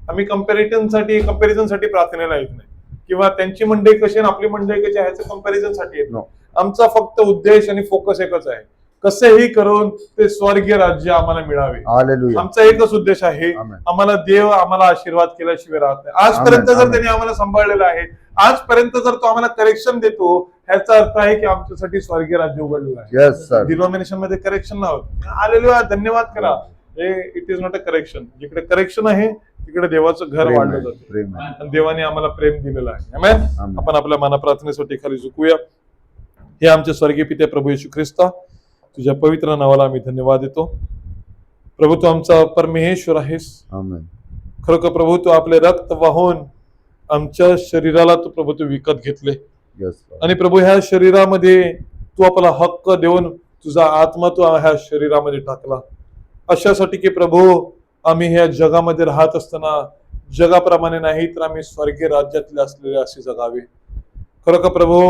आम्ही कंपॅरिझनसाठी प्रार्थनेला येत नाही, किंवा त्यांची मंडळी कशी आणि आपली मंडळी कशी ह्याचं कंपॅरिझनसाठी येत नाही. आमचा फक्त उद्देश आणि फोकस एकच आहे, कसेही करून ते स्वर्गीय राज्य आम्हाला मिळावे. हालेलुया आमचा एकच उद्देश आहे, आमेन. आम्हाला देव आम्हाला आशीर्वाद केल्याशिवाय राहत नाही. आजपर्यंत आमेन, जर आमेन. त्यांनी आम्हाला सांभाळलेलं आहे, आजपर्यंत जर तो आम्हाला करेक्शन देतो, ह्याचा अर्थ आहे की आमच्यासाठी स्वर्गीय राज्य उघडलेलं आहे. यस सर डिनॉमिनेशन मध्ये करेक्शन नव्हतं. आलेलो धन्यवाद करा. It is not a correction. जिकडे करेक्शन आहे तिकडे देवाचं घर प्रेम वाढलं आहे, जातं. प्रेम आहे. आणि देवाने आम्हाला प्रेम दिलेलं आहे. आमेन. आमेन. आपण आपल्या मना प्रार्थनेसाठी खाली झुकूया. हे आमचे स्वर्गीय पिते प्रभू येशू ख्रिस्ता, तुझ्या पवित्र नावाला आम्ही धन्यवाद देतो. प्रभू तू आमचा परमेश्वर आहेस. आमेन खरोखर प्रभू तू आपले रक्त वाहून आमच्या शरीराला तू प्रभू तू विकत घेतले, यस आणि प्रभू ह्या शरीरामध्ये तू आपला हक्क देऊन तुझा आत्मा तू ह्या शरीरामध्ये टाकला. अशासाठी की प्रभू आम्ही ह्या जगामध्ये राहत असताना जगाप्रमाणे नाही तर आम्ही स्वर्गीय राज्यातले असलेले असे जगावे. खरोखर प्रभू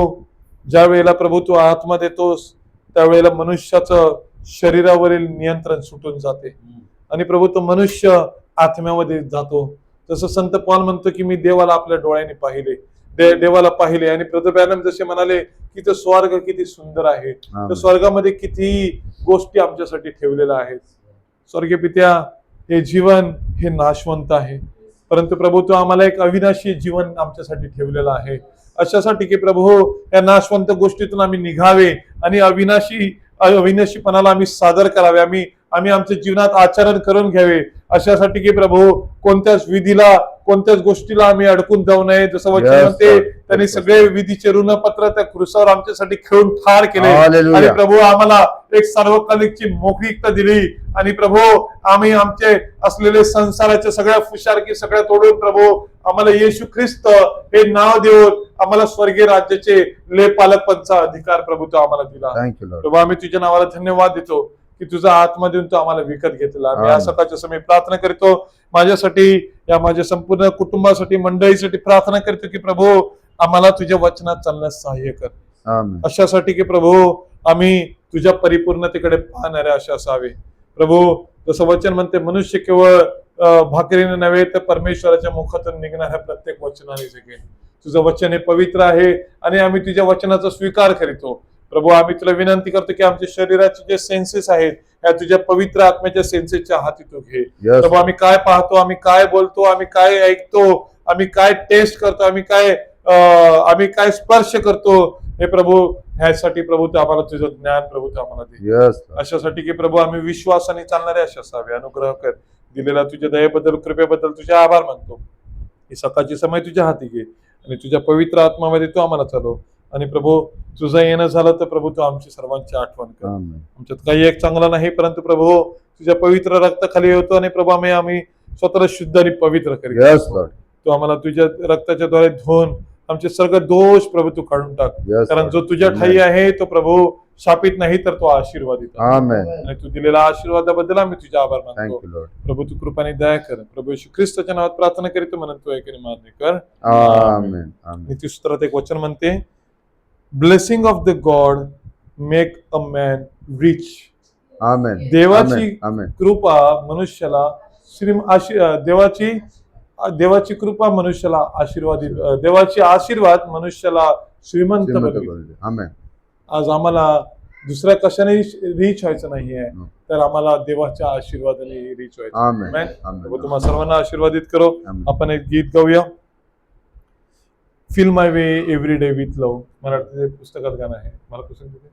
ज्या वेळेला प्रभू तू आत्मा देतोस त्यावेळेला मनुष्याचं शरीरावरील नियंत्रण सुटून जाते आणि प्रभू तो मनुष्य आत्म्यामध्ये जातो. तसं संत पौल म्हणतो की मी देवाला आपल्या डोळ्याने पाहिले, देवाला पाहिले. आणि ब्रदर ब्रॅनम जसे म्हणाले की तो स्वर्ग किती सुंदर आहे, त्या स्वर्गामध्ये किती गोष्टी आमच्यासाठी ठेवलेल्या आहेत. स्वर्गीय पित्या, हे जीवन हे नाशवंत आहे, परंतु प्रभू तू आम्हाला एक अविनाशी जीवन आमच्यासाठी ठेवलेलं आहे. अशासाठी की प्रभू या नाशवंत गोष्टीतून आम्ही निघावे आणि अविनाशीपणाला आम्ही सादर करावे, आम्ही आमच्या जीवनात आचरण करून घ्यावे. अशासाठी की प्रभू कोणत्याच विधीला कोणत्याच गोष्टीला आम्ही अडकून जाऊ नये. जसं वचन म्हणते त्यांनी सगळे विधीचे ऋणपत्र त्या क्रूसावर आमच्यासाठी खेळून ठार केले. आणि प्रभू आम्हाला एक सार्वकालिकची मोकळीकता दिली. आणि प्रभू आम्ही आमचे असलेले संसाराच्या सगळ्या फुशारकी सगळ्या तोडून प्रभू आम्हाला येशू ख्रिस्त हे नाव देऊन आम्हाला स्वर्गीय राज्याचे पालकपणाचा अधिकार प्रभू तो आम्हाला दिला. प्रभू आम्ही तुझ्या नावाला धन्यवाद देतो की तुझा आत्मा देऊन तो आम्हाला विकत घेतला. आम्ही या सकाळच्या समय प्रार्थना करतो माझ्यासाठी, या माझ्या संपूर्ण कुटुंबासाठी, मंडळीसाठी प्रार्थना करतो की प्रभू आम्हाला तुझ्या वचनात चालण्यास सहाय्य कर. अशासाठी की प्रभू आम्ही तुझ्या परिपूर्णतेकडे पाहणारे असे असावे. प्रभू, जसं वचन म्हणते, मनुष्य केवळ भाकरीने नव्हे तर परमेश्वराच्या मुखातून निघणाऱ्या प्रत्येक वचनाने जगेल. तुझं वचन हे पवित्र आहे आणि आम्ही तुझ्या वचनाचा स्वीकार करीतो. प्रभू, आम्ही तुला विनंती करतो की आमच्या शरीराचे जे सेन्सेस आहेत या तुझ्या पवित्र आत्म्याच्या सेन्सेसच्या हाती तू घे. प्रभू, आम्ही काय पाहतो, आम्ही काय बोलतो, आम्ही काय ऐकतो, आम्ही काय टेस्ट करतो, आम्ही काय स्पर्श करतो, हे प्रभू, ह्यासाठी प्रभू तू आम्हाला तुझं ज्ञान प्रभू तू आम्हाला दे. अशासाठी की प्रभू आम्ही विश्वासाने चालणारे असे असावे. अनुग्रह कर. दिलेला तुझ्या दयेबद्दल, कृपेबद्दल तुझे आभार मानतो. ही सकाळची समय तुझ्या हाती घे आणि तुझ्या पवित्र आत्मामध्ये तू आम्हाला चालव. आणि प्रभू, तुझं येणं झालं तर प्रभू तू आमची सर्वांची आठवण कर. आमच्यात काही एक चांगला नाही, परंतु प्रभू तुझ्या पवित्र रक्ताखाली होतो आणि प्रभू आम्ही स्वतःला शुद्ध आणि पवित्र करीत. तू आम्हाला तुझ्या रक्ताच्या द्वारे धुवून आमचे सर्व दोष प्रभू तू काढून टाक. कारण जो तुझ्या ठाई आहे तो प्रभू शापित नाही तर तो आशीर्वादित. आणि तू दिलेल्या आशीर्वादाबद्दल आम्ही तुझे आभार मानतो. प्रभू तू कृपाने दया कर. प्रभू येशू ख्रिस्ताच्या नावात प्रार्थना करीतो, म्हणून तू ऐकणे मान्य कर. नीतिसूत्रात एक वचन म्हणते, blessing of the God make a man rich. देवाची कृपा मनुष्याला देवाची कृपा मनुष्याला आशीर्वादित, देवाची आशीर्वाद मनुष्याला श्रीमंत बनवते. आज आम्हाला दुसऱ्या कशाने रीच व्हायचं नाहीये, तर आम्हाला देवाच्या आशीर्वादाने रीच व्हायचं. तुम्हाला सर्वांना आशीर्वादित करो. आपण एक गीत गाऊया, fill my way every day with love. Marathi पुस्तकात गाणं आहे, मला पुस्तक देते.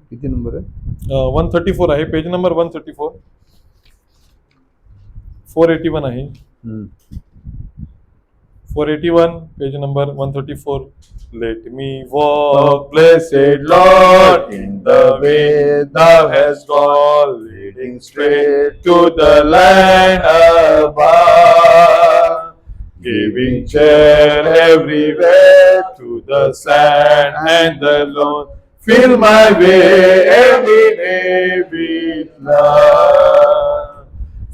किती नंबर आहे? 134 आहे, पेज नंबर 134. 481 आहे. 481, page number 134. Let me walk, blessed Lord, in the way thou hast gone, leading straight to the land above, giving cheer everywhere to the sad and the lone. Fill my way every day with love.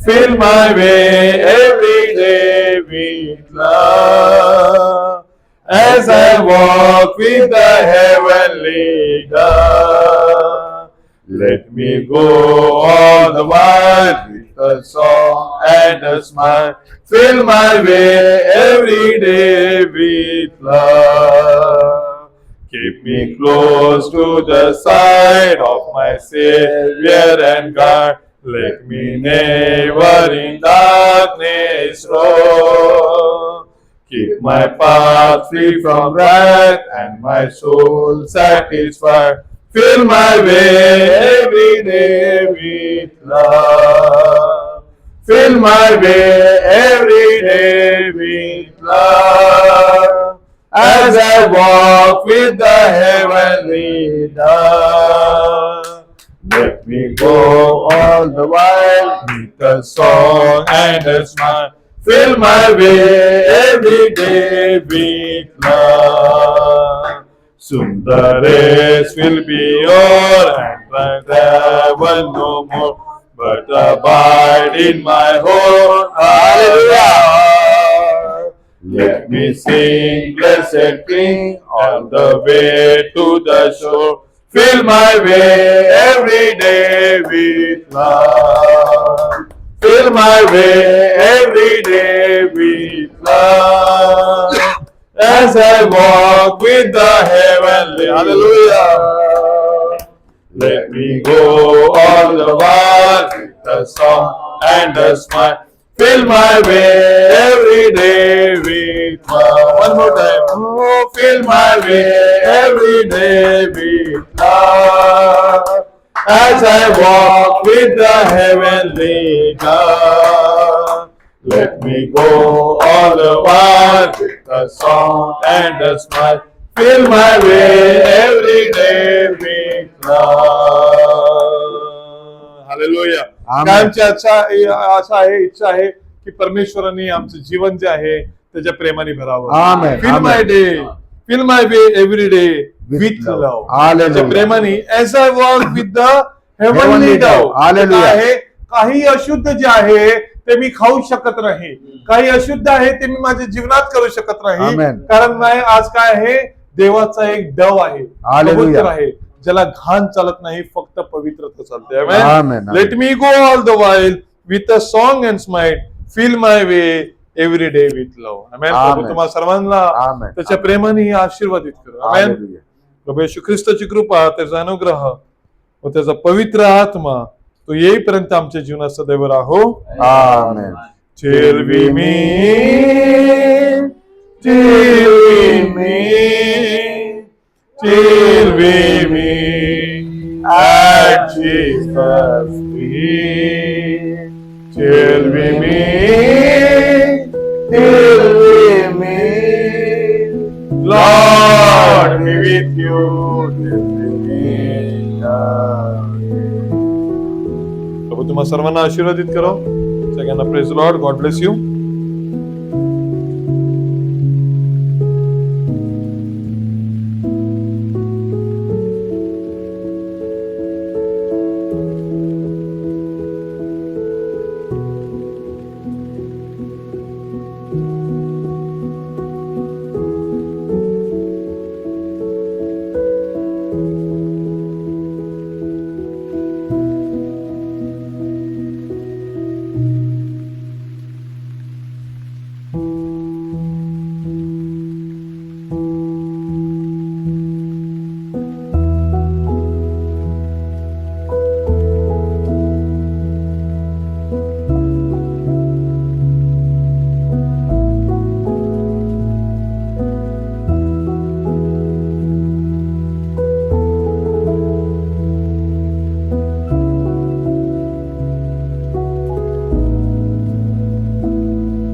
Fill my way every day with love. As I walk with the heavenly dove, let me go all the while with a song and a smile. Fill my way every day with love. Keep me close to the side of my Savior and God. Let me never in darkness roam. Keep my path free from wrath and my soul satisfied. Fill my way every day with love. Fill my way every day with love. As I walk with the heavenly dove, let me go all the while with a song and a smile. Fill my way every day with love. Soon the race will be o'er and my travel no more, but abide in my home. Hallelujah. Let me sing, blessed King, all the way to the shore. Fill my way every day with love. Fill my way every day with love. As I walk with the heavenly, hallelujah. Let me go all the while with a song and a smile. Fill my way every day with love. One more time. Oh, fill my way every day with love. As I walk with the heavenly God. Let me go all the while with a song and a smile. Fill my way every day with love. Hallelujah. आमची आशा आहे, इच्छा आहे की परमेश्वरांनी आमचं जीवन जे आहे त्याच्या प्रेमाने भरावं. Fill my day, fill my way every day with love. त्याच्या प्रेमाने as I walk with the heavenly dove. आहे काही अशुद्ध जे आहे ते मी खाऊ शकत नाही, काही अशुद्ध आहे ते मी माझ्या जीवनात करू शकत नाही, Amen. कारण नाही आज काय आहे, देवाचा एक डव आहे, Hallelujah. पवित्र आहे, ज्याला घाण चालत नाही, फक्त पवित्रता चालते. Amen. Let me go all the while with a song and smite, feel my way every day with love. Amen. Prabhu Amen. तुम्हा सर्वांना Amen. त्याच्या प्रेमाने आशीर्वादित करू. आमेन. Hallelujah. प्रभू येशू ख्रिस्ताची कृपा, त्याचा अनुग्रह व त्याचा पवित्र आत्मा तो येईपर्यंत आमच्या जीवनात सदैव राहो. Amen. Till we meet, till we meet, till we meet at Jesus' feet. Till we meet, till we meet, Lord be with you till we meet again. प्रभू तुम्हा सर्वांना आशीर्वादित करो. सगळ्यांना praise Lord. God bless you.